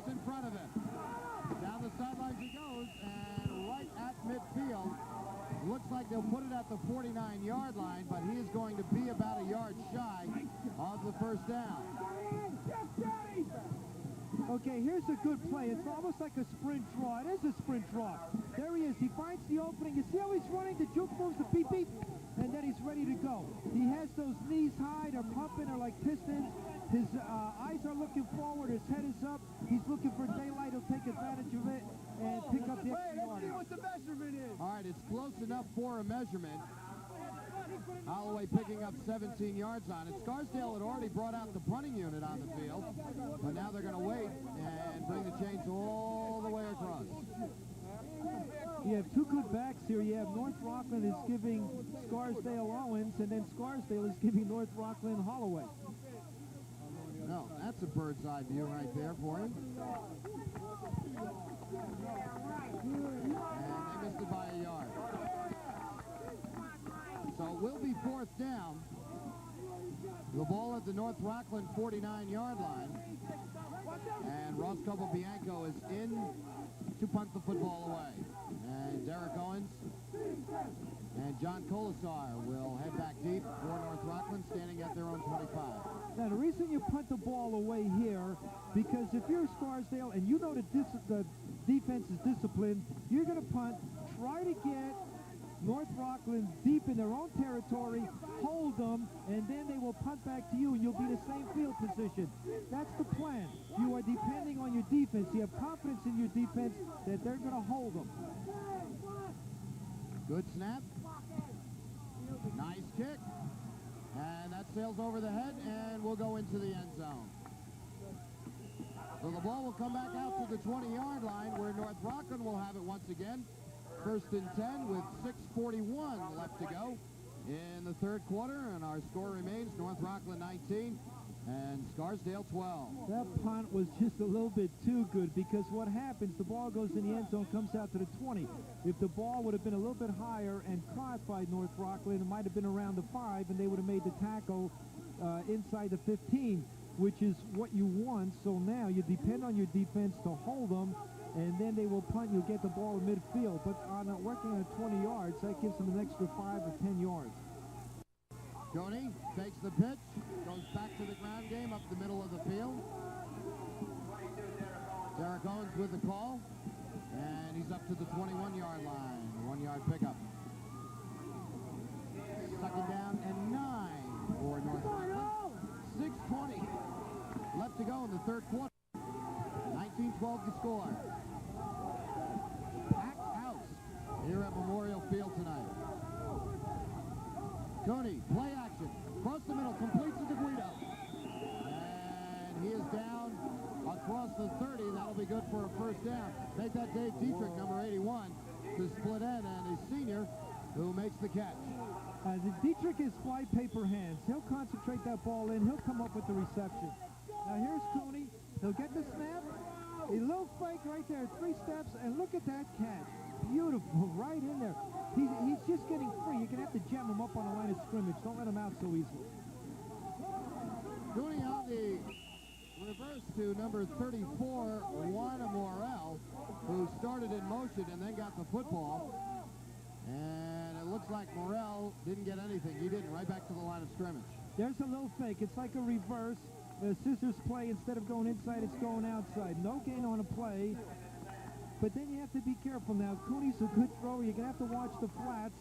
In front of him. Down the sidelines he goes, and right at midfield. Looks like they'll put it at the 49-yard line, but he is going to be about a yard shy of the first down. Okay, here's a good play. It's almost like a sprint draw. It is a sprint draw. There he is. He finds the opening. You see how he's running? The juke moves, the beep beep, and then he's ready to go. He has those knees high. They're pumping. They're like pistons. His eyes are looking forward. His head is up. He's looking for daylight. He'll take advantage of it and pick up the extra yard. Let's see what the measurement is. All right, it's close enough for a measurement. Holloway picking up 17 yards on it. Scarsdale had already brought out the punting unit on the field, but now they're going to wait and bring the chains all the way across. You have two good backs here. You have North Rockland is giving Scarsdale Owens, and then Scarsdale is giving North Rockland Holloway. No, that's a bird's eye view right there for him. And they missed it by a yard. So it will be 4th down. The ball at the North Rockland 49-yard line. And Roscoe Bianco is in to punt the football away. And Derek Owens and John Colasar will head back deep for North Rockland, standing at their own 25. Now, the reason you punt the ball away here, because if you're Scarsdale and you know the defense is disciplined, you're going to punt, try to get North Rockland deep in their own territory, hold them, and then they will punt back to you, and you'll be in the same field position. That's the plan. You are depending on your defense. You have confidence in your defense that they're going to hold them. Good snap. Nice kick. And that sails over the head and will go into the end zone. So the ball will come back out to the 20-yard line where North Rockland will have it once again. 1st and 10 with 6:41 left to go in the 3rd quarter, and our score remains North Rockland 19 and Scarsdale 12. That punt was just a little bit too good, because what happens, the ball goes in the end zone, comes out to the 20. If the ball would have been a little bit higher and caught by North Rockland, it might have been around the 5, and they would have made the tackle inside the 15, which is what you want. So now you depend on your defense to hold them, and then they will punt. You'll get the ball in midfield. But on working on 20 yards, that gives them an extra 5 or 10 yards. Coney takes the pitch, goes back to the ground game up the middle of the field. Derek Owens with the call, and he's up to the 21-yard line. 1-yard pickup. 2nd down and 9 for North Rockland. 6:20 left to go in the 3rd quarter. 19-12 to score. Packed house here at Memorial Field tonight. Coney, play action. Across the middle, completes to Guido. And he is down across the 30. That'll be good for a 1st down. Make that Dave Dietrich, number 81, to split end, and a senior who makes the catch. Dietrich is flypaper hands. He'll concentrate that ball in. He'll come up with the reception. Now here's Cooney. He'll get the snap. A little fake right there, 3 steps, and look at that catch. Beautiful, right in there. He's just getting free. You're going to have to jam him up on the line of scrimmage. Don't let him out so easily. Cooney on the reverse to number 34, Juan Morel, who started in motion and then got the football. And it looks like Morel didn't get anything. He didn't. Right back to the line of scrimmage. There's a little fake. It's like a reverse. scissors play. Instead of going inside, it's going outside. No gain on a play. But then you have to be careful now. Cooney's a good thrower. You're going to have to watch the flats.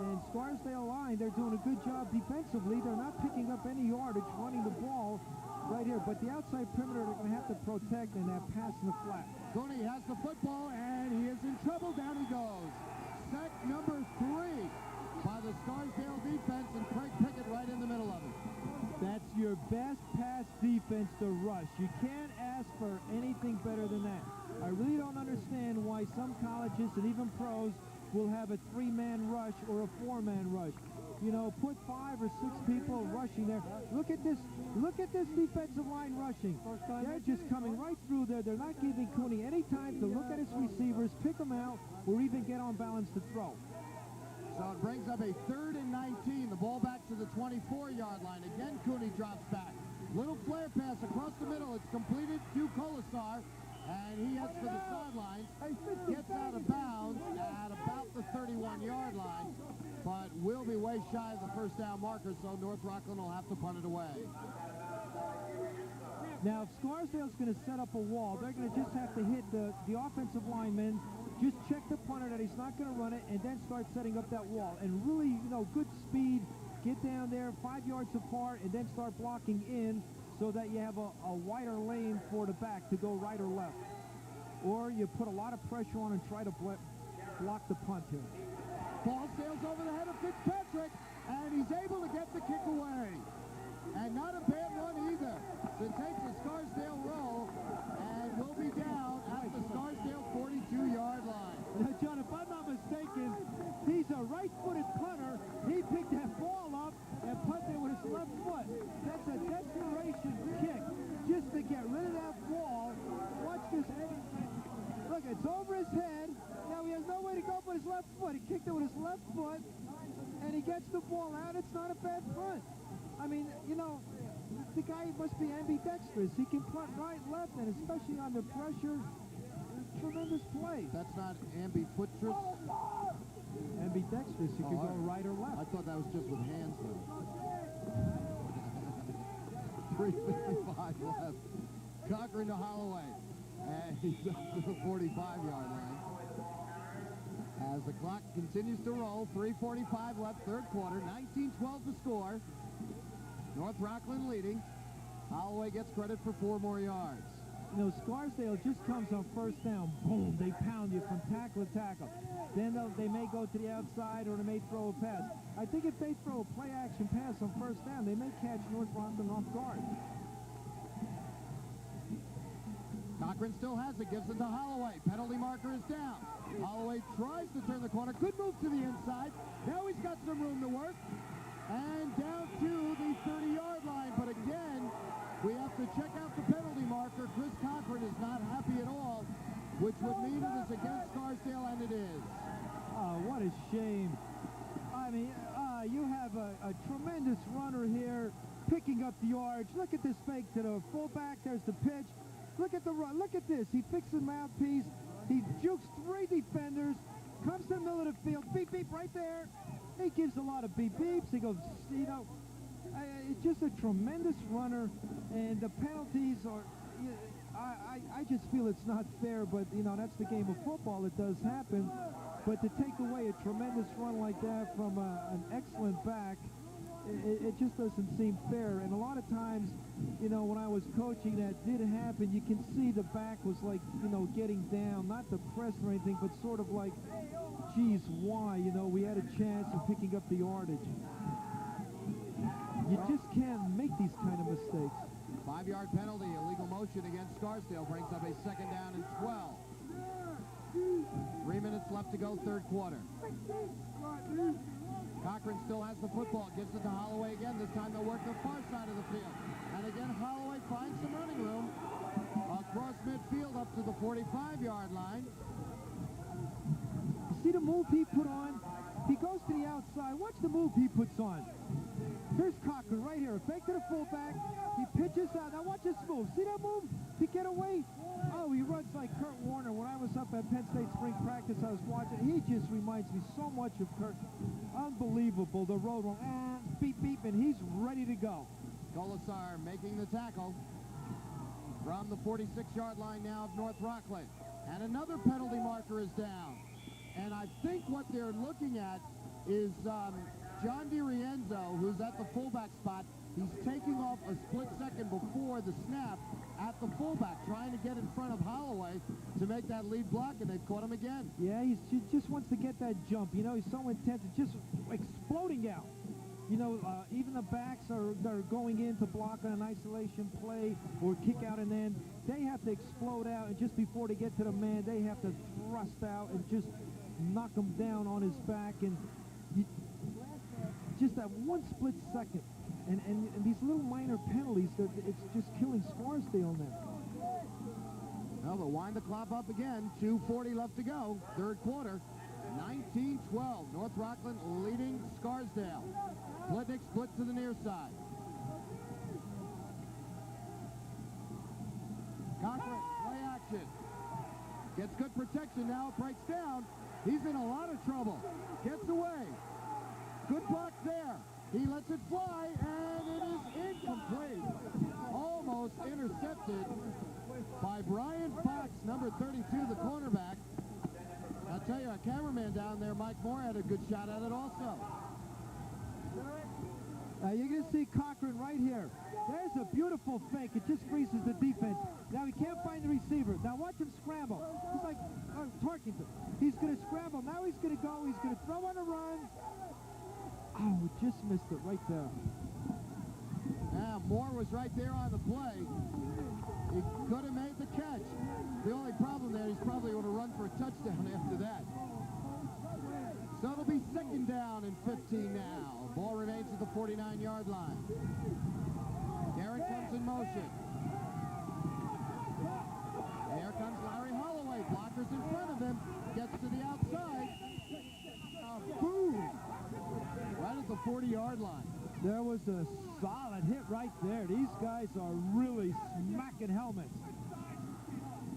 And Scarsdale line, they're doing a good job defensively. They're not picking up any yardage running the ball right here. But the outside perimeter, they're going to have to protect in that pass in the flat. Cooney has the football, and he is in trouble. Down he goes. Sack number 3 by the Scarsdale defense, and Craig Pickett right in the middle of it. That's your best pass defense to rush. You can't ask for anything better than that. I really don't understand why some colleges and even pros will have a 3-man rush or a 4-man rush. You know, put 5 or 6 people rushing there. Look at this defensive line rushing. They're just coming right through there. They're not giving Cooney any time to look at his receivers, pick them out, or even get on balance to throw. So it brings up a 3rd and 19. The ball back to the 24-yard line. Again, Cooney drops back. Little flare pass across the middle. It's completed to Colasar, and he heads for the sideline. Gets out of bounds at about the 31-yard line, but will be way shy of the first down marker, so North Rockland will have to punt it away. Now, if Scarsdale's going to set up a wall, they're going to just have to hit the offensive lineman, just check the punter that he's not going to run it, and then start setting up that wall. And really, you know, good speed, get down there 5 yards apart, and then start blocking in so that you have a wider lane for the back to go right or left. Or you put a lot of pressure on and try to block the punt here. Ball sails over the head of Fitzpatrick, and he's able to get the kick away. And not a bad one either. So it takes a Scarsdale roll, and will be down at the Scarsdale 42-yard line. Now, John, if I'm not mistaken, he's a right-footed punter. He picked that ball up and punted with his left foot. That's a desperation kick just to get rid of that ball. Watch this. Look, it's over his head. Now he has no way to go but his left foot. He kicked it with his left foot, and he gets the ball out. It's not a bad punt. I mean, you know, the guy must be ambidextrous. He can punt right, left, and especially under pressure. Tremendous play. That's not ambidextrous? Ambidextrous. You can go right or left. I thought that was just with hands, though. 3:55 left. Cochran to Holloway. And he's up to the 45-yard line. As the clock continues to roll, 3:45 left, third quarter, 19-12 to score. North Rockland leading. Holloway gets credit for 4 more yards. You know, Scarsdale just comes on first down. Boom, they pound you from tackle to tackle. Then they may go to the outside or they may throw a pass. I think if they throw a play-action pass on first down, they may catch North Rockland off guard. Cochran still has it, gives it to Holloway. Penalty marker is down. Holloway tries to turn the corner. Good move to the inside. Now he's got some room to work. And down to the 30-yard line. But again, we have to check out the penalty marker. Chris Cochran is not happy at all, which would mean it is against Scarsdale, and it is. Oh, what a shame. I mean, you have a tremendous runner here picking up the yards. Look at this fake to the fullback. There's the pitch. Look at the run. Look at this. He fixes the mouthpiece. He jukes 3 defenders. Comes to the middle of the field. Beep, beep, right there. He gives a lot of beep, beeps. He goes, you know, it's just a tremendous runner. And the penalties are, I just feel it's not fair. But, you know, that's the game of football. It does happen. But to take away a tremendous run like that from an excellent back, it just doesn't seem fair. And a lot of times, you know, when I was coaching, that did happen. You can see the back was like, you know, getting down, not the press or anything, but sort of like, geez, why? You know, we had a chance of picking up the yardage. You just can't make these kind of mistakes. 5-yard penalty, illegal motion against Scarsdale brings up a 2nd down and 12. 3 minutes left to go, third quarter. Cochran still has the football, gives it to Holloway again. This time they'll work the far side of the field. And again, Holloway finds some running room across midfield up to the 45-yard line. You see the move he put on? He goes to the outside. Watch the move he puts on. Here's Cochran right here. Fake to the fullback. He pitches out. Now watch this move. See that move? To get away? Oh, he runs like Kurt Warner. When I was up at Penn State spring practice, I was watching. He just reminds me so much of Kurt. Unbelievable. The road run. Beep, beep, and he's ready to go. Golisar making the tackle from the 46-yard line now of North Rockland. And another penalty marker is down. And I think what they're looking at is John DiRienzo, who's at the fullback spot. He's taking off a split second before the snap at the fullback, trying to get in front of Holloway to make that lead block, and they've caught him again. Yeah, he just wants to get that jump. You know, he's so intense. It's just exploding out. You know, even the backs are going in to block on an isolation play or kick out, and then they have to explode out, and just before they get to the man, they have to thrust out and just knock him down on his back, and just that one split second. And these little minor penalties, it's just killing Scarsdale now. Well, they'll wind the clock up again. 2:40 left to go, third quarter. 19-12. North Rockland leading Scarsdale. Plitnick split to the near side. Cochran, play action. Gets good protection now. Breaks down. He's in a lot of trouble. Gets away. Good block there. He lets it fly, and it is incomplete. Almost intercepted by Brian Fox, number 32, the cornerback. I'll tell you, our cameraman down there, Mike Moore, had a good shot at it also. You're going to see Cochran right here. There's a beautiful fake. It just freezes the defense. Now he can't find the receiver. Now watch him scramble. He's like Tarkington. He's going to scramble. Now he's going to go. He's going to throw on a run. Oh, just missed it right there. Now, Moore was right there on the play. He could have made the catch. The only problem there, he's probably going to run for a touchdown after that. So it'll be second down and 15 now. Ball remains at the 49-yard line. Garrett comes in motion. Here comes Larry Holloway. Blockers in front of him. Gets to the outside. Boom! Right at the 40-yard line. There was a solid hit right there. These guys are really smacking helmets.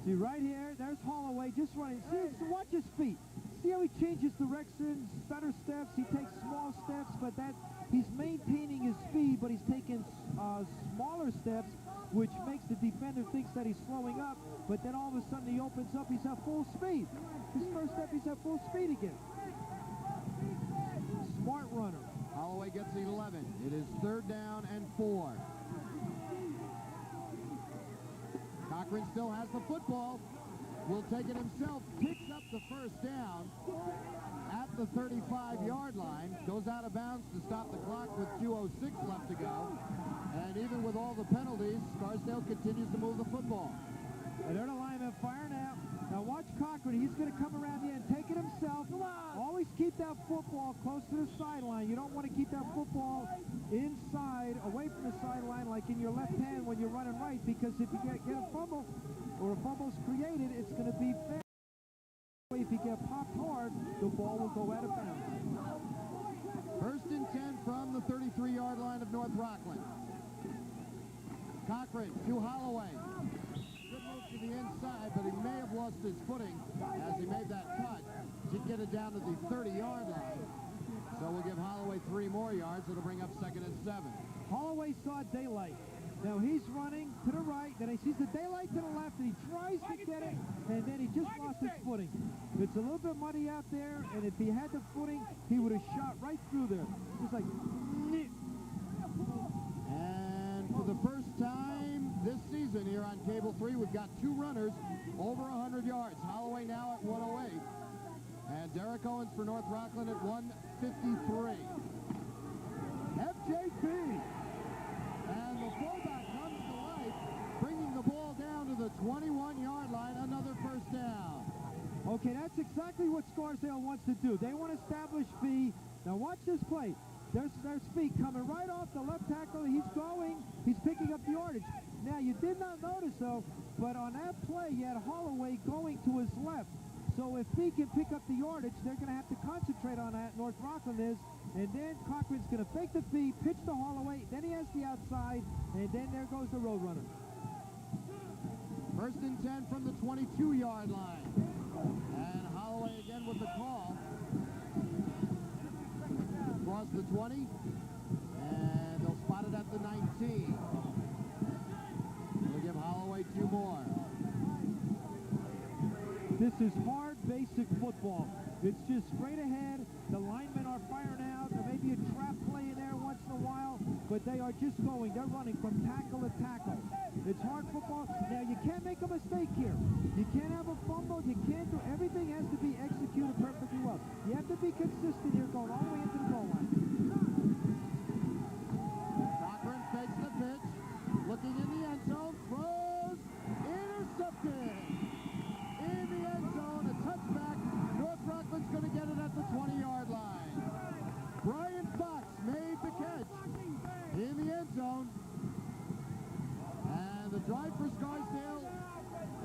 See, right here, there's Holloway just running. See, watch his feet. See how he changes directions, stutter steps. He takes small steps, but he's maintaining his speed, but he's taking smaller steps, which makes the defender think that he's slowing up, but then all of a sudden he opens up, he's at full speed. His first step, he's at full speed again. Smart runner. Holloway gets 11. It is third down and 4. Cochran still has the football. Will take it himself. Picks up the first down at the 35-yard line. Goes out of bounds to stop the clock with 2:06 left to go. And even with all the penalties, Scarsdale continues to move the football. And they're the linemen firing out. Now watch Cochran. He's going to come around the end, take it himself. Always keep that football close to the sideline. You don't want to keep that football inside, away from the sideline, like in your left hand when you're running right, because if you get a fumble or a fumble's created, it's going to be fair. If you get popped hard, the ball will go out of bounds. First and 10 from the 33-yard line of North Rockland. Cochran to Holloway. Good move to the inside, but he may have lost his footing as he made that cut. Did get it down to the 30-yard line. So we'll give Holloway 3 more yards. It'll bring up second and 7. Holloway saw daylight. Now he's running to the right, then he sees the daylight to the left, and he tries to get it, and then he just lost his footing. It's a little bit muddy out there, and if he had the footing, he would have shot right through there. Just like... And for the first time this season here on Cable 3, we've got 2 runners over 100 yards. Holloway now at 108. And Derek Owens for North Rockland at 153. FJP. And the fullback comes to life, bringing the ball down to the 21-yard line. Another first down. Okay, that's exactly what Scarsdale wants to do. They want to establish Fee. Now watch this play. There's Fee coming right off the left tackle. He's going. He's picking up the yardage. Now, you did not notice, though, but on that play, you had Holloway going to his left. So if Fee can pick up the yardage, they're going to have to concentrate on that, North Rockland is. And then Cochran's going to fake the Fee, pitch to Holloway, then he has the outside, and then there goes the Roadrunner. First and 10 from the 22-yard line. And Holloway again with the call. Across the 20. And they'll spot it at the 19. We'll give Holloway 2 more. This is hard, basic football. It's just straight ahead. The linemen are firing out. There may be a trap play in there once in a while, but they are just going. They're running from tackle to tackle. It's hard football. Now, you can't make a mistake here. You can't have a fumble. You can't do... Everything has to be executed perfectly well. You have to be consistent here going all the way into the goal line. Cochran fakes the pitch. Looking in the end zone. Throws. Intercepted. In the end zone. A touchback. North Rockland's going to get it at the 20-yard line. Brian Fox made the catch in the end zone. And the drive for Scarsdale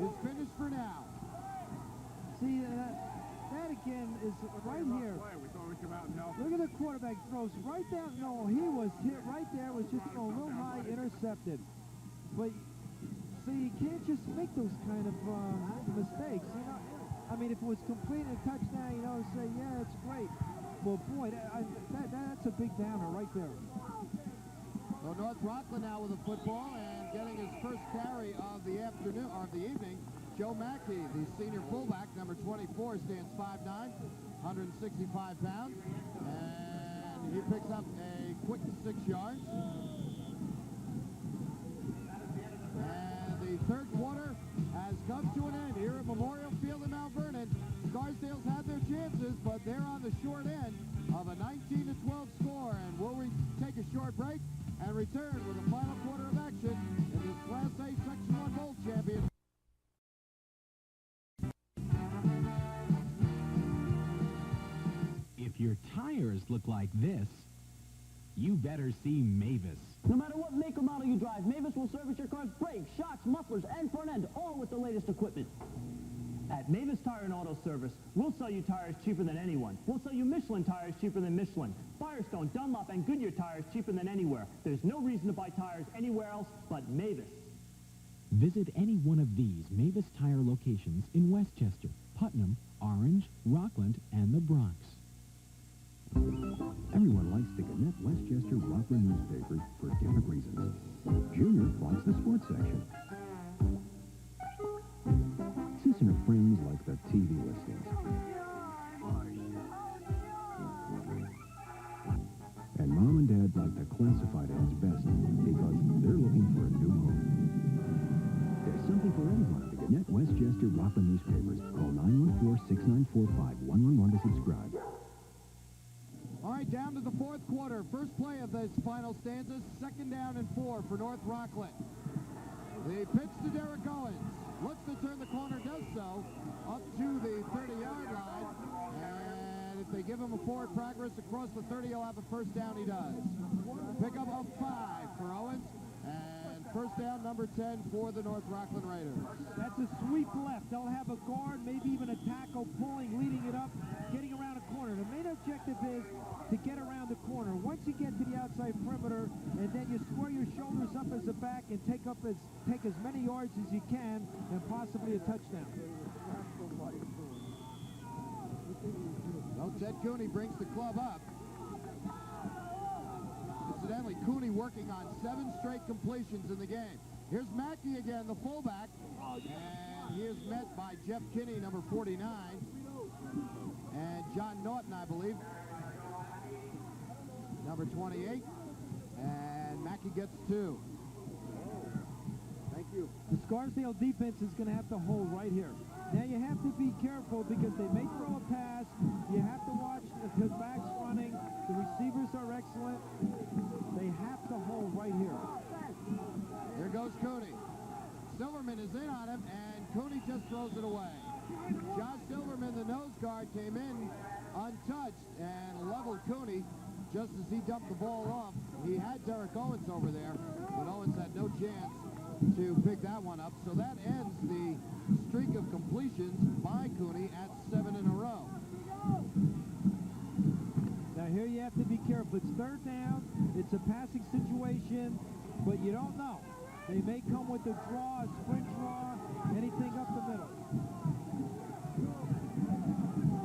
is finished for now. See, that again is right here. Look at the quarterback throws right down. No, he was hit right there. Was just a little high, intercepted. But see, you can't just make those kind of mistakes. You know, I mean, if it was complete a touchdown, you know, say, yeah, it's great. Well, boy, that's a big downer right there. So North Rockland now with the football and getting his first carry of the afternoon or of the evening. Joe Mackey, the senior fullback, number 24, stands 5'9", 165 pounds, and he picks up a quick 6 yards. And the third quarter has come to an end here at Memorial Field in Mount Vernon. Scarsdale's had their chances, but they're on the short end of a 19-12 score. And we'll take a short break and return with the final quarter of action in this Class A Section 1 Bowl Champion. If your tires look like this, you better see Mavis. No matter what make or model you drive, Mavis will service your car's brakes, shocks, mufflers, and front end, all with the latest equipment. At Mavis Tire and Auto Service, we'll sell you tires cheaper than anyone. We'll sell you Michelin tires cheaper than Michelin. Firestone, Dunlop, and Goodyear tires cheaper than anywhere. There's no reason to buy tires anywhere else but Mavis. Visit any one of these Mavis Tire locations in Westchester, Putnam, Orange, Rockland, and the Bronx. Everyone likes the Gannett Westchester Rockland newspaper for different reasons. Junior likes the sports section. Sis and her friends like the TV listings. And Mom and Dad like the classified ads best because they're looking for a new home. There's something for everyone at the Gannett Westchester Rockland newspapers. Call 914-6945-111 to subscribe. All right, down to the fourth quarter. First play of this final stanza, 2nd down and 4 for North Rockland. The pitch to Derek Owens. Looks to turn the corner, does so, up to the 30-yard line. And if they give him a forward progress across the 30, he'll have a first down. He does. Pickup of 5 for Owens. And first down, number 10 for the North Rockland Raiders. That's a sweep left. They'll have a guard, maybe even a tackle pulling, leading it up, getting around a corner. The main objective is to get around the corner. Once you get to the outside perimeter, and then you square your shoulders up as a back and take as many yards as you can, and possibly a touchdown. Well, Ted Cooney brings the club up. Incidentally, Cooney working on 7 straight completions in the game. Here's Mackey again, the fullback. And he is met by Jeff Kinney, number 49. And John Norton, I believe, number 28. And Mackey gets 2. Thank you. The Scarsdale defense is going to have to hold right here. Now you have to be careful because they may throw a pass. You have to watch the backs running. The receivers are excellent. They have to hold right here. Here goes Cooney. Silverman is in on him, and Cooney just throws it away. Josh Silverman, the nose guard, came in untouched and leveled Cooney just as he dumped the ball off. He had Derek Owens over there, but Owens had no chance to pick that one up. So that ends the streak of completions by Cooney at 7 in a row. Now here you have to be careful. It's 3rd down. It's a passing situation, but you don't know. They may come with a draw, a sprint draw, anything up the middle.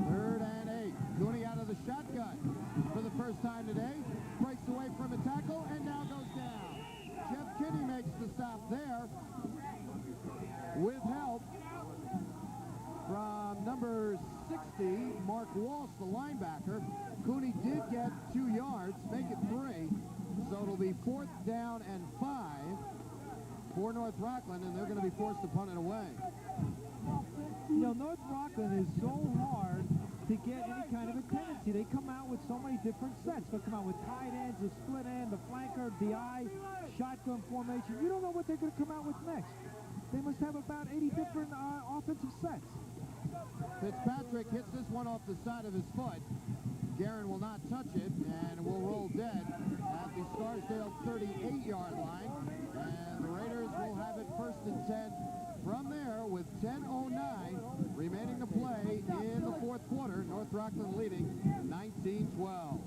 3rd and 8. Cooney out of the shotgun for the first time today. Breaks Gets away from a tackle and now goes down. Jeff Kinney makes the stop there with help from number 60, Mark Walsh, the linebacker. Cooney did get 2 yards, make it 3. So it'll be 4th down and 5 for North Rockland, and they're going to be forced to punt it away. You know, North Rockland is so hard to get any kind of a tendency. They come out with so many different sets. They'll come out with tight ends, a split end, the flanker, DI, shotgun formation. You don't know what they're going to come out with next. They must have about 80 different offensive sets. Fitzpatrick hits this one off the side of his foot. Guerin will not touch it and will roll dead at the Scarsdale 38-yard line. And the Raiders will have it 1st and 10 from there with 10:09 remaining to play in the 4th quarter. North Rockland leading 19-12.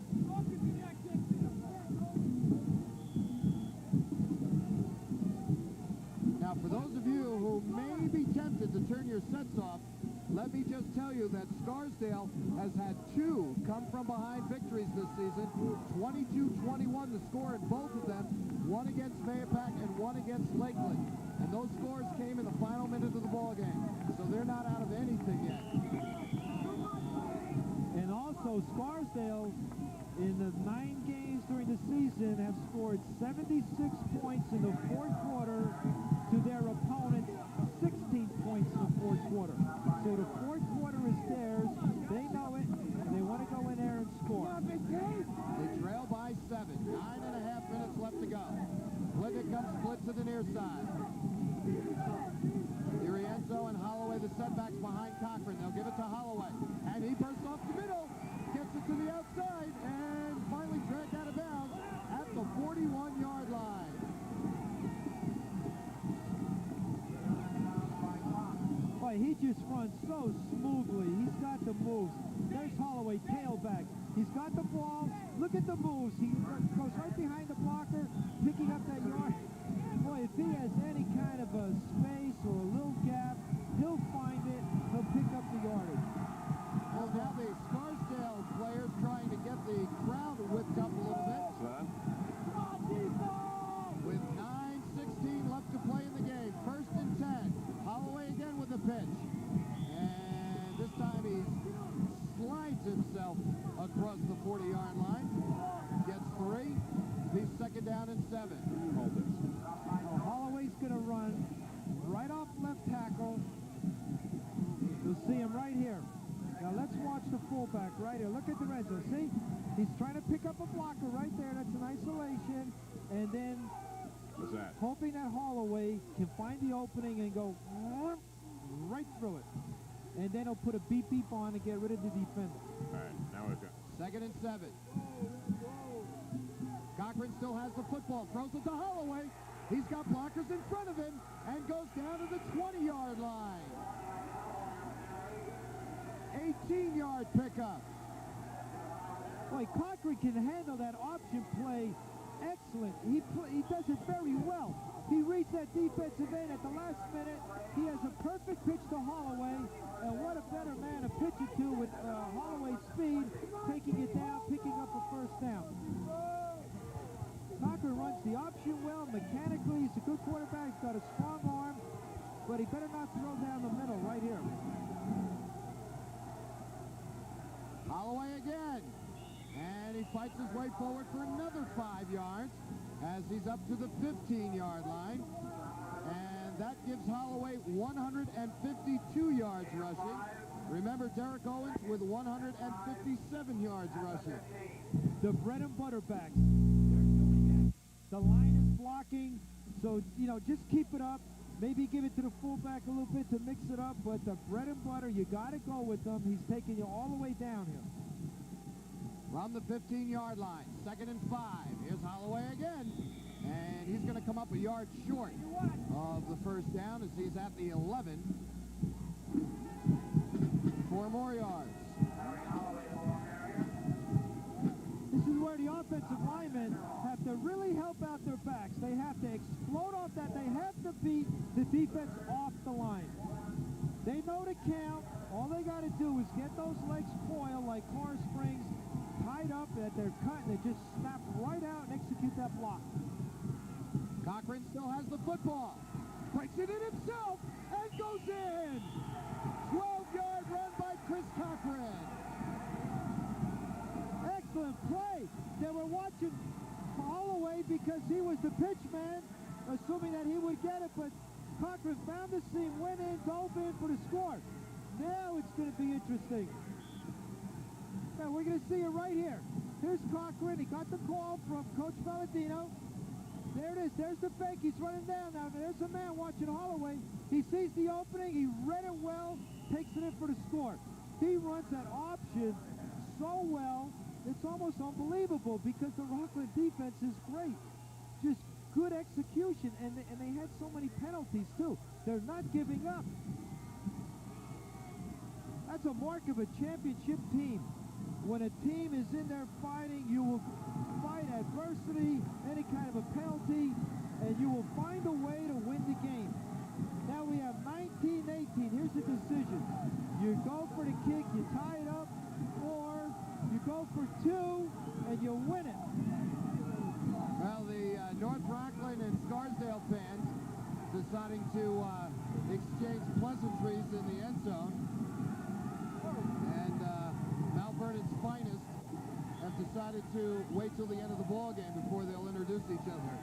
Now, for those of you who may be tempted to turn your sets off, let me just tell you that Scarsdale has had 2 come-from-behind victories this season. 22-21 the score in both of them. One against Mahopac and one against Lakeland. And those scores came in the final minute of the ball game. So they're not out of anything yet. And also, Scarsdale, in the 9 games during the season, have scored 76 points in the 4th quarter to their opponent's 16 points in the 4th quarter. So the 4th quarter is theirs. They know it, and they want to go in there and score. They trail by 7. 9.5 minutes left to go. Plivitt comes split to the near side. Irienzo and Holloway, the setbacks behind Cochran. They'll give it to Holloway. And he bursts off the middle, gets it to the outside, and finally dragged out of bounds at the 41-yard line. Boy, he just runs so smoothly. He's got the moves. There's Holloway, tailback. He's got the ball. Look at the moves. He goes right behind the blocker, picking up that yard. Boy, if he has any kind of a space or a little gap, he'll find it. He'll pick up the yardage. Well, now the Scarsdale players trying to get the crowd whipped up a little bit. With 9:16 left to play in the game. 1st and 10. Holloway again with the pitch. And this time he slides himself across the 40-yard line. Gets 3. He's 2nd down and 7. Hold this. Holloway's going to run right off left tackle. You'll see him right here. Now let's watch the fullback right here. Look at Lorenzo. See? He's trying to pick up a blocker right there. That's an isolation. And then What's that? hoping that Holloway can find the opening and go right through it. And then he'll put a beep on to get rid of the defender. All right, now we've got 2nd and 7. Cochran still has the football. Throws it to Holloway. He's got blockers in front of him and goes down to the 20-yard line. 18-yard pickup. Boy, Cochran can handle that option play excellent. He does it very well. He reads that defensive end at the last minute. He has a perfect pitch to Holloway, and what a better man to pitch it to with Holloway's speed, taking it down, picking up a 1st down. Cochran runs the option well mechanically. He's a good quarterback. He's got a strong arm, but he better not throw down the middle right here. Holloway again. And he fights his way forward for another 5 yards as he's up to the 15-yard line. And that gives Holloway 152 yards rushing. Remember, Derek Owens with 157 yards rushing. The bread and butter backs. The line is blocking, so, you know, just keep it up. Maybe give it to the fullback a little bit to mix it up, but the bread and butter, you got to go with them. He's taking you all the way down here. From the 15-yard line, 2nd and 5. Here's Holloway again, and he's going to come up a yard short of the 1st down as he's at the 11. 4 more yards. This is where the offensive linemen have to really help out their backs. They have to explode off that. They have to beat the defense off the line. They know the count. All they got to do is get those legs coiled like car springs tied up at their cut, and they just snap right out and execute that block. Cochran still has the football. Breaks it in himself and goes in. 12-yard run by Chris Cochran. Excellent play. They were watching Holloway because he was the pitch man, assuming that he would get it, but Cochran found the seam, went in, dove in for the score. Now it's going to be interesting. Now we're going to see it right here. Here's Cochran. He got the call from Coach Palladino. There it is. There's the fake. He's running down. Now there's a man watching Holloway. He sees the opening. He read it well. Takes it in for the score. He runs that option so well. It's almost unbelievable because the Rockland defense is great. Just good execution. And they had so many penalties, too. They're not giving up. That's a mark of a championship team. When a team is in there fighting, you will fight adversity, any kind of a penalty, and you will find a way to win the game. Now we have 19-18. Here's the decision. You go for the kick, you tie it up, or you go for two, and you win it. Well, the North Rockland and Scarsdale fans deciding to exchange pleasantries in the end zone. And Mount Vernon's finest have decided to wait till the end of the ball game before they'll introduce each other.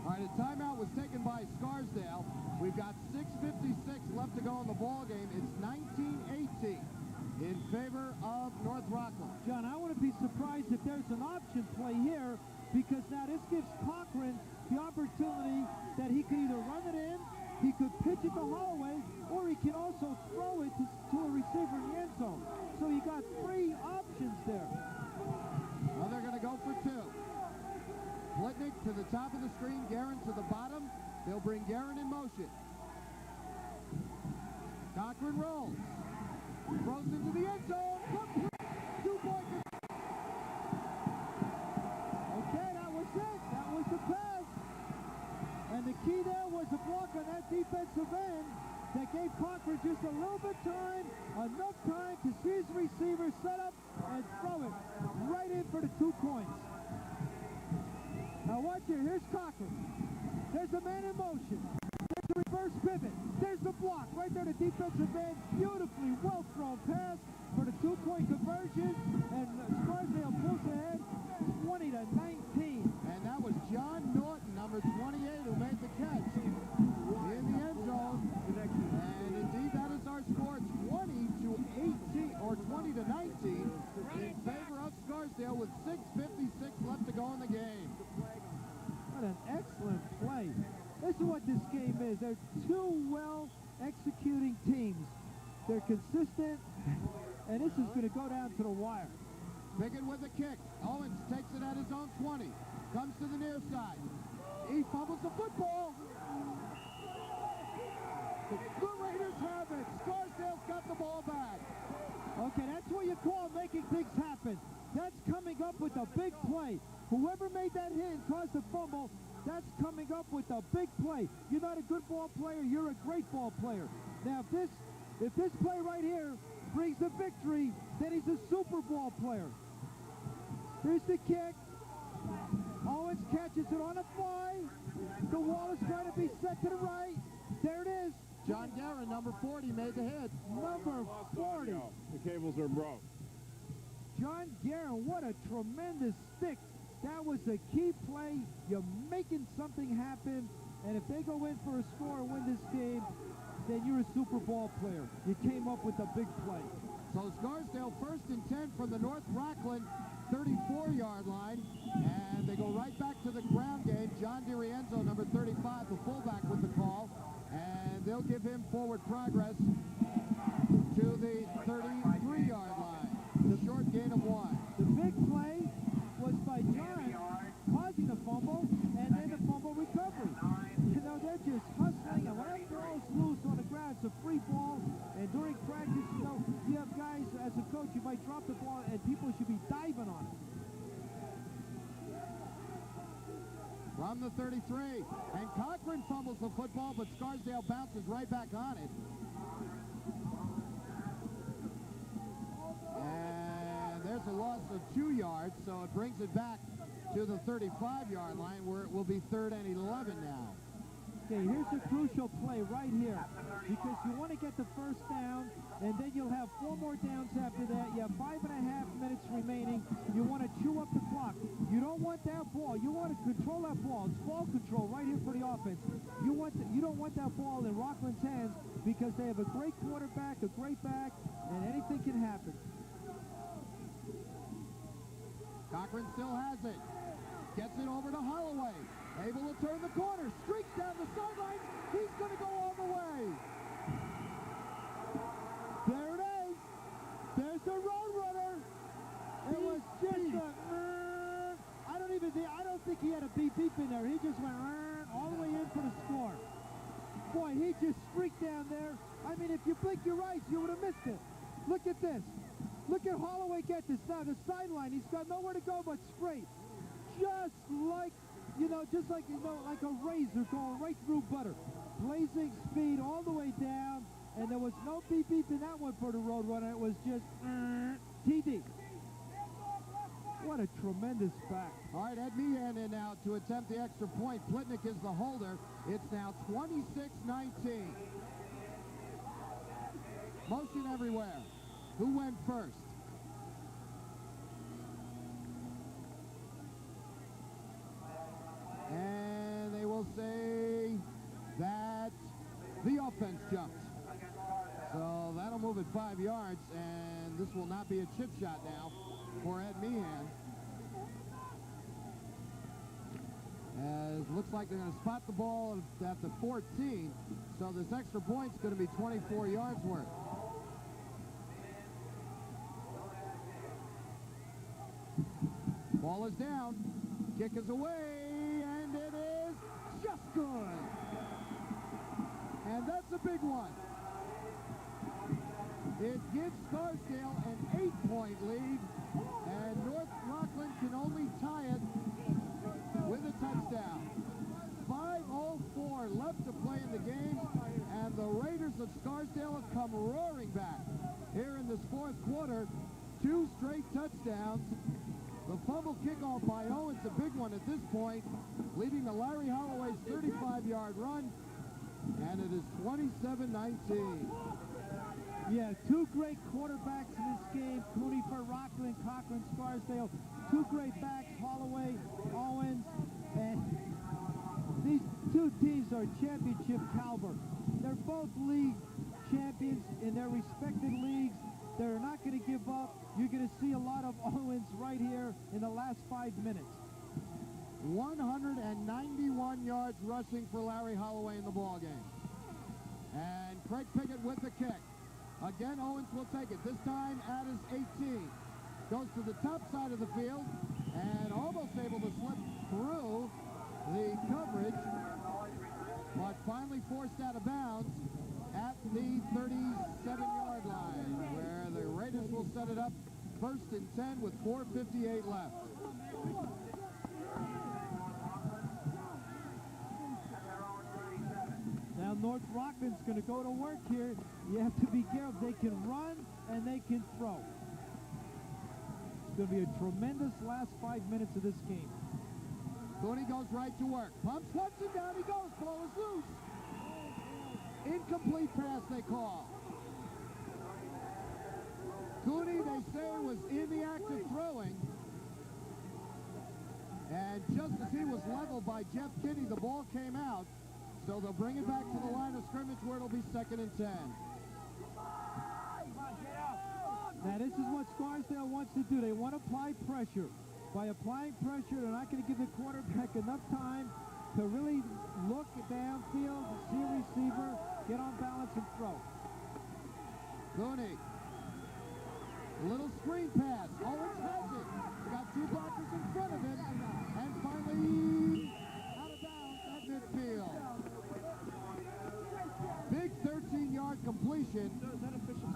All right, a timeout was taken by Scarsdale. We've got 6:56 left to go in the ball game. It's 19-18 in favor of North Rockland. John, I wouldn't be surprised if there's an option play here, because now this gives Cochran the opportunity that he could either run it in, he could pitch it to Holloway, or he can also throw it to a receiver in the end zone. So you got three options there. Well, they're going to go for two. Plitnick to the top of the screen, Guerin to the bottom. They'll bring Guerin in motion. Cochran rolls. Throws into the end zone. Complete. 2-point. Okay, that was it. That was the pass. And the key there was a block on that defensive end that gave Cochran just a little bit time, enough time to see his receiver set up and throw it right in for the 2 points. Now watch here. Here's Cochran. There's a man in motion. There's a reverse pivot. There's the block. Right there, the defensive end. Beautifully well-thrown pass for the 2-point conversion. And Scarsdale pulls ahead 20-19. And that was John Norton, number 28, who made the catch in the end zone. And indeed, that is our score, 20-18, or 20-19, in favor of Scarsdale with 6:56 left to go in the game. What an excellent play. This is what this game is. They're two well-executing teams. They're consistent, and this is going to go down to the wire. Pickett with a kick. Owens takes it at his own 20. Comes to the near side. He fumbles the football. The Raiders have it. Scarsdale's got the ball back. Okay, that's what you call making things happen. That's coming up with a big play. Whoever made that hit and caused the fumble, that's coming up with a big play. You're not a good ball player, you're a great ball player. Now, if this play right here brings the victory, then he's a Super Bowl player. Here's the kick. Owens catches it on a fly. The wall is trying to be set to the right. There it is. John Guerin, number 40, made the hit. Number 40. The cables are broke. John Guerin, what a tremendous stick. That was a key play. You're making something happen, and if they go in for a score and win this game, then you're a Super Bowl player. You came up with a big play. So Scarsdale 1st and 10 from the North Rockland 34-yard line, and they go right back to the ground game. John DiRienzo, number 35, the fullback, with the call, and they'll give him forward progress to the 33-yard line. The short gain of 1. The big play was by John causing the fumble, and then the fumble recovery. You know, they're just hustling, and when that ball's loose on the ground, it's a free ball, and during practice, you know, you have guys, as a coach, you might drop the ball, and people should be diving on it. From the 33, and Cochran fumbles the football, but Scarsdale bounces right back on it. And there's a loss of 2 yards, so it brings it back to the 35-yard line, where it will be 3rd and 11 now. Okay, here's a crucial play right here, because you want to get the first down, and then you'll have 4 more downs after that. You have 5.5 minutes remaining. You want to chew up the clock. You don't want that ball. You want to control that ball. It's ball control right here for the offense. You don't want that ball in Rockland's hands, because they have a great quarterback, a great back, and anything can happen. Cochran still has it. Gets it over to Holloway. Able to turn the corner. Streaks down the sidelines. He's going to go all the way. There it is. There's the road runner. It was just a... I don't think he had a beep in there. He just went all the way in for the score. Boy, he just streaked down there. I mean, if you blink your eyes, you would have missed it. Look at this. Look at Holloway get this now. The sideline, he's got nowhere to go but straight. Just like a razor going right through butter. Blazing speed all the way down, and there was no beep in that one for the Roadrunner. It was just TD. What a tremendous back. All right, Ed Meehan in now to attempt the extra point. Plitnick is the holder. It's now 26-19. Motion everywhere. Who went first? And they will say that the offense jumped. So that'll move it 5 yards, and this will not be a chip shot now for Ed Meehan. As looks like they're going to spot the ball at the 14, so this extra point's going to be 24 yards worth. Ball is down. Kick is away, and it is just good. And that's a big one. It gives Scarsdale an 8-point lead, and North Rockland can only tie it with a touchdown. 5:04 left to play in the game, and the Raiders of Scarsdale have come roaring back. Here in this 4th quarter, 2 straight touchdowns. The fumble kickoff by Owens, a big one at this point, leading to Larry Holloway's 35-yard run, and it is 27-19. Yeah, 2 great quarterbacks in this game. Cooney for Rockland, Cochran, Scarsdale. 2 great backs, Holloway, Owens, and these 2 teams are championship caliber. They're both league champions in their respective leagues. They're not going to give up. You're going to see a lot of Owens right here in the last 5 minutes. 191 yards rushing for Larry Holloway in the ballgame. And Craig Pickett with the kick. Again, Owens will take it. This time at his 18. Goes to the top side of the field and almost able to slip through the coverage, but finally forced out of bounds at the 37-yard line, where the Raiders will set it up 1st and 10 with 4:58 left. Now North Rockland's going to go to work here. You have to be careful. They can run and they can throw. It's going to be a tremendous last 5 minutes of this game. Cooney goes right to work. Pumps Hudson down. He goes. Ball is loose. Incomplete pass they call. Cooney, they say, was in the act of throwing. And just as he was leveled by Jeff Kinney, the ball came out. So they'll bring it back to the line of scrimmage where it'll be 2nd and 10. Now this is what Scarsdale wants to do. They want to apply pressure. By applying pressure, they're not going to give the quarterback enough time to really look downfield, see a receiver, get on balance, and throw. Cooney. A little screen pass. Owens has it. Got 2 blockers in front of him. And finally, out of bounds at midfield. Big 13-yard completion.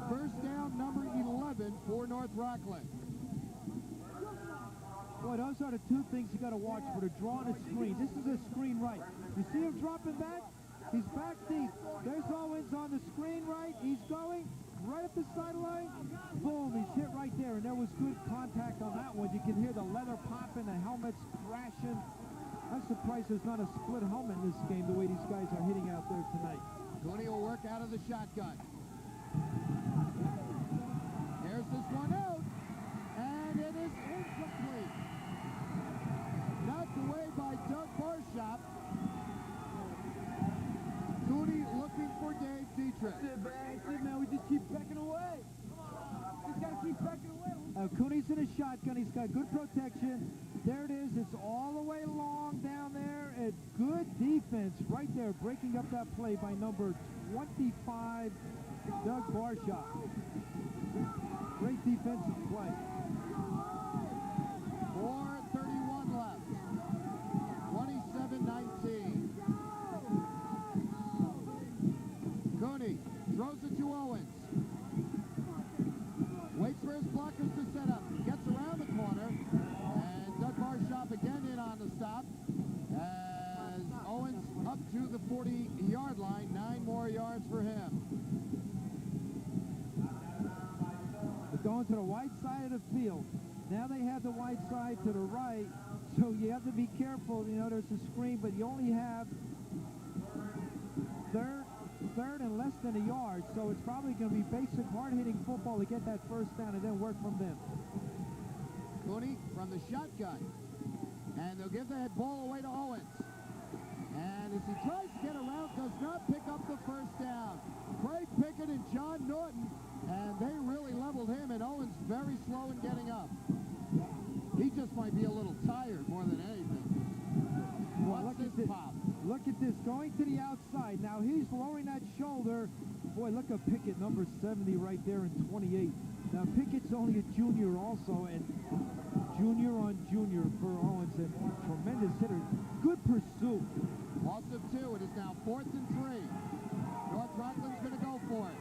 1st down, number 11 for North Rockland. Boy, those are the 2 things you got to watch for. They're drawing a screen. This is a screen right. You see him dropping back? He's back deep. There's Owens on the screen right. He's going. right up the sideline. Boom, he's hit right there, and there was good contact on that one. You can hear the leather popping, the helmets crashing. I'm surprised there's not a split helmet in this game the way these guys are hitting out there tonight. Cooney will work out of the shotgun. There's this one out, and it is incomplete. Knocked away by Doug Barshop. Cooney looking for Dave Dietrich. That's it, man. We just keep pecking away. Just got to keep pecking away. Cooney's in a shotgun. He's got good protection. There it is. It's all the way long down there. It's good defense right there, breaking up that play by number 25, Doug Barshop. Great defensive play. 4:31 left. 27-19. Cooney throws it to Owens. Waits for his blockers to set up. Gets around the corner. And Doug Barshop again in on the stop. As Owens up to the 40-yard line. 9 more yards for him. They're going to the wide side of the field. Now they have the wide side to the right, so you have to be careful. You know, there's a screen, but you only have third and less than a yard, so it's probably going to be basic hard-hitting football to get that first down and then work from them. Cooney from the shotgun. And they'll give the ball away to Owens. And as he tries to get around, does not pick up the first down. Craig Pickett and John Norton, and they really leveled him, and Owens very slow in getting up. He just might be a little tired more than anything. Well, look at this pop. Look at this, going to the outside. Now he's lowering that shoulder. Boy, look at Pickett, number 70 right there in 28. Now Pickett's only a junior also, and junior on junior for Owens, and tremendous hitter. Good pursuit. Loss of 2. It is now 4th and 3. North Rockland's going to go for it.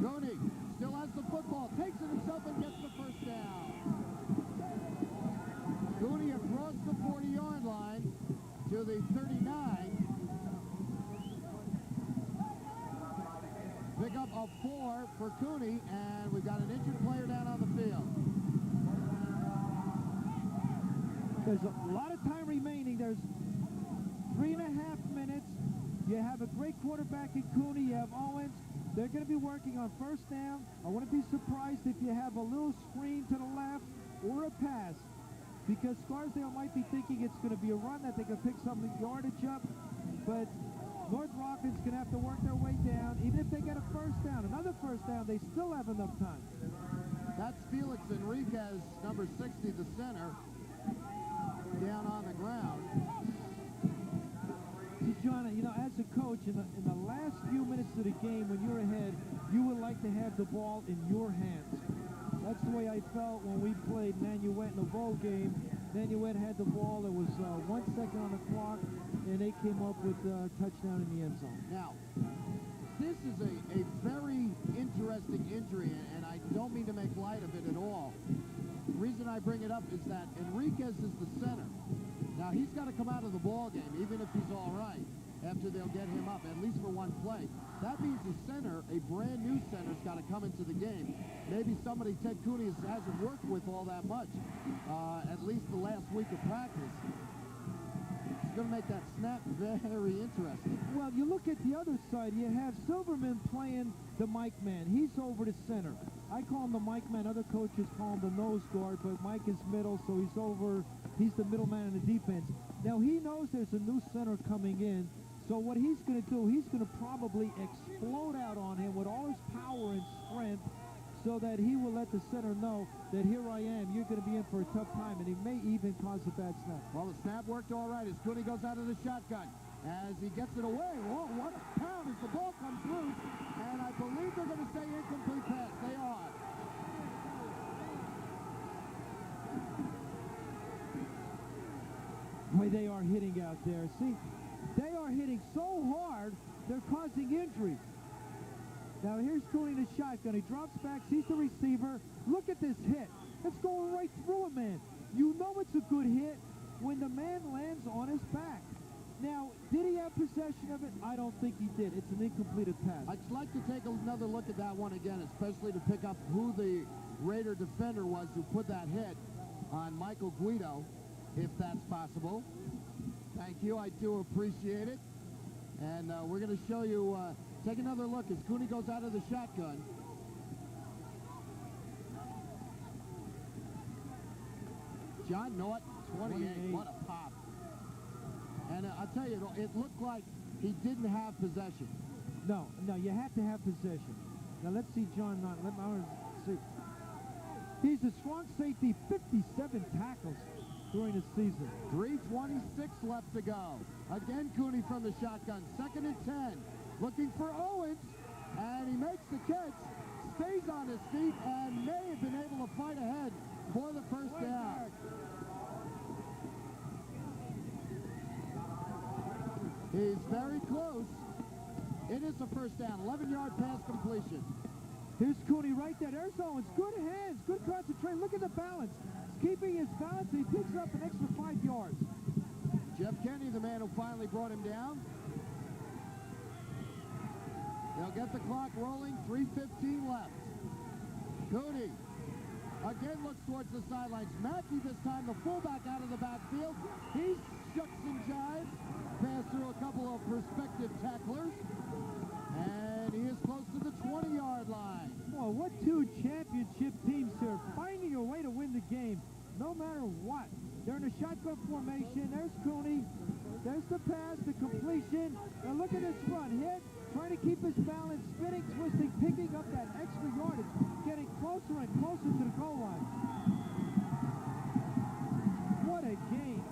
Cooney still has the football, takes it himself and gets the first down. Cooney across the 40-yard line to the 39. Pick up a 4 for Cooney, and we've got an injured player down on the field. There's a lot of time remaining. There's 3.5 minutes. You have a great quarterback in Cooney. You have Owens. They're going to be working on first down. I wouldn't be surprised if you have a little screen to the left or a pass, because Scarsdale might be thinking it's going to be a run that they can pick some yardage up, but North Rockland's going to have to work their way down. Even if they get a first down, another first down, they still have enough time. That's Felix Enriquez, number 60, the center, down on the ground. See, John, you know, as a coach, in the last few minutes of the game, when you're ahead, you would like to have the ball in your hands. That's the way I felt when we played Nanuet in the bowl game. Nanuet had the ball. There was 1 second on the clock, and they came up with a touchdown in the end zone. Now, this is a very interesting injury, and I don't mean to make light of it at all. The reason I bring it up is that Enriquez is the center. Now, he's got to come out of the ball game, even if he's all right, after they'll get him up, at least for one play. That means the center, a brand-new center's got to come into the game. Maybe somebody Ted Cooney hasn't worked with all that much, at least the last week of practice. It's going to make that snap very interesting. Well, you look at the other side, you have Silverman playing the Mike man. He's over the center. I call him the Mike man. Other coaches call him the nose guard, but Mike is middle, so he's over. He's the middleman in the defense. Now, he knows there's a new center coming in, so what he's going to do, he's going to probably explode out on him with all his power and strength, so that he will let the center know that here I am, you're going to be in for a tough time, and he may even cause a bad snap. Well, the snap worked all right as Cooney goes out of the shotgun. As he gets it away, whoa, what a pound as the ball comes loose, and I believe they're going to say incomplete pass. They are. Boy, they are hitting out there. See, they are hitting so hard, they're causing injury. Now here's Cooney in the shotgun. He drops back, sees the receiver. Look at this hit. It's going right through a man. You know it's a good hit when the man lands on his back. Now, did he have possession? possession of it? I don't think he did. It's an incompleted pass. I'd like to take another look at that one again, especially to pick up who the Raider defender was who put that hit on Michael Guido, if that's possible. Thank you. I do appreciate it. And we're going to show you, take another look as Cooney goes out of the shotgun. John Norton, 28. What a pop. And I'll tell you, it looked like he didn't have possession. No, you have to have possession. Now let's see John Norton. Let me see. He's a strong safety, 57 tackles during the season. 3:26 left to go. Again, Cooney from the shotgun. 2nd and 10. Looking for Owens, and he makes the catch, stays on his feet, and may have been able to fight ahead for the first down. He's very close. It is a first down. 11-yard pass completion. Here's Cooney right there. There's Owens. Good hands. Good concentration. Look at the balance. He's keeping his balance. He picks up an extra 5 yards. Jeff Kenny, the man who finally brought him down. They'll get the clock rolling. 3:15 left. Cooney again looks towards the sidelines. Mackey this time, the fullback out of the backfield. He shucks and jives. Pass through a couple of prospective tacklers. And he is close to the 20-yard line. Well, what two championship teams here, finding a way to win the game, no matter what. They're in a shotgun formation. There's Cooney. There's the pass, the completion. Now look at this run. Hit, trying to keep his balance, spinning, twisting, picking up that extra yardage, getting closer and closer to the goal line. What a game.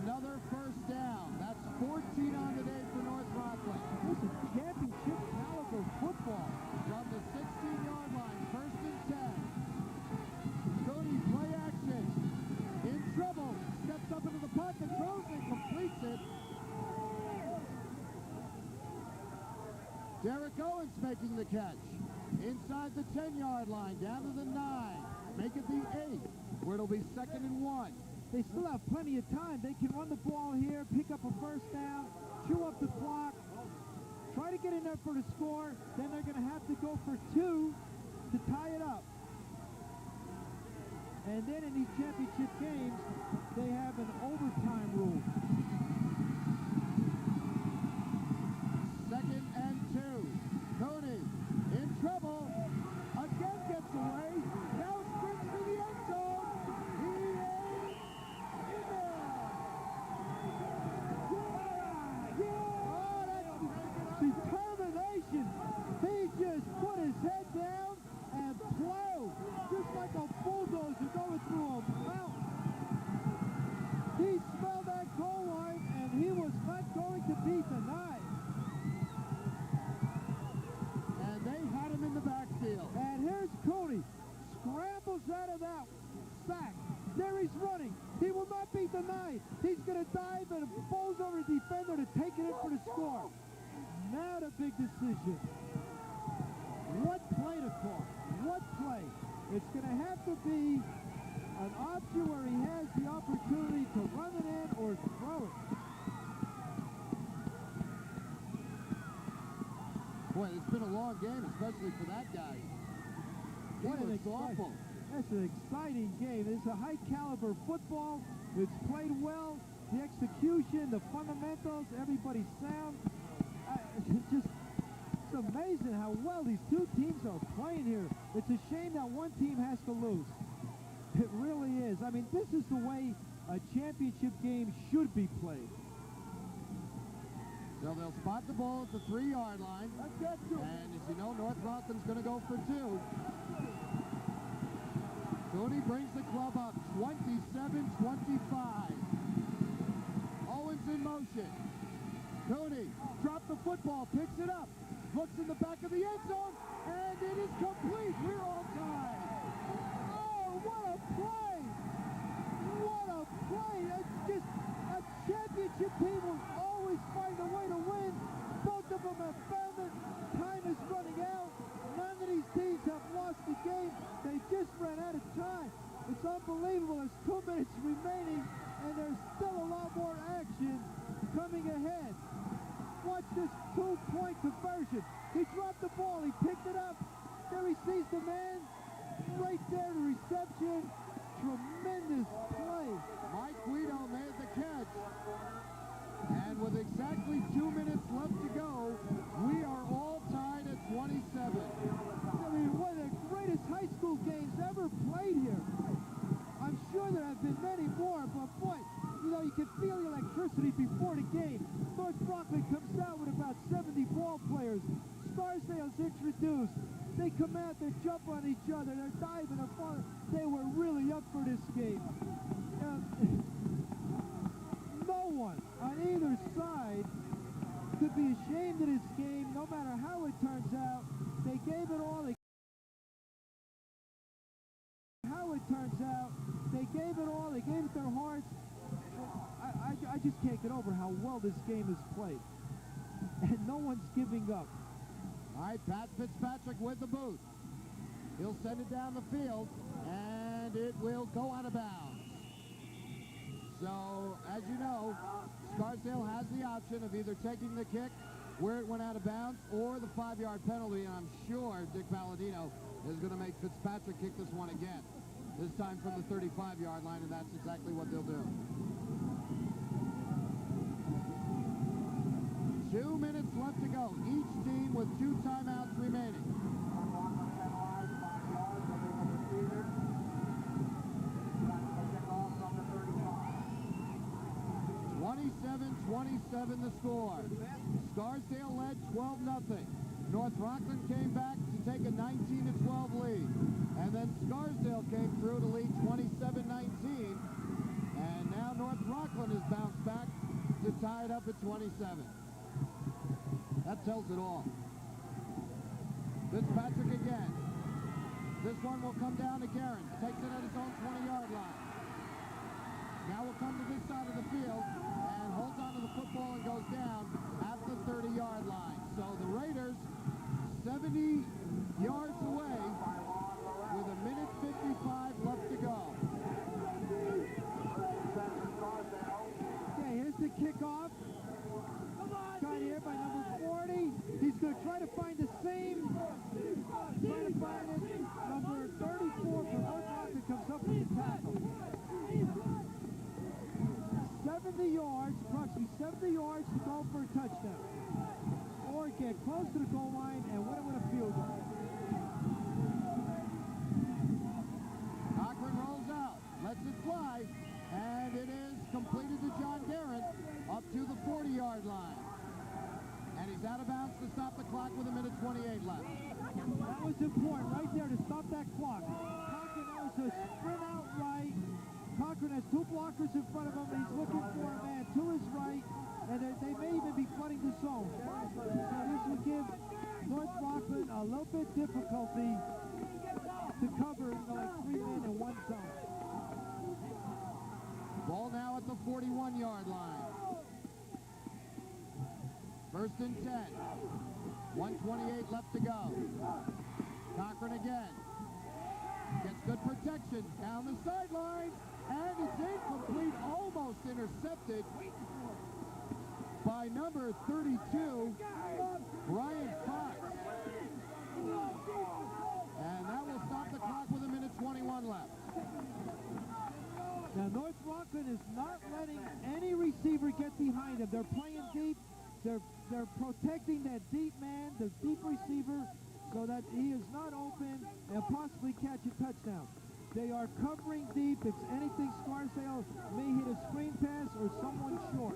Another first down. That's 14 on the day for North Rockland. This is championship caliber football. From the 16-yard line, 1st and 10. Cooney, play action. In trouble. Steps up into the pocket, throws and completes it. Derek Owens making the catch. Inside the 10-yard line, down to the 9. Make it the 8, where it'll be 2nd and 1. They still have plenty of time. They can run the ball here, pick up a first down, chew up the clock, try to get in there for the score. Then they're going to have to go for 2 to tie it up. And then in these championship games, they have an overtime rule. 2nd and 2. Cooney in trouble. Again gets away. Now sprints to the end zone. He is in there. Oh, that's determination. He just put his head down and plowed, just like a bulldozer going through a mountain. He smelled that goal line, and he was not going to be denied. And they had him in the backfield. And here's Cooney. Scrambles out of that sack. There he's running. He will not be denied. He's going to dive and falls over the defender to take it in for the score. Now the big decision. What play to call? What play? It's going to have to be an option where he has the opportunity to run it in or throw it. Boy, it's been a long game, especially for that guy. He was awful. That's an exciting game. It's a high-caliber football. It's played well. The execution, the fundamentals, everybody's sound. It's amazing how well these two teams are playing here. It's a shame that one team has to lose. It really is. I mean, this is the way a championship game should be played. So they'll spot the ball at the 3-yard line. And as you know, North Rockland's going to go for 2. Cooney brings the club up 27-25. Owens in motion. Cooney dropped the football, picks it up, looks in the back of the end zone, and it is complete. We're on time. Oh, what a play! What a play! It's just a championship team will always find a way to win. Both of them have found it. Time is running out. None of these teams have lost the game. They just ran out of time. It's unbelievable. There's 2 minutes remaining, and there's still a lot more action coming ahead. Watch this two-point conversion. He dropped the ball. He picked it up. There he sees the man. Right there, the reception. Tremendous play. Mike Guido made the catch. And with exactly 2 minutes left to go, we are all tied at 27. I mean, one of the greatest high school games ever played here. I'm sure there have been many more, but boy, you know, you can feel the electricity before the game. North Rockland comes out with about 70 ball players. Scarsdale's introduced. They come out, they jump on each other, they're diving, they're falling. They were really up for this game. No one on either side could be ashamed of this game, no matter how it turns out. They gave it all. They gave it all. They gave it their hearts. I just can't get over how well this game is played. And no one's giving up. All right, Pat Fitzpatrick with the boot. He'll send it down the field, and it will go out of bounds. So, as you know, Scarsdale has the option of either taking the kick where it went out of bounds or the 5-yard penalty, and I'm sure Dick Palladino is going to make Fitzpatrick kick this one again. This time from the 35-yard line, and that's exactly what they'll do. 2 minutes left to go. Each team with 2 timeouts remaining. 27-27 the score. Scarsdale led 12-0. North Rockland came back to take a 19-12 lead. And then Scarsdale came through to lead 27-19. And now North Rockland has bounced back to tie it up at 27. That tells it all. Fitzpatrick again. This one will come down to Guerin. Takes it at his own 20-yard line. Now we'll come to this side of the field and holds onto the football and goes down at the 30-yard line. So the Raiders 70 yards away with a minute 55 left to go. Okay, here's the kickoff. Got here by number 40. He's going to try to find the same. Trying to find it. Number 34 from North Rockland comes up with the tackle. 70 yards, approximately 70 yards to go for a touchdown. Or get close to the goal line and win it with a field goal. Cochran rolls out, lets it fly, and it is completed to John Guerin up to the 40-yard line. And he's out of bounds to stop the clock with a minute 28 left. That was important right there to stop that clock. Cochran knows to sprint out right. Cochran has 2 blockers in front of him. He's looking for a man to his right, and they may even be flooding the zone. So this will give North Rockland a little bit difficulty to cover, like 3 men in one zone. Ball now at the 41-yard line. First and 10. 1:28 left to go. Cochran again. Gets good protection down the sideline. And it's incomplete, almost intercepted by number 32, Brian Fox. And that will stop the clock with a minute 21 left. Now, North Rockland is not letting any receiver get behind him. They're playing deep. They're protecting that deep man, the deep receiver, so that he is not open and possibly catch a touchdown. They are covering deep. If anything, Scarsdale may hit a screen pass or someone short.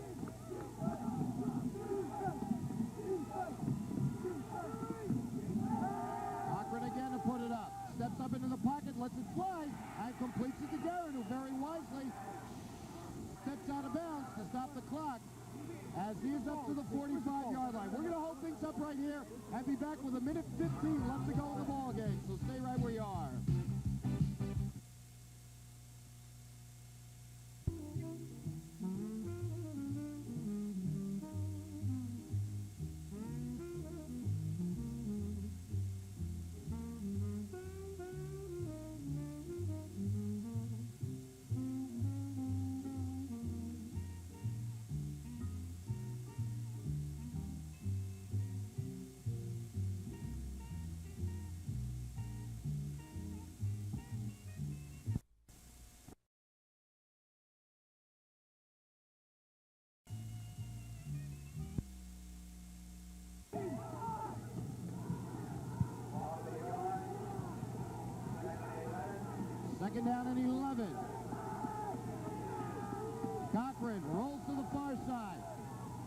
Cochran again to put it up. Steps up into the pocket, lets it fly, and completes it to Guerin, who very wisely steps out of bounds to stop the clock as he is up to the 45-yard line. We're going to hold things up right here and be back with a minute 15 left to go in the ball game. So stay right where you are. Second down and 11. Cochran rolls to the far side.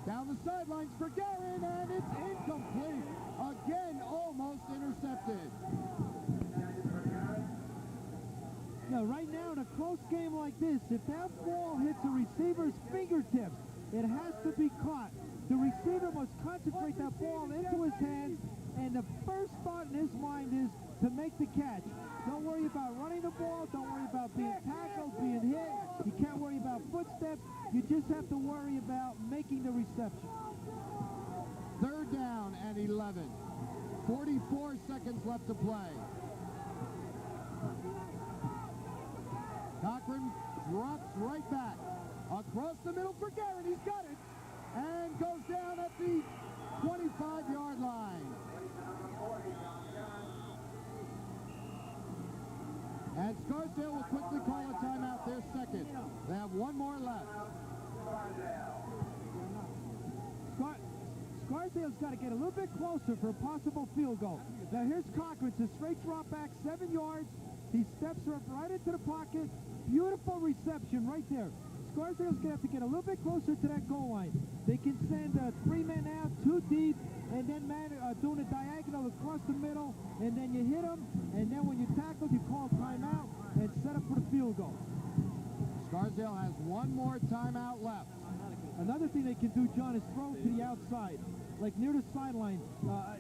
Down the sidelines for Guerin, and it's incomplete. Again, almost intercepted. Now, right now, in a close game like this, if that ball hits a receiver's fingertips, it has to be caught. The receiver must concentrate that ball into his hands, and the first thought in his mind is to make the catch. Don't worry about running the ball. Don't worry about being tackled, being hit. You can't worry about footsteps. You just have to worry about making the reception. Third down and 11. 44 seconds left to play. Cochran drops right back. Across the middle for Guerin. He's got it. And goes down at the 25-yard line. And Scarsdale will quickly call a timeout, their second. They have one more left. Scarsdale's got to get a little bit closer for a possible field goal. Now here's Cochran. It's a straight drop back, 7 yards. He steps up right into the pocket. Beautiful reception right there. Scarsdale's going to have to get a little bit closer to that goal line. They can send 3 men out, 2 deep, and then doing a diagonal across the middle, and then you hit them, and then when you tackle, you call timeout and set up for the field goal. Scarsdale has one more timeout left. Another thing they can do, John, is throw to the outside, like near the sideline,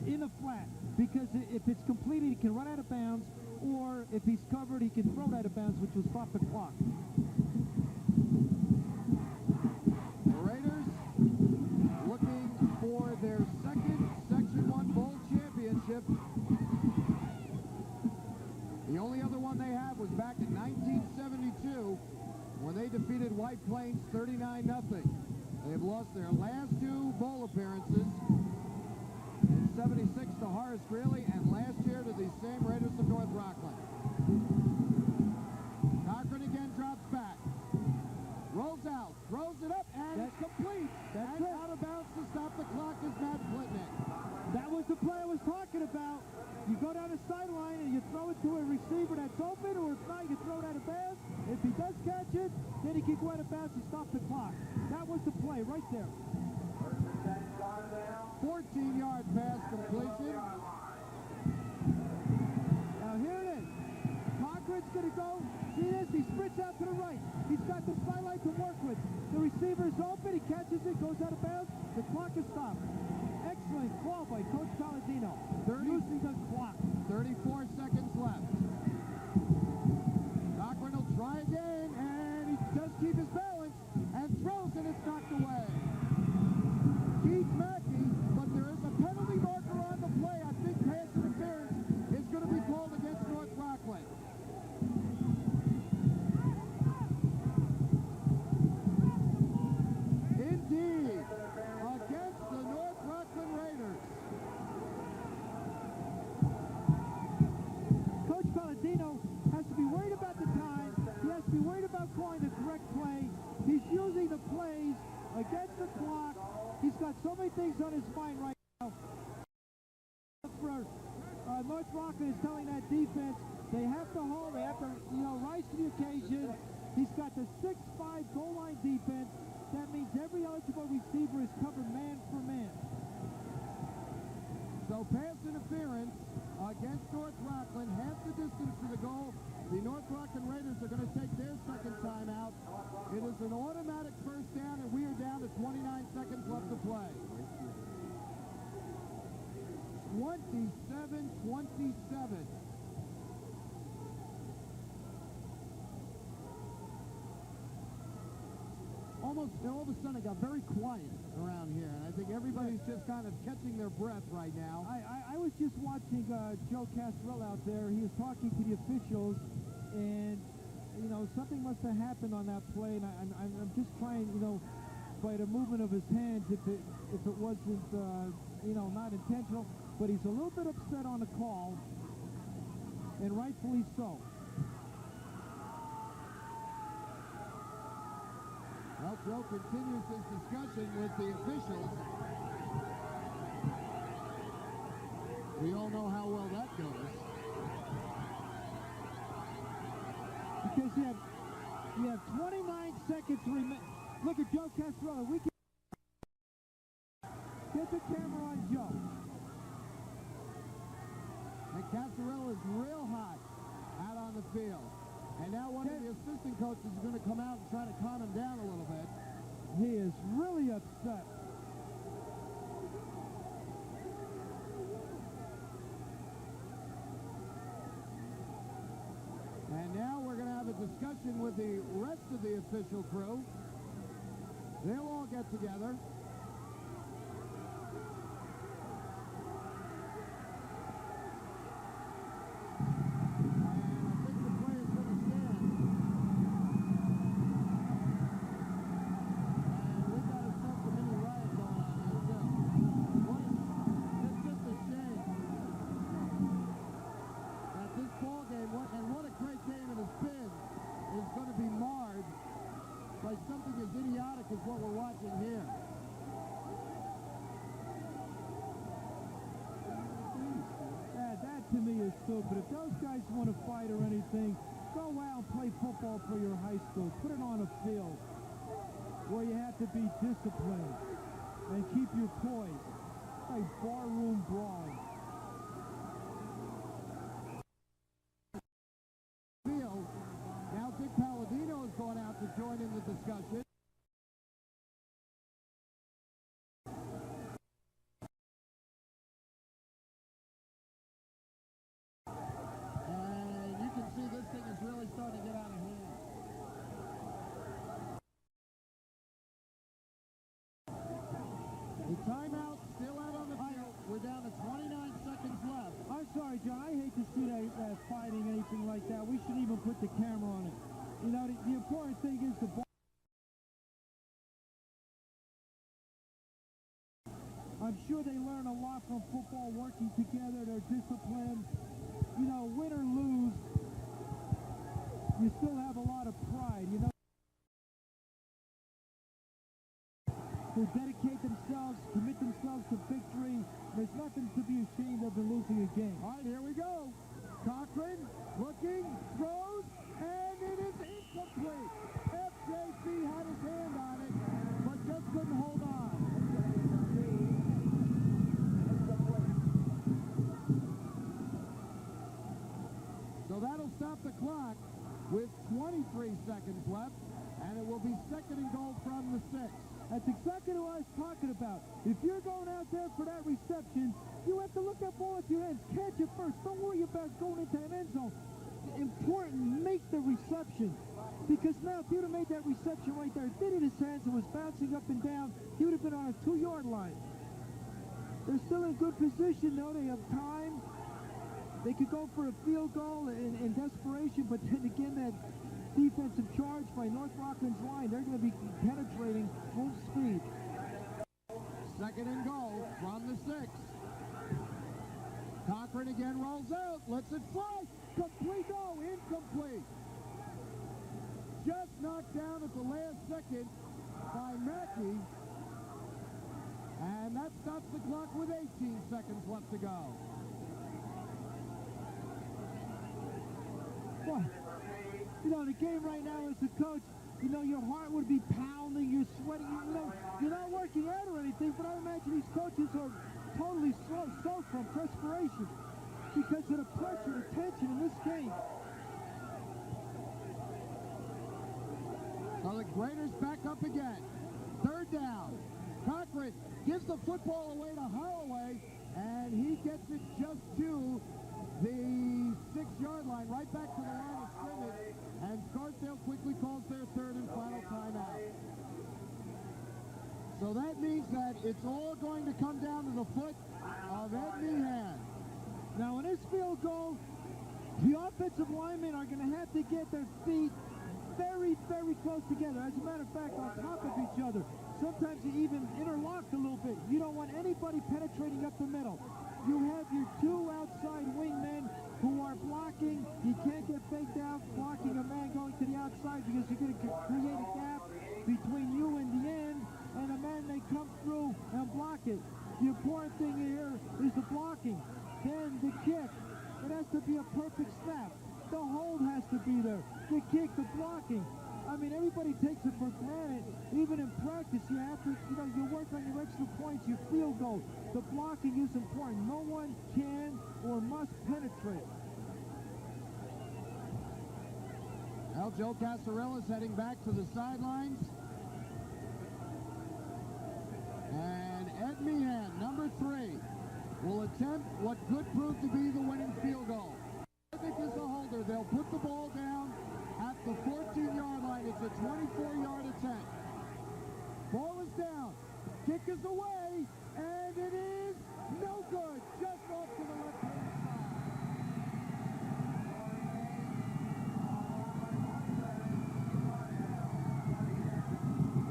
in the flat, because if it's completed, he can run out of bounds, or if he's covered, he can throw it out of bounds, which will stop the clock. The Raiders looking for their second Section 1 Bowl championship. The only other one they have was back in 1972 when they defeated White Plains 39-0. They've lost their last 2 bowl appearances. In 76 to Horace Greeley, and last year to the same Raiders of North Rockland. Cochran again drops back. Rolls out, throws it up, and it's complete. And out of bounds to stop the clock is Matt Plitnick. That was the play I was talking about. You go down the sideline and you throw it to a receiver that's open, or if not, you throw it out of bounds. If he does catch it, then he can go out of bounds and stop the clock. That was the play right there. 14-yard pass completion. Now here it is. Cochran's going to go. See this? He sprints out to the right. He's got the sideline to work with. The receiver's open. He catches it, goes out of bounds. The clock is stopped. Excellent call by Coach Palladino. Using the clock. 34 seconds left. Cochran will try again, and he does keep his balance and throws, and it's knocked away. Keith Mackey, but there is a penalty marker on the play. I think pass interference is going to be called against North Rockland. Indeed, against the North Rockland Raiders. Coach Palladino has to be worried about the time. He has to be worried about calling the correct play. He's using the plays against the clock. He's got so many things on his mind right now. North Rockland is telling that defense they have to hold, they have to, rise to the occasion. He's got the 6'5" goal line defense. That means every eligible receiver is covered man for man. So pass interference against North Rockland, half the distance to the goal. The North Rockland Raiders are going to take their second timeout. It is an automatic first down, and we are down to 29 seconds left to play. 27-27. Almost all of a sudden it got very quiet around here, and I think everybody's just kind of catching their breath right now. I was just watching Joe Castrell out there. He was talking to the officials, and something must have happened on that play, and I'm just trying, by the movement of his hands, if it wasn't not intentional, but he's a little bit upset on the call, and rightfully so. Well, Joe continues his discussion with the officials. We all know how well that goes. because you have 29 seconds remaining. Look at Joe Castrella. We can get the camera on Joe. And Castrella is real hot out on the field. And now one of the assistant coaches is going to come out and try to calm him down a little bit. He is really upset. And now we're going to have a discussion with the rest of the official crew. They'll all get together. Is what we're watching here. That to me is stupid. If those guys want to fight or anything, go out and play football for your high school. Put it on a field where you have to be disciplined and keep your poise. Like barroom brawling. Field. Now Dick Palladino has gone out to join in the discussion. Really starting to get out of hand. The timeout still out on the field. We're down to 29 seconds left. I'm sorry, John. I hate to see that fighting, anything like that. We shouldn't even put the camera on it. You know, the important thing is the ball. I'm sure they learn a lot from football, working together. They're disciplined. You know, win or lose, you still have a lot of pride, you know. They dedicate themselves, commit themselves to victory. There's nothing to be ashamed of in losing a game. All right, here we go. Cochran looking, throws, and it is incomplete. FJC had his hand on it, but just couldn't hold on. So that'll stop the clock with 23 seconds left, and it will be second and goal from the 6. That's exactly what I was talking about. If you're going out there for that reception, you have to look at ball with your hands. Catch it first. Don't worry about going into an end zone. Important, make the reception. Because now, if you'd have made that reception right there, did in his hands and was bouncing up and down, he would have been on a 2-yard line. They're still in good position, though. They have time. They could go for a field goal in desperation, but then again, that defensive charge by North Rockland's line, they're going to be penetrating full speed. Second and goal from the 6. Cochran again rolls out, lets it fly. Complete, no, incomplete. Just knocked down at the last second by Mackey. And that stops the clock with 18 seconds left to go. Boy, you know, the game right now as a coach, you know, your heart would be pounding, you're sweating, you know, you're not working out or anything, but I imagine these coaches are totally soaked from perspiration because of the pressure, the tension in this game. So the Graders back up again. Third down. Cochran gives the football away to Holloway, and he gets it just to the 6-yard line, right back to the line of scrimmage, and Scarsdale quickly calls their third and final timeout. So that means that it's all going to come down to the foot of Ed Meehan. Now, in this field goal, the offensive linemen are going to have to get their feet very, very close together. As a matter of fact, on top of each other. Sometimes you even interlock a little bit. You don't want anybody penetrating up the middle. You have your 2 outside wingmen who are blocking. You can't get faked out blocking a man going to the outside because you're going to create a gap between you and the end, and a man may come through and block it. The important thing here is the blocking. Then the kick. It has to be a perfect snap. The hold has to be there. The kick, the blocking. I mean, everybody takes it for granted. Even in practice, you have to, you work on your extra points, your field goal. The blocking is important. No one can or must penetrate. Well, Joe Casarella's heading back to the sidelines. And Ed Meehan, number 3, will attempt what could prove to be the winning field goal. I think is the holder. They'll put the ball down at the 14-yard line. It's a 24-yard attempt. Ball is down. Kick is away, and it is no good. Just off to the left-hand side.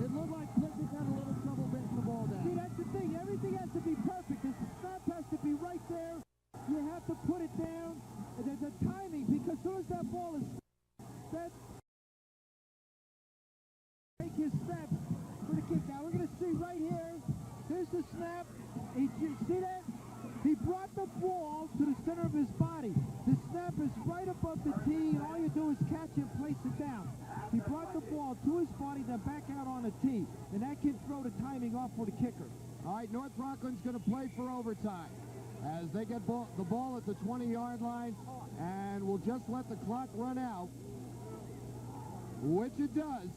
It looked like Plickett had a little trouble getting the ball down. See, that's the thing. Everything has to be perfect. The snap has to be right there. You have to put it down. There's a timing, because as soon as that ball is set, take his snap for the kick. Now we're going to see right here. Here's the snap. You see that? He brought the ball to the center of his body. The snap is right above the tee, and all you do is catch it and place it down. He brought the ball to his body, then back out on the tee, and that can throw the timing off for the kicker. All right, North Rockland's going to play for overtime as they get the ball at the 20-yard line, and we'll just let the clock run out, which it does.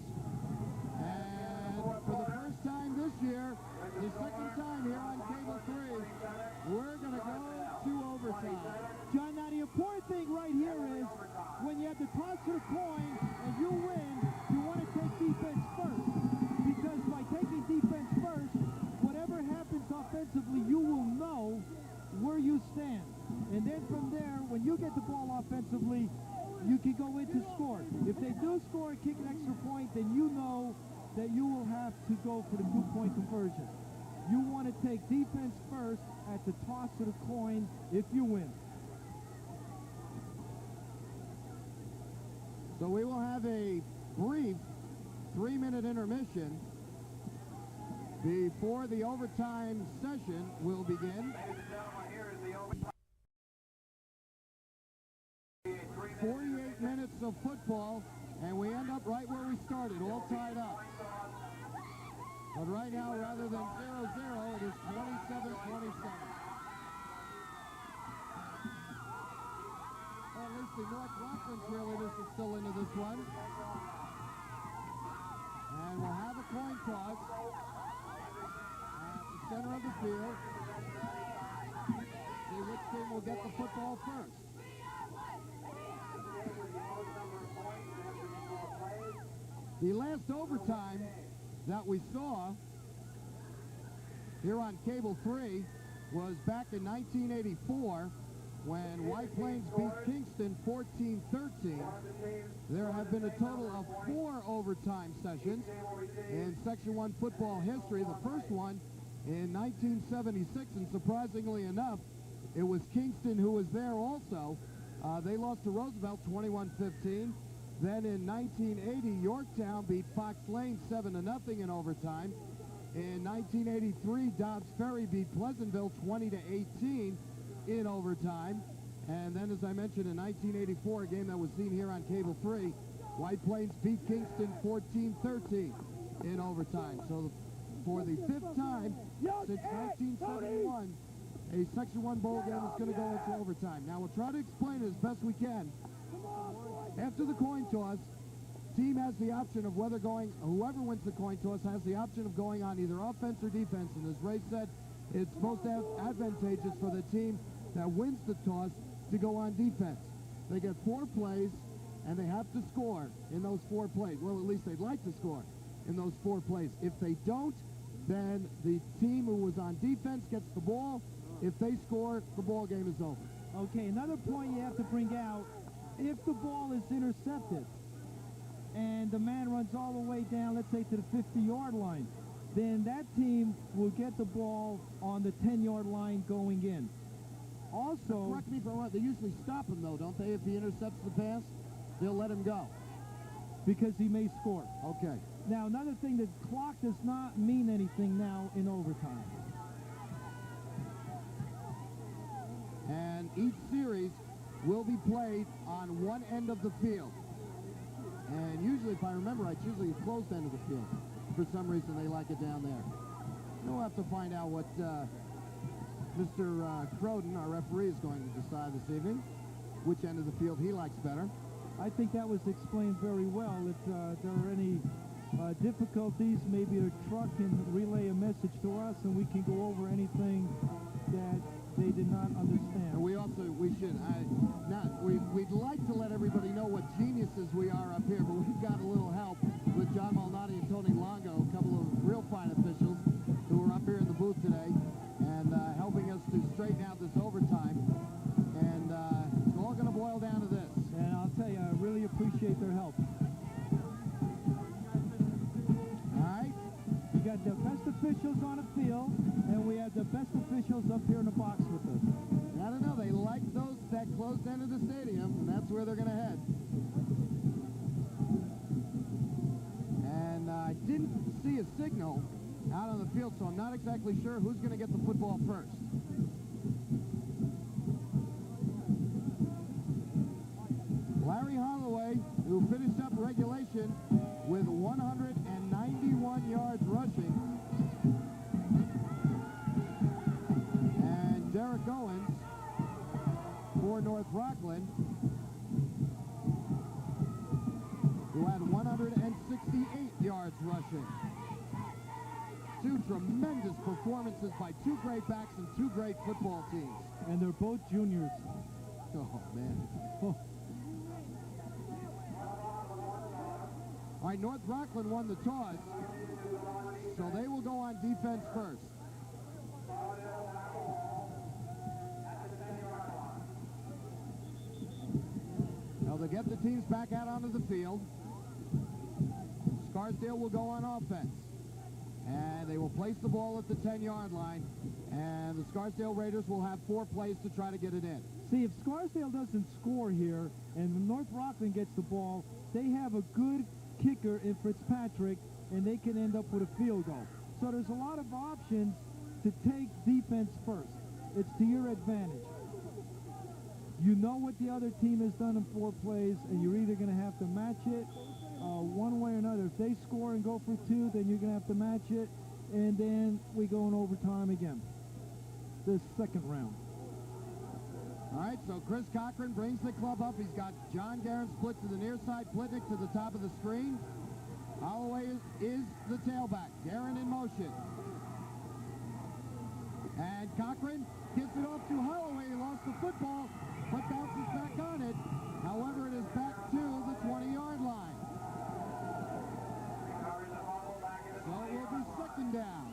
And for the first time this year, the second time here on Cable 3, we're going to go to overtime. John, now the important thing right here is when you have the toss of the coin and you win, you want to take defense first. Because by taking defense first, whatever happens offensively, you will know where you stand. And then from there, when you get the ball offensively, you can go in to score. If they do score and kick an extra point, then you know that you will have to go for the 2-point conversion. You want to take defense first at the toss of the coin if you win. So we will have a brief 3-minute intermission before the overtime session will begin. 48 minutes of football, and we end up right where we started, all tied up. But right now, rather than 0-0, it is 27-27. Well, at least the North Rockland cheerleaders are still into this one. And we'll have a coin toss at the center of the field. See which team will get the football first. The last overtime that we saw here on Cable 3 was back in 1984 when White Plains beat Kingston 14-13. There have been a total of 4 overtime sessions in Section 1 football history. The first one in 1976, and surprisingly enough, it was Kingston who was there also. They lost to Roosevelt 21-15. Then in 1980, Yorktown beat Fox Lane 7-0 in overtime. In 1983, Dobbs Ferry beat Pleasantville 20-18 in overtime. And then, as I mentioned, in 1984, a game that was seen here on Cable 3, White Plains beat Kingston 14-13 in overtime. So for the 5th time since 1971, a Section 1 bowl game is going to go into overtime. Now, we'll try to explain it as best we can. After the coin toss, team has the option of whoever wins the coin toss has the option of going on either offense or defense. And as Ray said, it's most advantageous for the team that wins the toss to go on defense. They get 4 plays, and they have to score in those 4 plays. Well, at least they'd like to score in those 4 plays. If they don't, then the team who was on defense gets the ball. If they score, the ball game is over. Okay, another point you have to bring out, if the ball is intercepted and the man runs all the way down, let's say to the 50-yard line, then that team will get the ball on the 10-yard line going in. Also, correct me if I'm wrong, they usually stop him, though, don't they? If he intercepts the pass, they'll let him go. Because he may score. Okay. Now, another thing, the clock does not mean anything now in overtime. And each series will be played on one end of the field. And usually, if I remember right, it's usually the closed end of the field. For some reason, they like it down there. We'll have to find out what Mr. Croden, our referee, is going to decide this evening, which end of the field he likes better. I think that was explained very well. If there are any difficulties, maybe a truck can relay a message to us and we can go over anything that they did not understand. And we'd like to let everybody know what geniuses we are up here, but we've got a little help with John Malnati and Tony Longo, a couple of real fine officials who are up here in the booth today and helping us to straighten out this overtime. And it's all going to boil down to this. And I'll tell you, I really appreciate their help. All right. We got the best officials on the field, and we have the best officials up here in the box with us. I don't know. They like that closed end of the stadium, and that's where they're going to head. And I didn't see a signal out on the field, so I'm not exactly sure who's going to get the football first. Larry Holloway, who finished up regulation with 191 yards rushing, and Derek Owens for North Rockland, who had 168 yards rushing. Two tremendous performances by two great backs and two great football teams. And they're both juniors. Oh, man. Oh. All right, North Rockland won the toss, so they will go on defense first. Now they'll get the teams back out onto the field. Scarsdale will go on offense. And they will place the ball at the 10-yard line. And the Scarsdale Raiders will have 4 plays to try to get it in. See, if Scarsdale doesn't score here and North Rockland gets the ball, they have a good kicker in Fitzpatrick, and they can end up with a field goal. So there's a lot of options to take defense first. It's to your advantage. You know what the other team has done in 4 plays, and you're either going to have to match it one way or another. If they score and go for 2, then you're going to have to match it, and then we go in overtime again. The second round. All right, so Chris Cochran brings the club up. He's got John Guerin split to the near side, Plitnick to the top of the screen. Holloway is the tailback. Guerin in motion. And Cochran gives it off to Holloway. He lost the football, but bounces back on it. However, it is back to the 20-yard line. So it will be second down.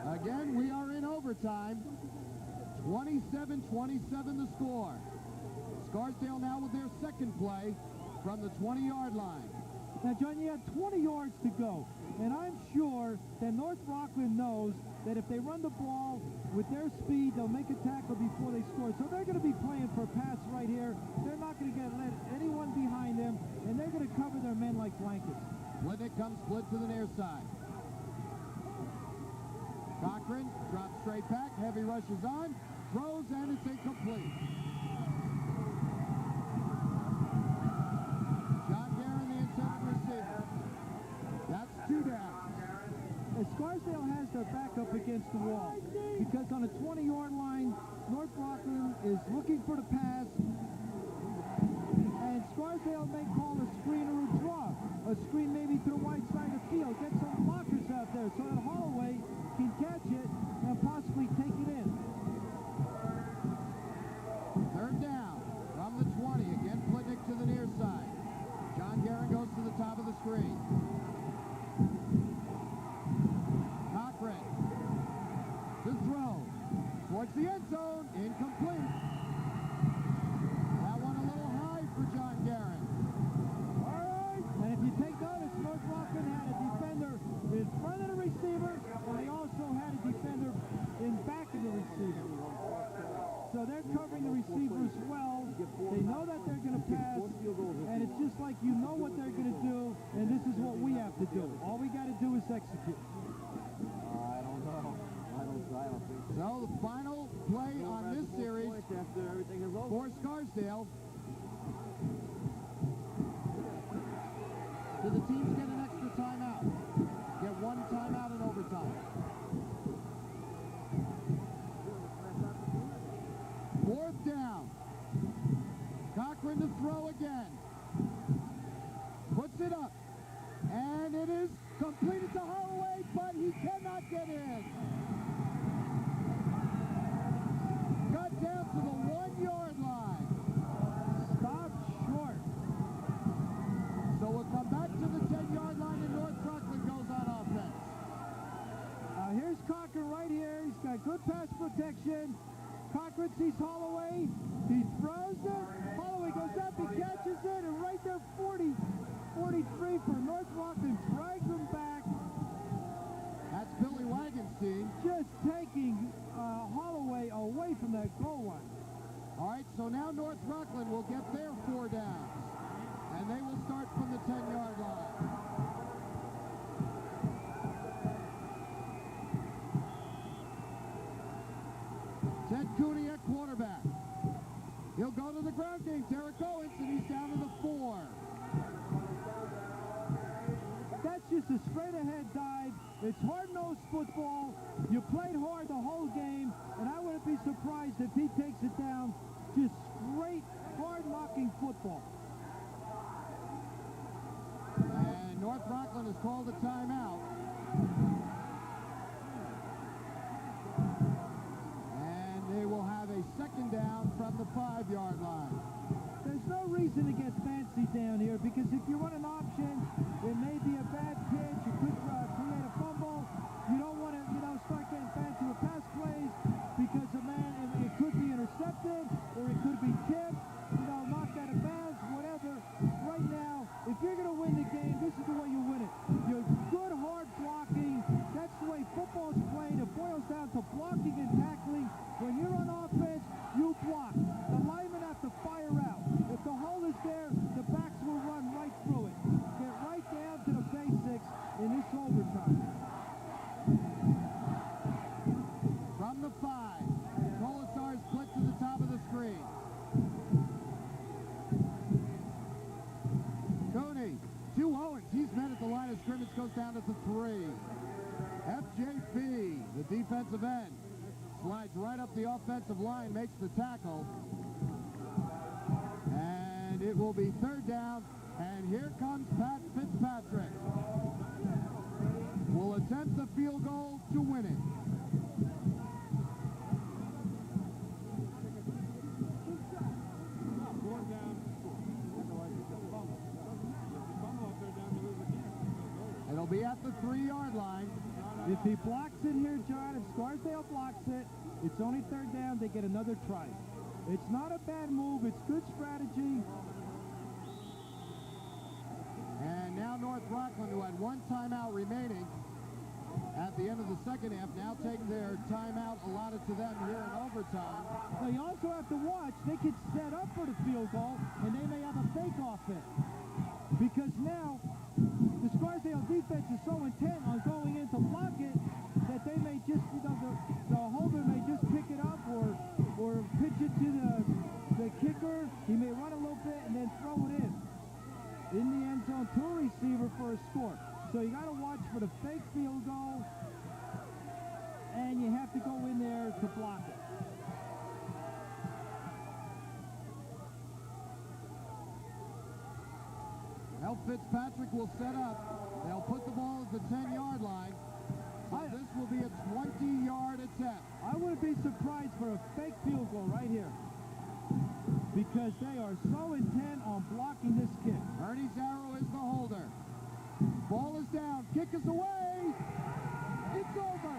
Again, we are in overtime. 27-27 the score. Scarsdale now with their second play from the 20-yard line. Now, John, you have 20 yards to go, and I'm sure that North Rockland knows that if they run the ball with their speed, they'll make a tackle before they score. So they're going to be playing for a pass right here. They're not going to let anyone behind them, and they're going to cover their men like blankets. Plitnick comes split to the near side. Cochran drops straight back, heavy rushes on, throws, and it's incomplete. John Guerin, the intended receiver. That's 2 down. Scarsdale has their back up against the wall because on the 20-yard line, North Rockland is looking for the pass, and Scarsdale may call a screen or a draw. A screen maybe to the right side of the field. Get some blockers out there so that Holloway can catch it and possibly take it in. Third down from the 20. Again, Plitnick to the near side. John Guerin goes to the top of the screen. Cochran to throw towards the end zone. Incomplete. That one a little high for John Guerin. All right. And if you take notice, North Rockland had a defender in front of the receiver, and they also had a defender in back of the receiver. So they're covering the receivers well. They know that they're going to pass, and it's just like you know what they're going to do, and this is what we have to do. All we got to do is execute. I don't know. I don't think so. So the final play on this series After everything is over. for Scarsdale. Do the teams get an extra timeout? Get one timeout in overtime. Fourth down. Cochran to throw again. Puts it up. And it is completed to Holloway, but he cannot get in. Got down to the 1-yard line. Stop short. So we'll come back to the 10-yard line, and North Rockland goes on offense. Here's Cochran right here. He's got good pass protection. Cochran sees Holloway. He throws it. Holloway goes up. He catches it. And right there, 40, 43 for North Rockland. Drags him back. That's Billy Wagenstein. Just taking Holloway away from that goal line. All right, so now North Rockland will get their 4 downs. And they will start from the 10-yard line. Ted Cooney at quarterback. He'll go to the ground game. Derek Owens, and he's down to the 4. That's just a straight-ahead dive. It's hard-nosed football. You played hard the whole game, and I wouldn't be surprised if he takes it down. Just straight, hard-knocking football. And North Rockland has called a timeout. And they will have a second down from the 5-yard line. There's no reason to get fancy down here, because if you run an option, it may be a bad pitch. You could create a fumble. You don't want to, start getting fancy with pass plays, because it could be intercepted, or it could be tipped, knocked out of bounds, whatever. Right now, if you're going to win the game, this is the way you win it. You're good, hard blocking. That's the way football's played. It boils down to blocking and tackling. When you're on offense, you block. The linemen have to fire out. If the hole is there, the backs will run right through it. Get right down to the basics in this overtime. From the 5, Colasar split to the top of the screen. Cooney, 2 Owens. He's met at the line of scrimmage, goes down to the 3. FJP, the defensive end, slides right up the offensive line, makes the tackle. And it will be 3rd down, and here comes Pat Fitzpatrick. Will attempt the field goal to win it. It'll be at the 3-yard line. If he blocks it here, John, if Scarsdale blocks it, it's only 3rd down. They get another try. It's not a bad move. It's good strategy. And now North Rockland, who had 1 timeout remaining at the end of the second half, now take their timeout allotted to them here in overtime. Now, you also have to watch. They could set up for the field goal, and they may have a fake offense. Because now, the Scarsdale defense is so intent on going in to block it that they may just, the holder may just pick it up or pitch it to the kicker. He may run a little bit and then throw it in the end zone to a receiver for a score. So you got to watch for the fake field goal, and you have to go in there to block it. Now Fitzpatrick will set up. They'll put the ball at the 10-yard line. So this will be a 20-yard attempt. I wouldn't be surprised for a fake field goal right here, because they are so intent on blocking this kick. Ernie Zarrow is the holder. Ball is down. Kick is away. It's over.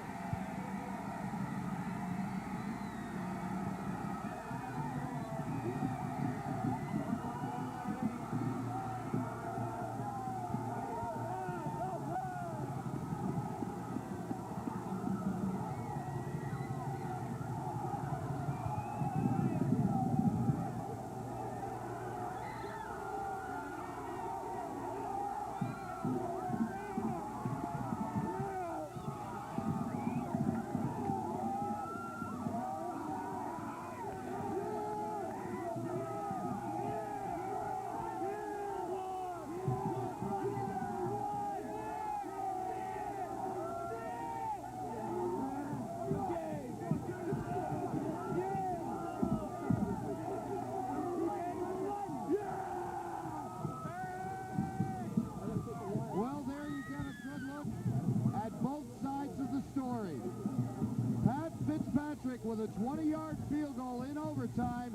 20-yard field goal in overtime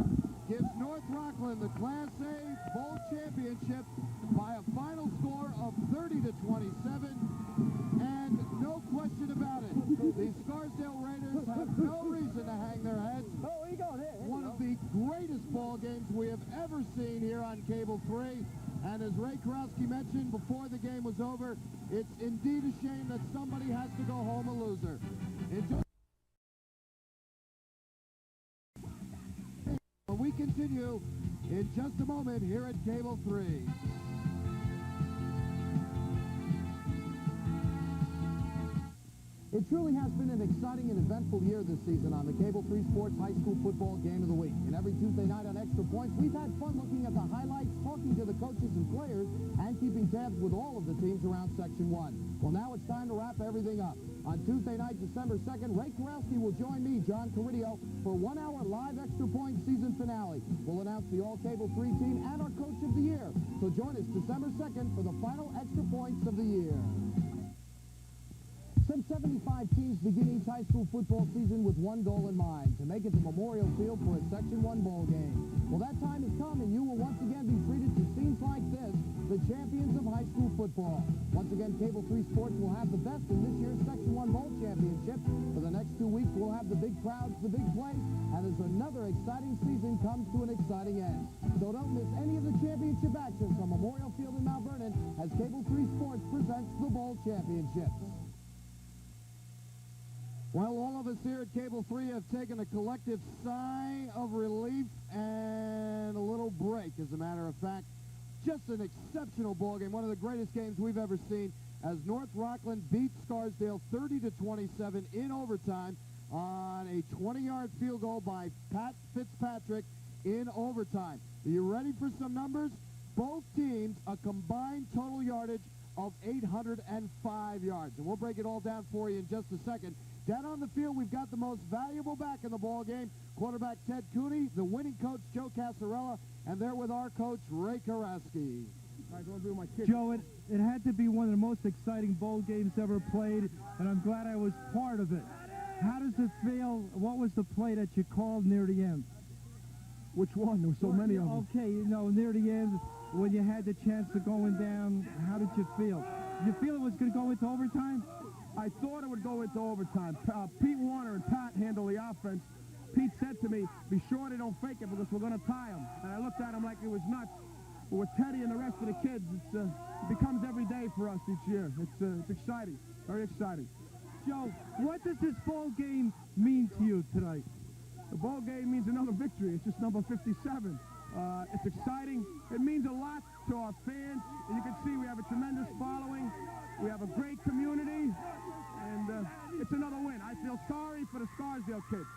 gives North Rockland the Class A Bowl Championship by a final score of 30-27. And no question about it, the Scarsdale Raiders have no reason to hang their heads. One of the greatest ball games we have ever seen here on Cable 3. And as Ray Karowski mentioned before the game was over, it's indeed a shame that somebody has to go home a loser. We continue in just a moment here at Cable 3. It truly has been an exciting and eventful year this season on the Cable 3 Sports High School Football Game of the Week. And every Tuesday night on Extra Points, we've had fun looking at the highlights, talking to the coaches and players, and keeping tabs with all of the teams around Section 1. Well, now it's time to wrap everything up. On Tuesday night, December 2nd, Ray Karowski will join me, John Caridio, for a 1-hour live Extra Points season finale. We'll announce the All-Cable 3 team and our Coach of the Year. So join us December 2nd for the final Extra Points of the year. Some 75 teams begin each high school football season with one goal in mind, to make it to Memorial Field for a Section 1 bowl game. Well, that time has come, and you will once again be treated to scenes like this, the champions of high school football. Once again, Cable 3 Sports will have the best in this year's Section 1 Bowl Championship. For the next 2 weeks, we'll have the big crowds, the big play, and as another exciting season comes to an exciting end. So don't miss any of the championship action from Memorial Field in Mount Vernon as Cable 3 Sports presents the Bowl Championships. Well, all of us here at Cable 3 have taken a collective sigh of relief and a little break, as a matter of fact. Just an exceptional ball game, one of the greatest games we've ever seen, as North Rockland beat Scarsdale 30-27 in overtime on a 20-yard field goal by Pat Fitzpatrick in overtime. Are you ready for some numbers? Both teams a combined total yardage of 805 yards. And we'll break it all down for you in just a second. Down on the field, we've got the most valuable back in the ball game, quarterback Ted Cooney, the winning coach Joe Casarella, and they're with our coach Ray Karowski. Joe, it had to be one of the most exciting bowl games ever played, and I'm glad I was part of it. How does it feel? What was the play that you called near the end? Which one? There were so many of them. Okay, near the end, when you had the chance of going down, how did you feel? Did you feel it was going to go into overtime? I thought it would go into overtime. Pete Warner and Pat handle the offense. Pete said to me, be sure they don't fake it because we're going to tie them. And I looked at him like it was nuts. But with Teddy and the rest of the kids, it becomes every day for us each year. It's exciting, very exciting. Joe, what does this bowl game mean to you tonight? The bowl game means another victory. It's just number 57. It's exciting. It means a lot to our fans. And you can see we have a tremendous following. We have a great community. And it's another win. I feel sorry for the Scarsdale kids.